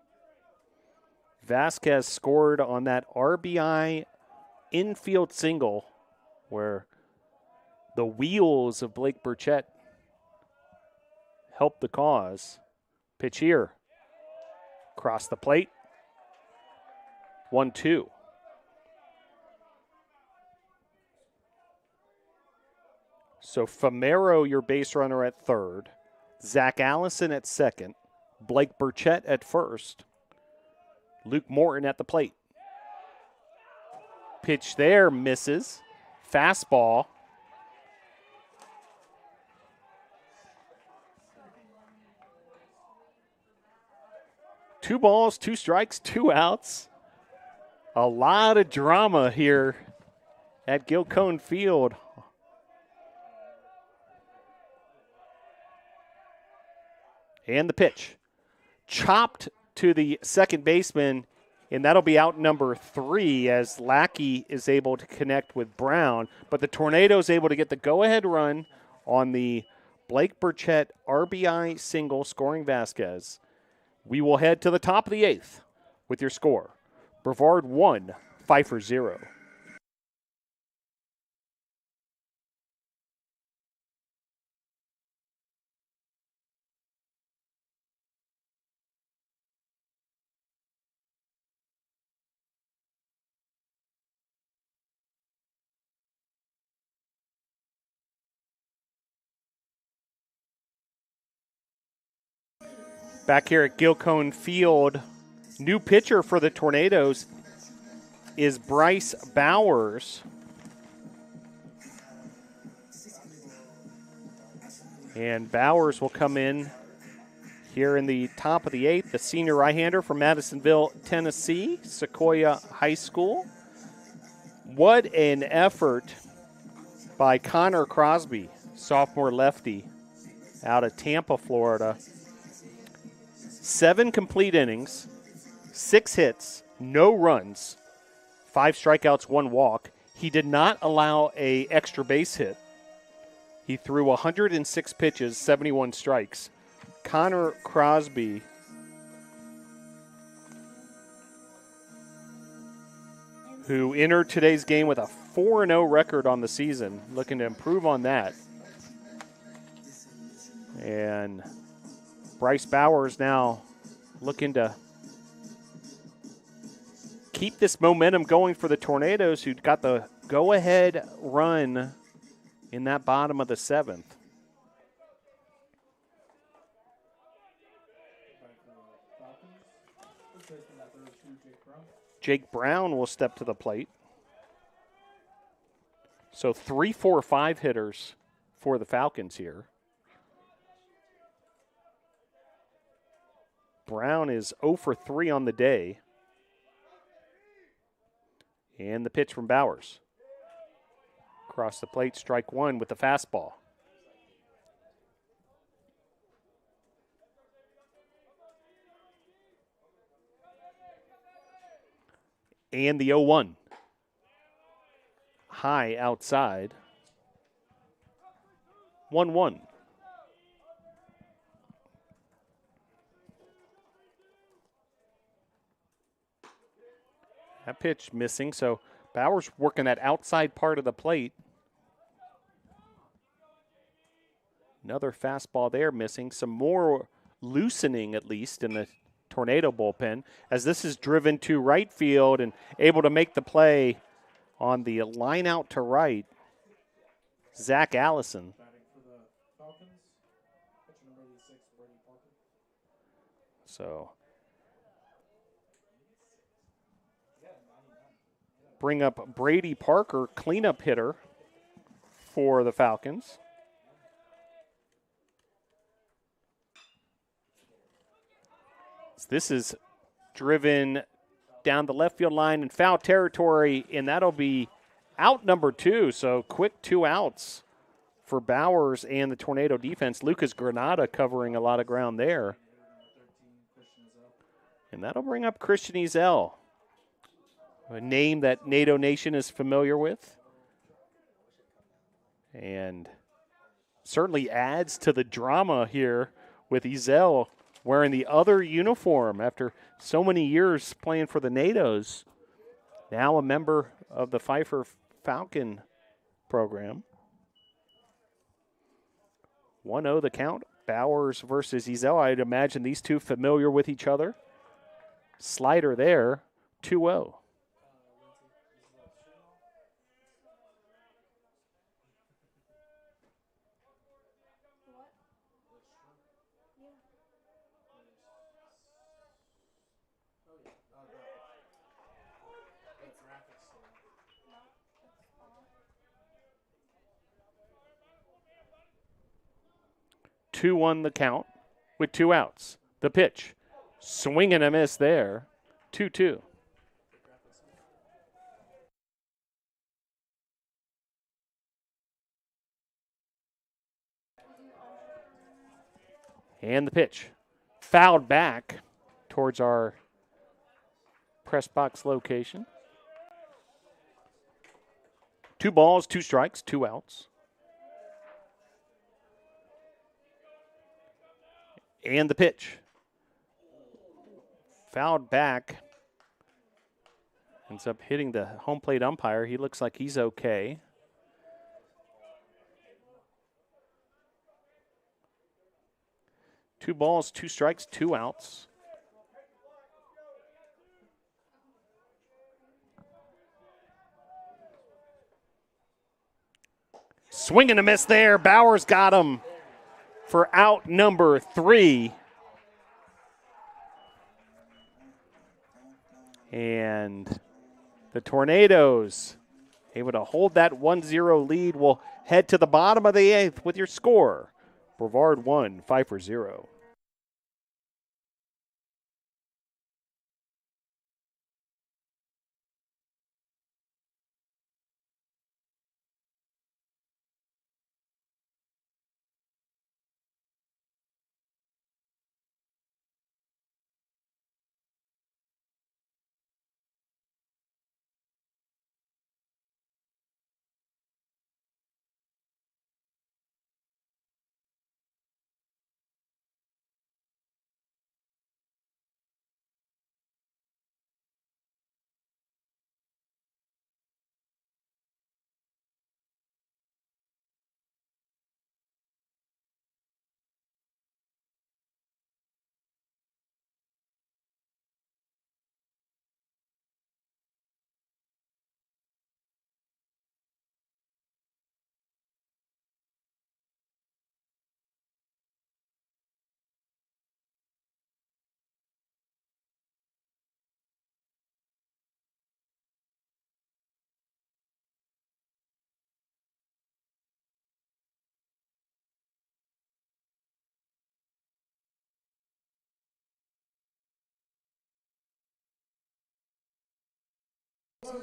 Vasquez scored on that RBI infield single where the wheels of Blake Burchett helped the cause. Pitch here. Across the plate. 1-2. So Famero, your base runner at third. Zach Allison at second. Blake Burchett at first. Luke Morton at the plate. Pitch there, misses. Fastball. Two balls, 2 strikes, 2 outs. A lot of drama here at Gilcone Field. And the pitch. Chopped to the second baseman, and that'll be out number 3 as Lackey is able to connect with Brown. But the Tornadoes able to get the go-ahead run on the Blake Burchett RBI single scoring Vasquez. We will head to the top of the 8th with your score. Brevard 1, Pfeiffer 0. Back here at Gilcone Field, new pitcher for the Tornadoes is Bryce Bowers. And Bowers will come in here in the top of the 8th, the senior right-hander from Madisonville, Tennessee, Sequoia High School. What an effort by Connor Crosby, sophomore lefty out of Tampa, Florida. 7 complete innings, 6 hits, no runs, 5 strikeouts, 1 walk. He did not allow an extra base hit. He threw 106 pitches, 71 strikes. Connor Crosby who entered today's game with a 4-0 record on the season, looking to improve on that. And Bryce Bowers now looking to keep this momentum going for the Tornadoes, who got the go-ahead run in that bottom of the 7th. Jake Brown will step to the plate. So 3, 4, 5 hitters for the Falcons here. Brown is 0 for 3 on the day. And the pitch from Bowers. Across the plate, strike 1 with the fastball. And the 0-1. High outside. 1-1. That pitch missing, so Bowers working that outside part of the plate. Another fastball there missing. Some more loosening, at least, in the Tornado bullpen, as this is driven to right field and able to make the play on the line out to right. Zach Allison. So bring up Brady Parker, cleanup hitter for the Falcons. This is driven down the left field line in foul territory, and that'll be out number 2. So quick 2 outs for Bowers and the Tornado defense. Lucas Granada covering a lot of ground there. And that'll bring up Christian Ezel, a name that NATO Nation is familiar with. And certainly adds to the drama here with Ezel wearing the other uniform after so many years playing for the NATOs. Now a member of the Pfeiffer Falcon program. 1-0 the count. Bowers versus Ezel. I'd imagine these two familiar with each other. Slider there, 2-0. Two on the count with 2 outs. The pitch. Swing and a miss there. 2-2. And the pitch. Fouled back towards our press box location. 2 balls, 2 strikes, 2 outs. And the pitch. Fouled back. Ends up hitting the home plate umpire. He looks like he's okay. Two balls, 2 strikes, 2 outs. Swing and a miss there. Bowers got him for out number 3. And the Tornadoes able to hold that 1-0 lead. Will head to the bottom of the 8th with your score. Brevard 1, Pfeiffer 0. So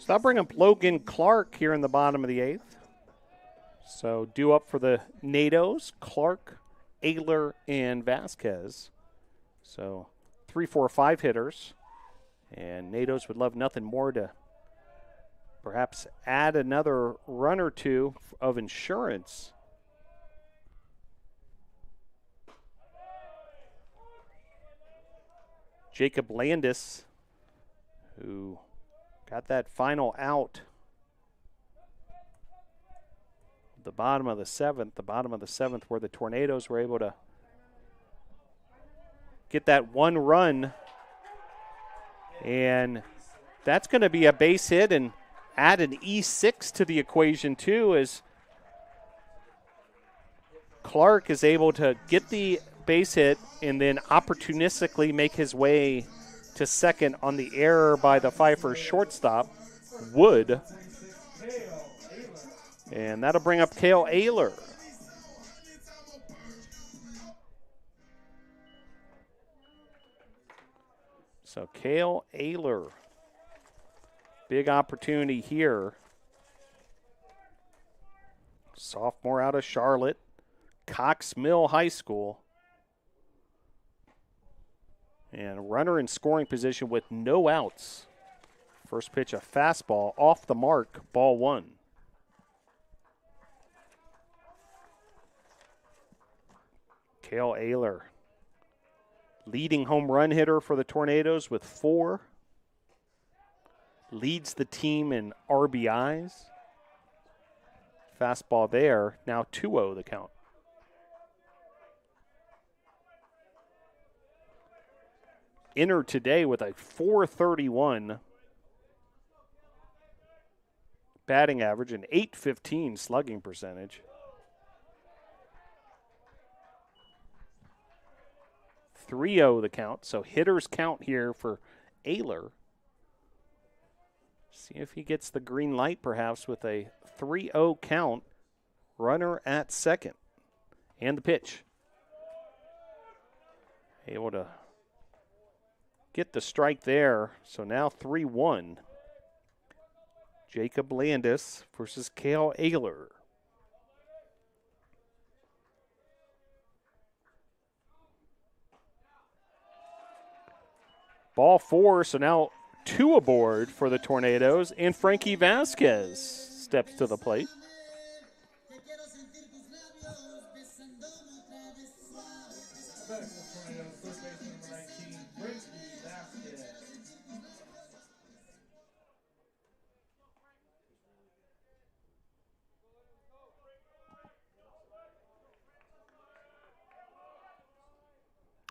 that'll bring up Logan Clark here in the bottom of the 8th. So due up for the NATOs, Clark, Ayler, and Vasquez. So 3, 4, 5 hitters. And NATOs would love nothing more to perhaps add another run or two of insurance. Jacob Landis, who got that final out. The bottom of the 7th, where the Tornadoes were able to get that one run. And that's going to be a base hit and add an E6 to the equation too, as Clark is able to get the base hit and then opportunistically make his way to second on the error by the Pfeiffer shortstop, Wood. And that'll bring up Cale Ayler. So Cale Ayler, big opportunity here. Sophomore out of Charlotte, Cox Mill High School. And runner in scoring position with no outs. First pitch, a fastball off the mark, ball 1. Cale Ayler, leading home run hitter for the Tornadoes with 4. Leads the team in RBIs. Fastball there, now 2-0 the count. Entered today with a .431 batting average and .815 slugging percentage. 3-0 the count, so hitters count here for Ayler. See if he gets the green light perhaps with a 3-0 count. Runner at second. And the pitch. Able to get the strike there. So now 3-1. Jacob Landis versus Cale Ayler. Ball 4, so now 2 aboard for the Tornadoes, and Frankie Vasquez steps to the plate.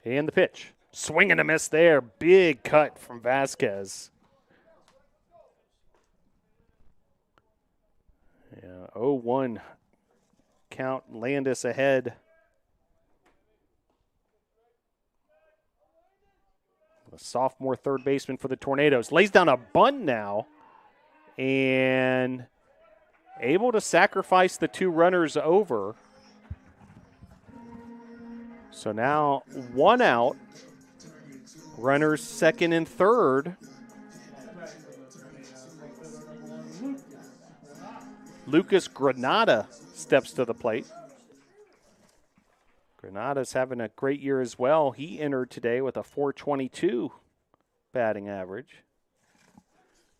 And the pitch. Swing and a miss there. Big cut from Vasquez. Yeah, 0-1 count. Landis ahead. The sophomore third baseman for the Tornadoes. Lays down a bunt now and able to sacrifice the 2 runners over. So now 1 out. Runners second and third. Lucas Granada steps to the plate. Granada's having a great year as well. He entered today with a .422 batting average.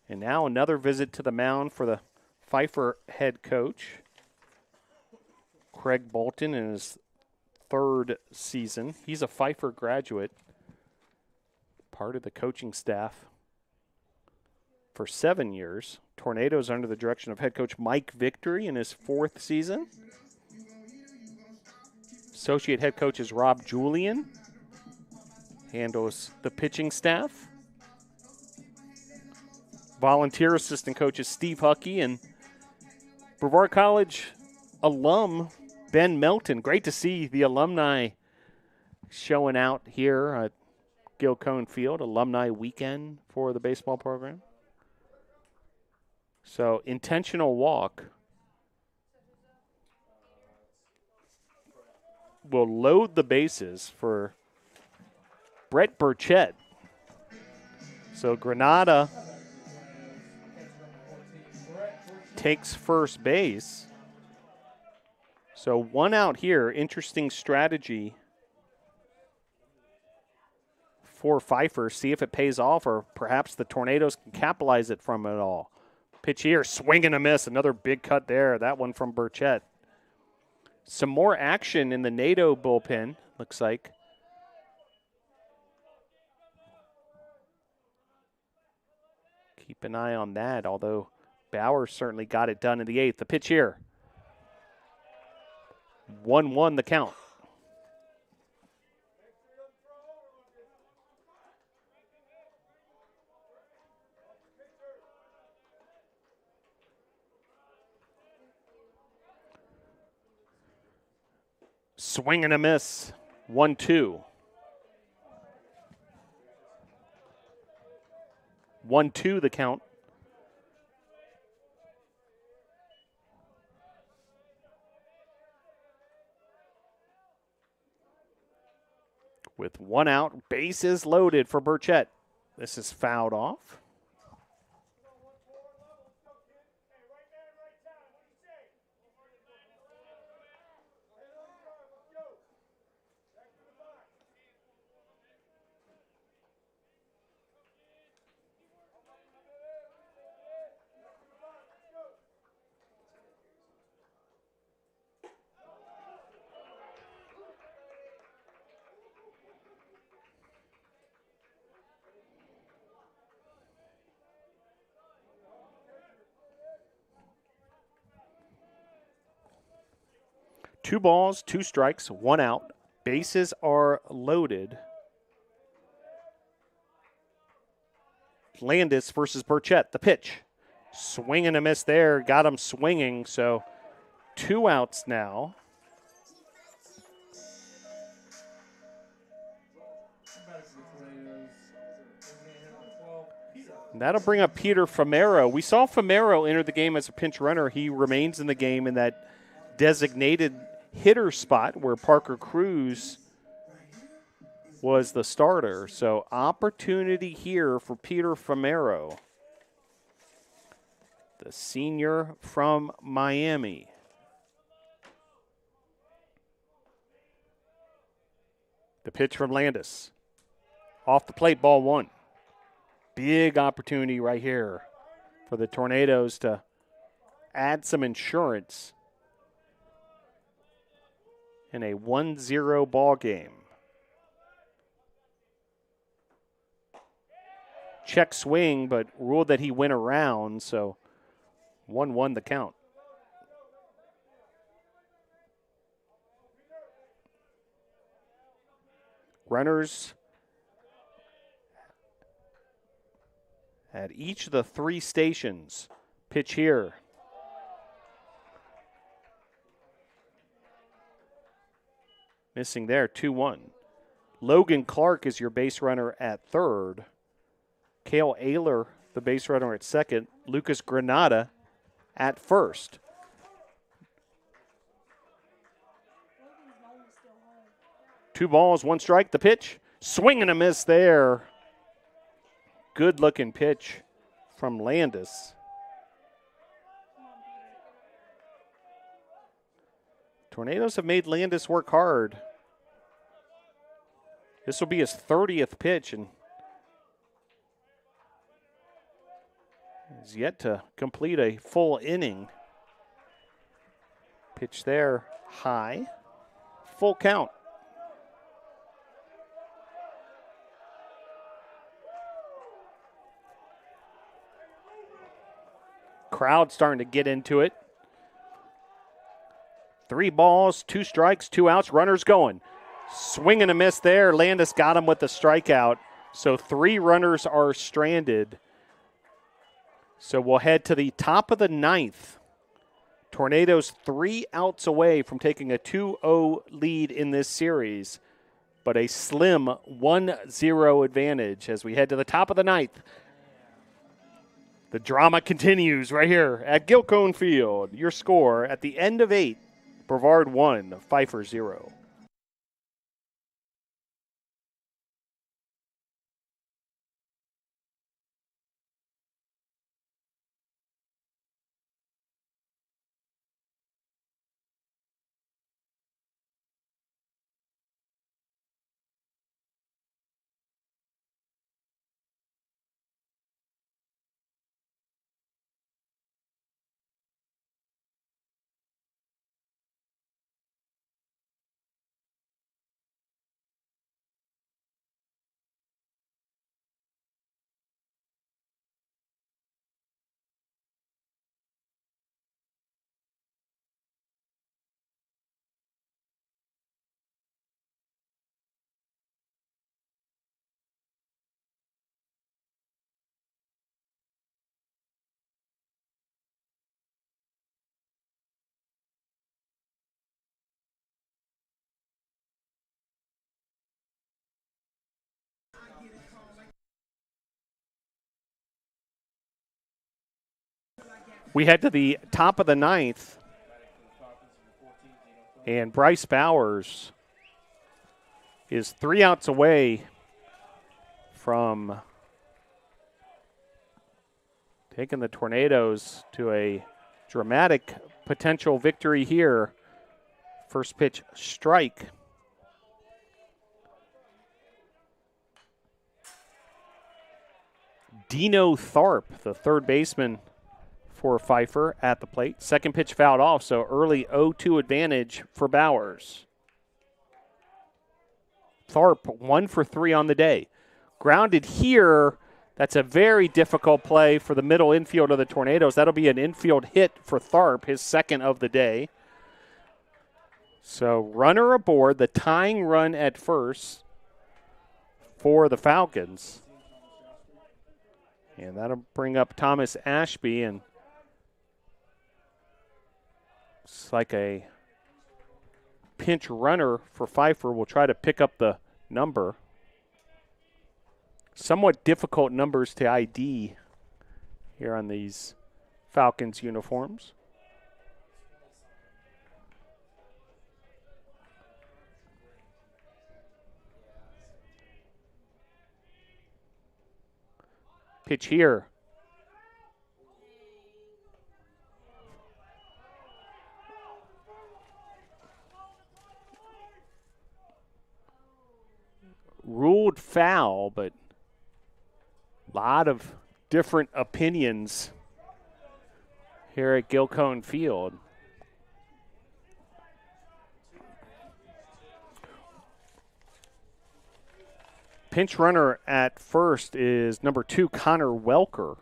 And now another visit to the mound for the Pfeiffer head coach, Craig Bolton, in his 3rd season. He's a Pfeiffer graduate, part of the coaching staff for 7 years. Tornadoes under the direction of head coach Mike Victory in his 4th season. Associate head coach is Rob Julian, handles the pitching staff. Volunteer assistant coach is Steve Huckey, and Brevard College alum Ben Melton. Great to see the alumni showing out here at Gil Cone Field, alumni weekend for the baseball program. So intentional walk will load the bases for Brett Burchett. So Granada takes first base. So 1 out here. Interesting strategy for Pfeiffer. See if it pays off, or perhaps the Tornadoes can capitalize it from it all. Pitch here, swing and a miss. Another big cut there. That one from Burchett. Some more action in the NATO bullpen, looks like. Keep an eye on that, although Bauer certainly got it done in the 8th. The pitch here. 1-1 the count. Swing and a miss. 1-2. 1-2 the count. With 1 out, bases loaded for Burchett. This is fouled off. Two balls, 2 strikes, 1 out. Bases are loaded. Landis versus Burchett. The pitch. Swing and a miss there. Got him swinging. So 2 outs now. And that'll bring up Peter Famero. We saw Famero enter the game as a pinch runner. He remains in the game in that designated hitter spot where Parker Cruz was the starter. So opportunity here for Peter Famero, the senior from Miami. The pitch from Landis. Off the plate, ball 1. Big opportunity right here for the Tornadoes to add some insurance in a 1-0 ball game. Check swing, but ruled that he went around, so 1-1 the count. Runners at each of the 3 stations. Pitch here. Missing there, 2-1. Logan Clark is your base runner at third. Cale Ayler, the base runner at second. Lucas Granada at first. Two balls, one strike. The pitch. Swing and a miss there. Good looking pitch from Landis. Tornadoes have made Landis work hard. This will be his 30th pitch, and he's yet to complete a full inning. Pitch there, high. Full count. Crowd starting to get into it. 3 balls, 2 strikes, 2 outs, runners going. Swing and a miss there. Landis got him with the strikeout. So 3 runners are stranded. So we'll head to the top of the 9th. Tornadoes 3 outs away from taking a 2-0 lead in this series, but a slim 1-0 advantage as we head to the top of the 9th. The drama continues right here at Gilcone Field. Your score at the end of 8, Brevard 1, Pfeiffer 0. We head to the top of the 9th, and Bryce Bowers is 3 outs away from taking the Tornadoes to a dramatic potential victory here. First pitch, strike. Dino Tharp, the third baseman for Pfeiffer, at the plate. Second pitch fouled off, so early 0-2 advantage for Bowers. Tharp 1 for 3 on the day. Grounded here. That's a very difficult play for the middle infield of the Tornadoes. That'll be an infield hit for Tharp, his second of the day. So runner aboard, the tying run at first for the Falcons. And that'll bring up Thomas Ashby, and it's like a pinch runner for Pfeiffer. Will try to pick up the number. Somewhat difficult numbers to ID here on these Falcons uniforms. Pitch here. Ruled foul, but a lot of different opinions here at Gilcone Field. Pinch runner at first is number 2, Connor Welker,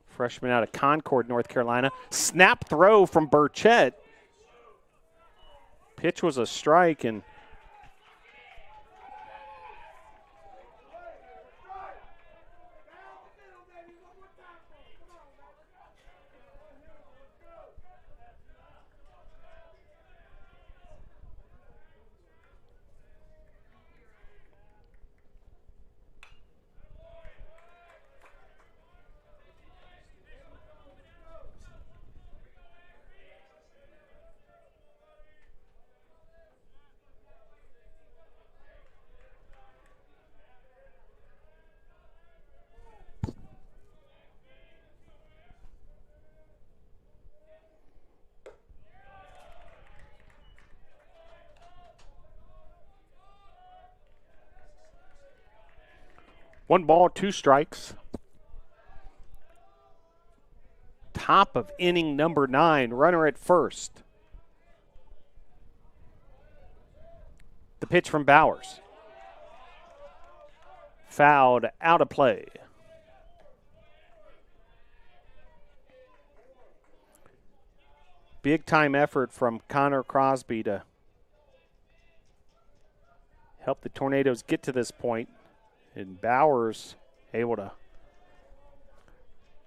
freshman out of Concord, North Carolina. Snap throw from Burchett. Pitch was a strike, and 1 ball, 2 strikes. Top of inning number 9, runner at first. The pitch from Bowers. Fouled, out of play. Big time effort from Connor Crosby to help the Tornadoes get to this point. And Bowers able to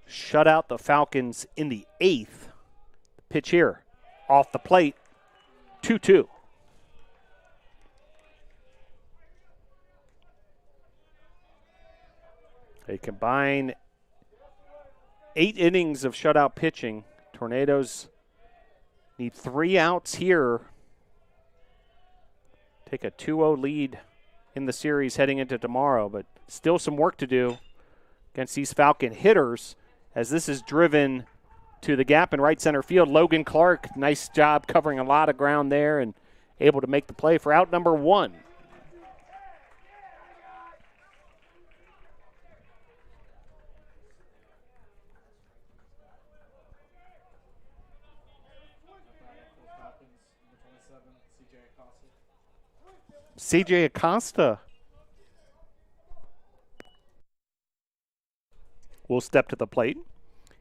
shut out the Falcons in the 8th. The pitch here, off the plate, 2-2. A combined 8 innings of shutout pitching. Tornadoes need 3 outs here. Take a 2-0 lead in the series heading into tomorrow, but still some work to do against these Falcon hitters as this is driven to the gap in right center field. Logan Clark, nice job covering a lot of ground there and able to make the play for out number 1. CJ Acosta will step to the plate.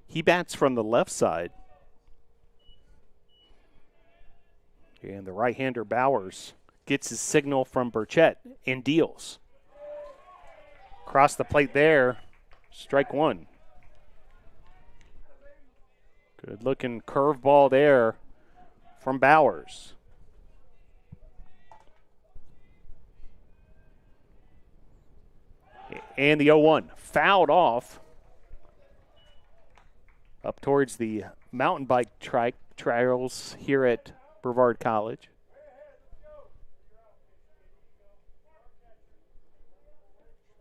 He bats from the left side. And the right-hander Bowers gets his signal from Burchett and deals. Across the plate there, strike 1. Good-looking curveball there from Bowers. And the 0-1 fouled off up towards the mountain bike trails here at Brevard College.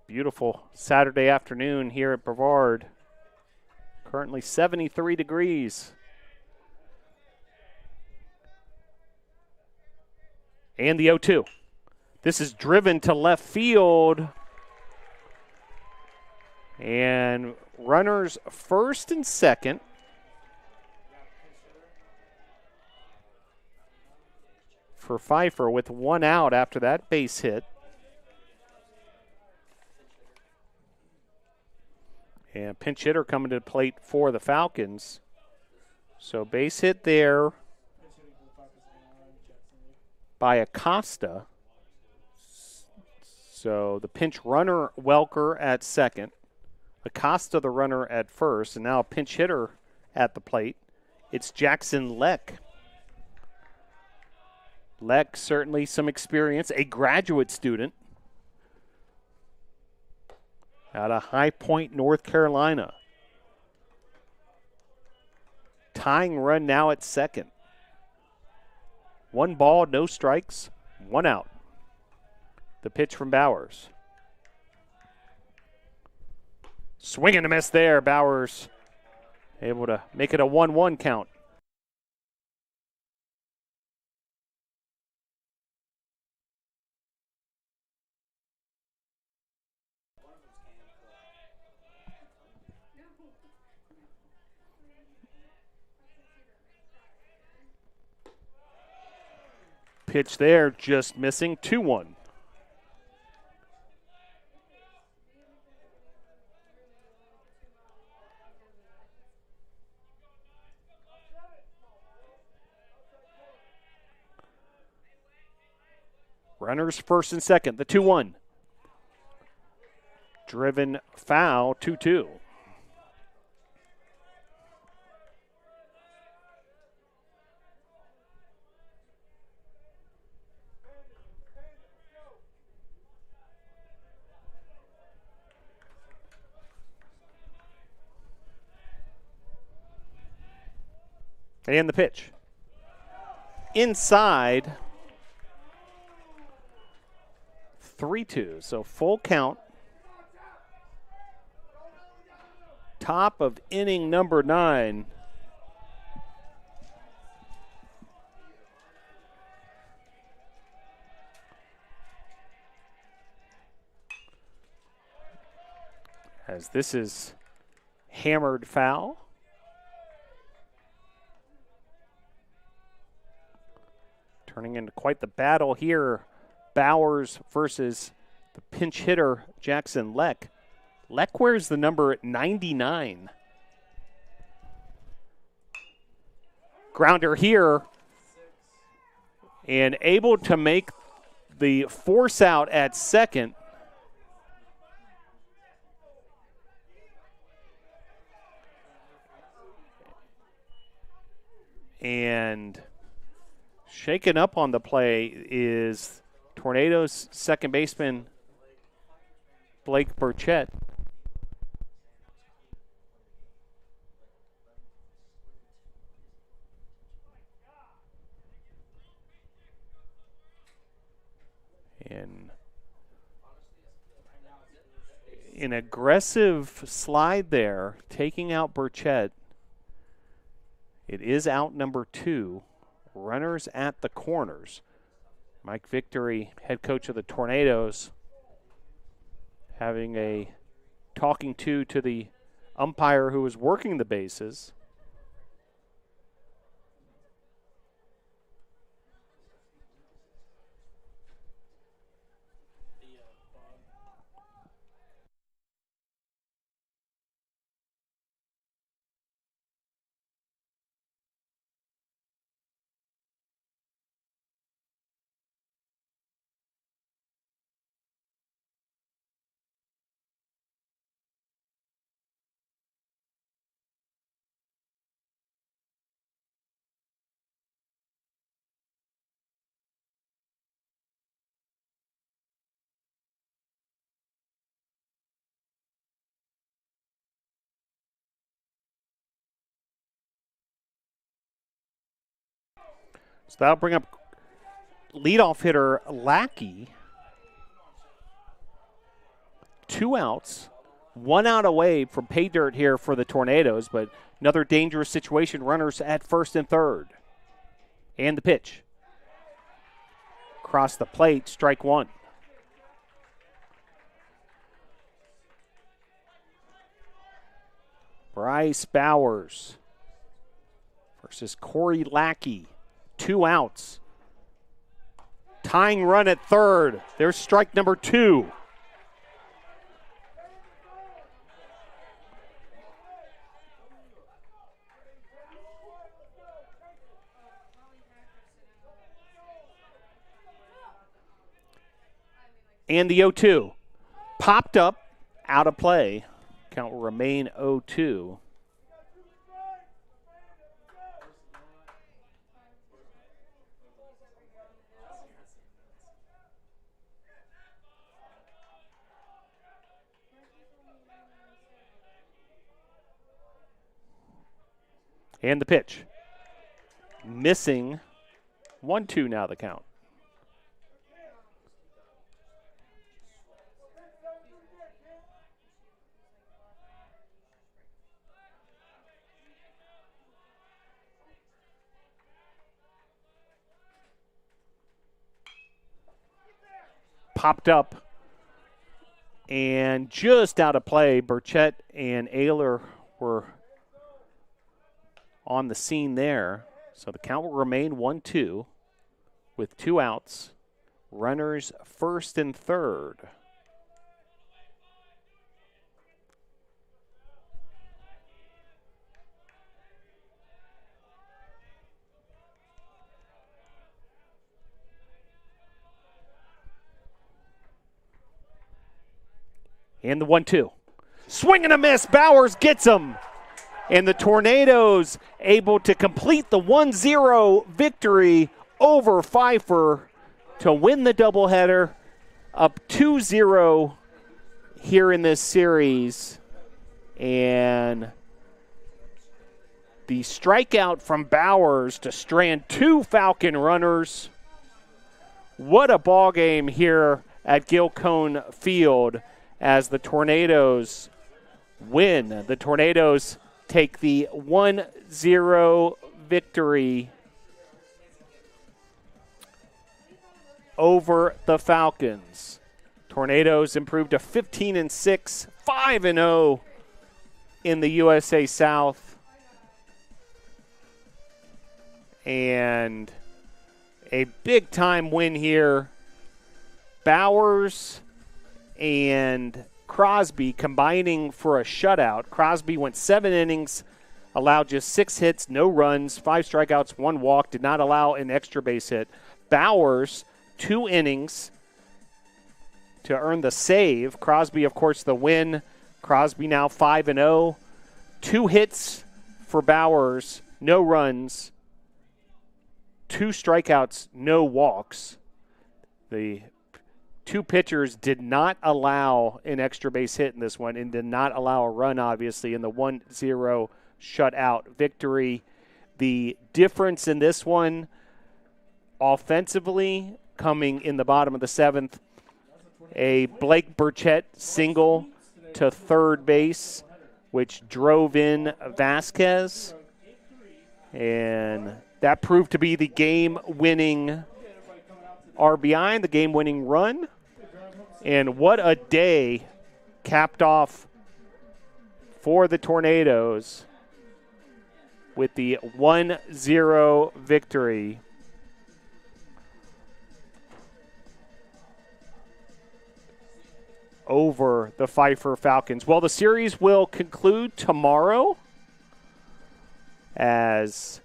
Beautiful Saturday afternoon here at Brevard. Currently 73 degrees. And the 0-2. This is driven to left field. And runners first and second. For Pfeiffer with 1 out after that base hit. And pinch hitter coming to the plate for the Falcons. So base hit there by Acosta. So the pinch runner Welker at second. Acosta the runner at first, and now a pinch hitter at the plate. It's Jackson Leck. Leck, certainly some experience, a graduate student out of High Point, North Carolina. Tying run now at second. 1 ball, no strikes, 1 out. The pitch from Bowers. Swing and a miss there. Bowers able to make it a 1-1 count. Pitch there, just missing. 2-1. Runners first and second, the 2-1. Driven foul, 2-2. And the pitch. Inside. 3-2, so full count. Top of inning number 9. as this is hammered foul. Turning into quite the battle here. Bowers versus the pinch hitter, Jackson Leck. Leck wears the number 99. Grounder here. And able to make the force out at second. And shaken up on the play is Tornadoes second baseman Blake Burchett. And an aggressive slide there, taking out Burchett. It is out number 2. Runners at the corners. Mike Victory, head coach of the Tornadoes, having a talking to the umpire who was working the bases. So that'll bring up leadoff hitter Lackey. 2 outs, 1 out away from pay dirt here for the Tornadoes, but another dangerous situation. Runners at first and third. And the pitch. Across the plate, strike 1. Bryce Bowers versus Corey Lackey. 2 outs. Tying run at third. There's strike number 2. And the 0-2. Popped up, out of play. Count will remain 0-2. And the pitch. Missing. 1-2 now the count. Popped up and just out of play. Burchett and Ayler were on the scene there. So the count will remain 1-2 with 2 outs. Runners first and third. And the 1-2. Swing and a miss. Bowers gets him. And the Tornadoes able to complete the 1-0 victory over Pfeiffer to win the doubleheader, up 2-0 here in this series. And the strikeout from Bowers to strand 2 Falcon runners. What a ball game here at Gilcone Field as the Tornadoes win. The Tornadoes take the 1-0 victory over the Falcons. Tornadoes improved to 15-6, 5-0 in the USA South. And a big-time win here. Bowers and Crosby combining for a shutout. Crosby went 7 innings, allowed just 6 hits, no runs, 5 strikeouts, 1 walk, did not allow an extra base hit. Bowers, 2 innings to earn the save. Crosby, of course, the win. Crosby now 5-0. 2 hits for Bowers, no runs, 2 strikeouts, no walks. The 2 pitchers did not allow an extra base hit in this one and did not allow a run, obviously, in the 1-0 shutout victory. The difference in this one, offensively, coming in the bottom of the 7th, a Blake Burchett single to third base, which drove in Vasquez. And that proved to be the game-winning RBI, the game-winning run. And what a day capped off for the Tornadoes with the 1-0 victory over the Pfeiffer Falcons. Well, the series will conclude tomorrow as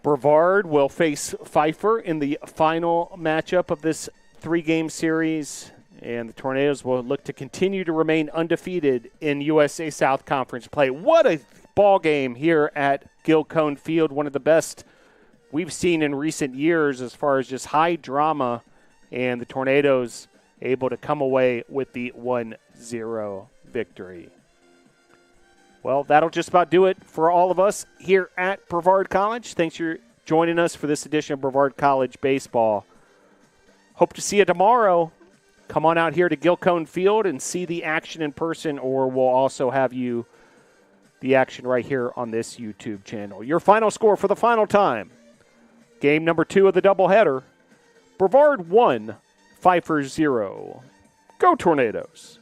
Brevard will face Pfeiffer in the final matchup of this 3-game series, and the Tornadoes will look to continue to remain undefeated in USA South Conference play. What a ball game here at Gil Cone Field, one of the best we've seen in recent years as far as just high drama, and the Tornadoes able to come away with the 1-0 victory. Well, that'll just about do it for all of us here at Brevard College. Thanks for joining us for this edition of Brevard College Baseball. Hope to see you tomorrow. Come on out here to Gil Cone Field and see the action in person, or we'll also have you the action right here on this YouTube channel. Your final score for the final time. Game number 2 of the doubleheader. Brevard 1, Pfeiffer 0. Go Tornadoes.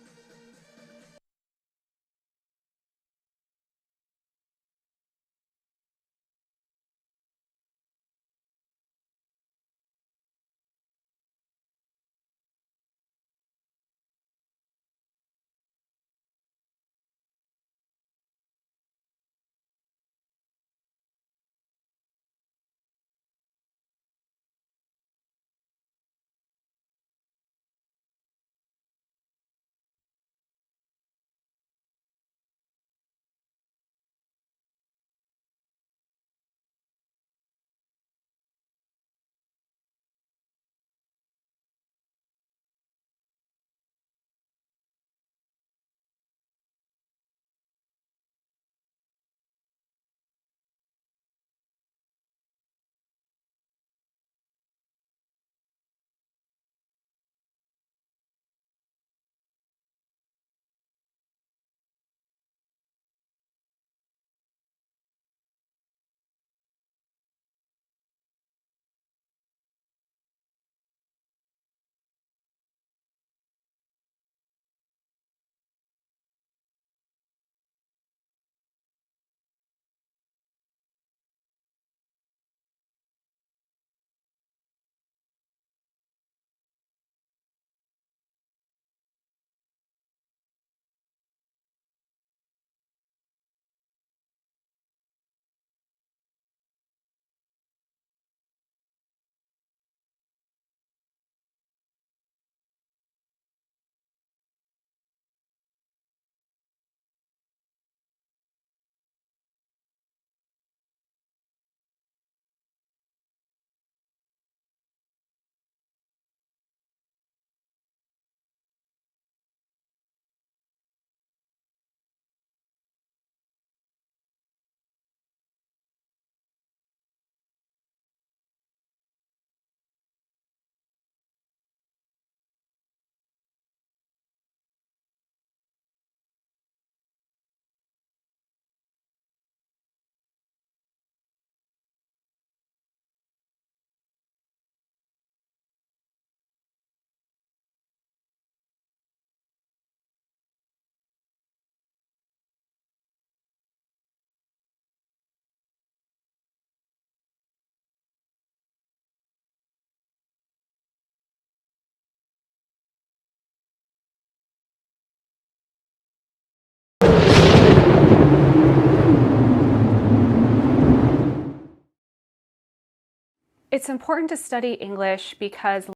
It's important to study English because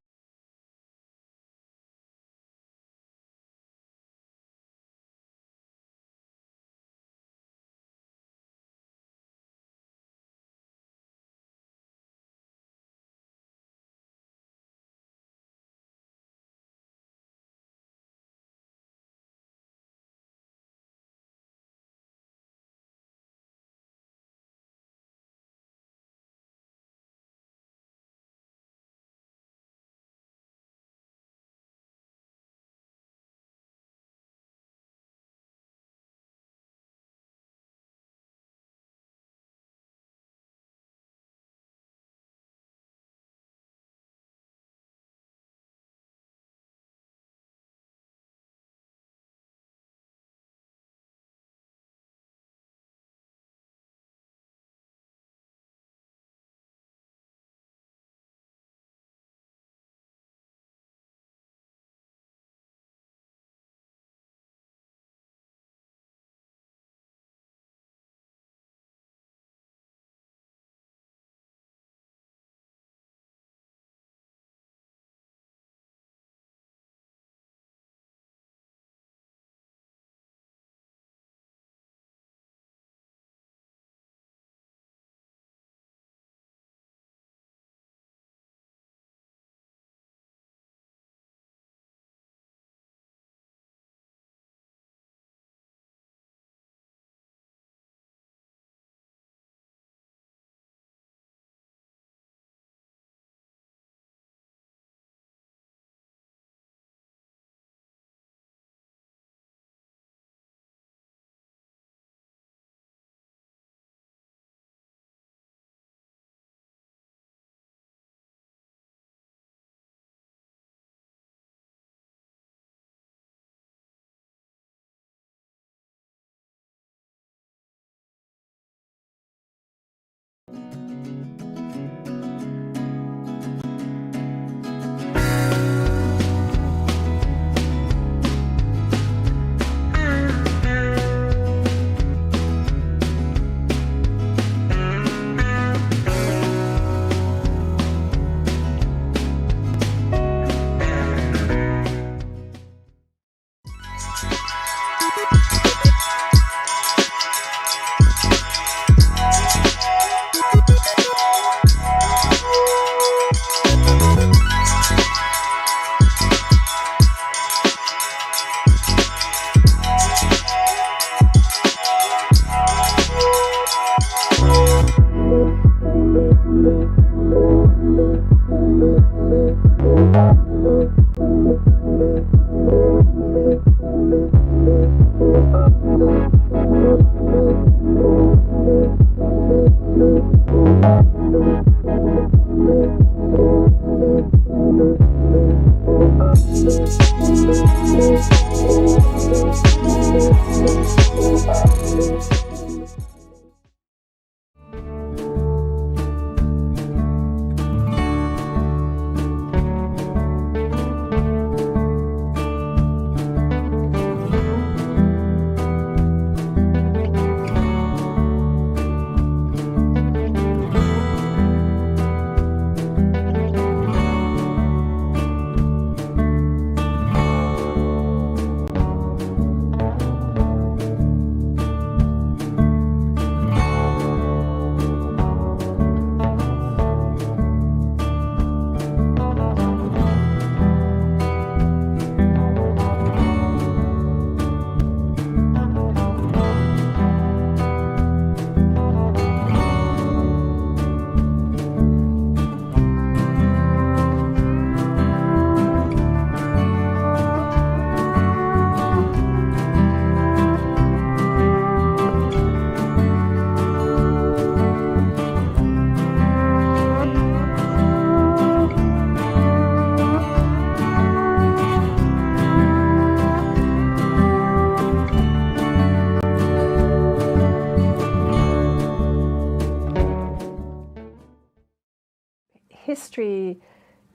history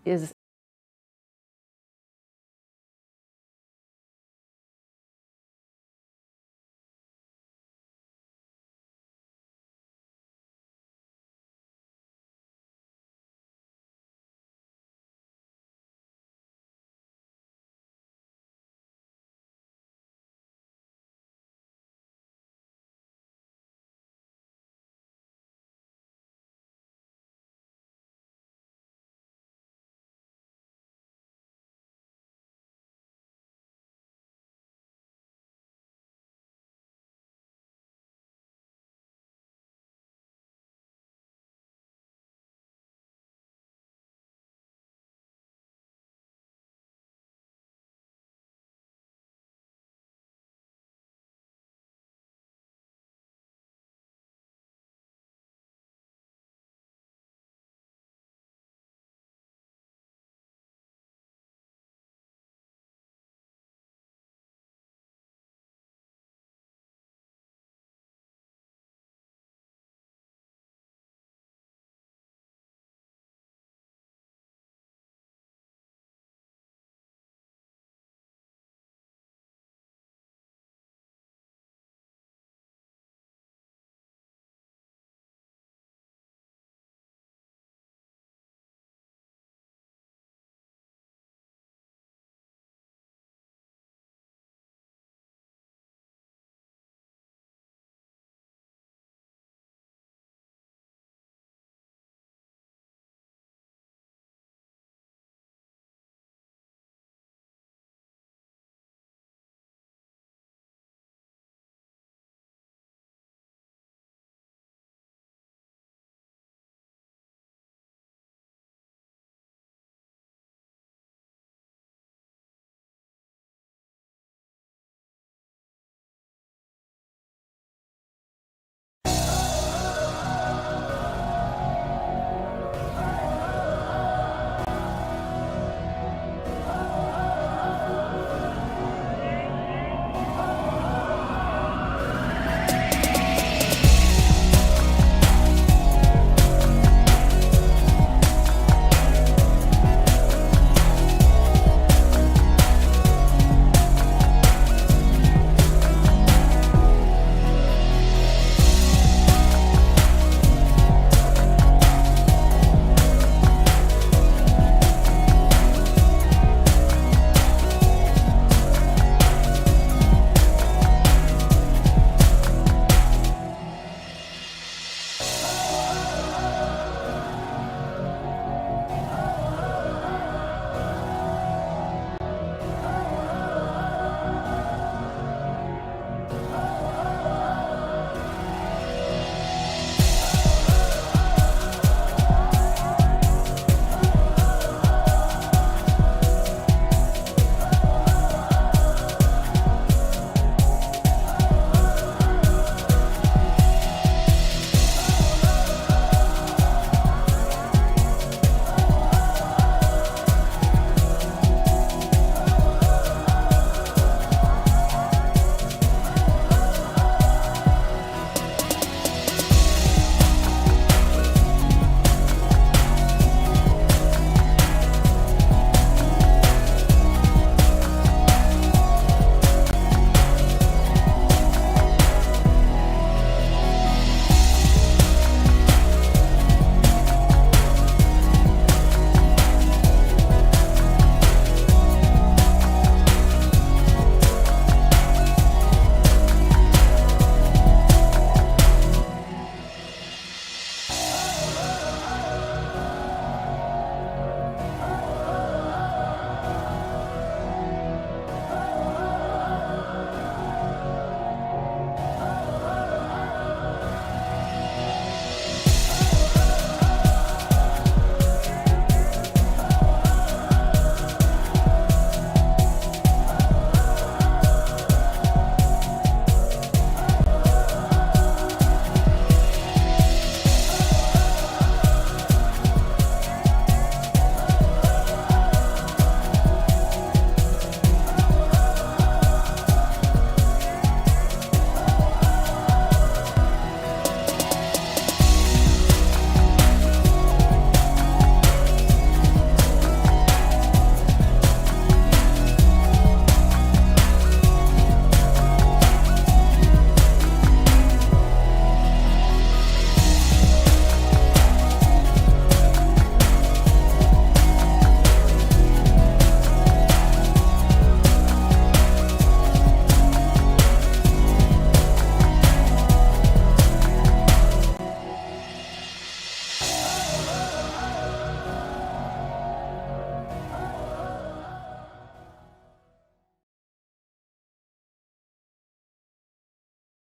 is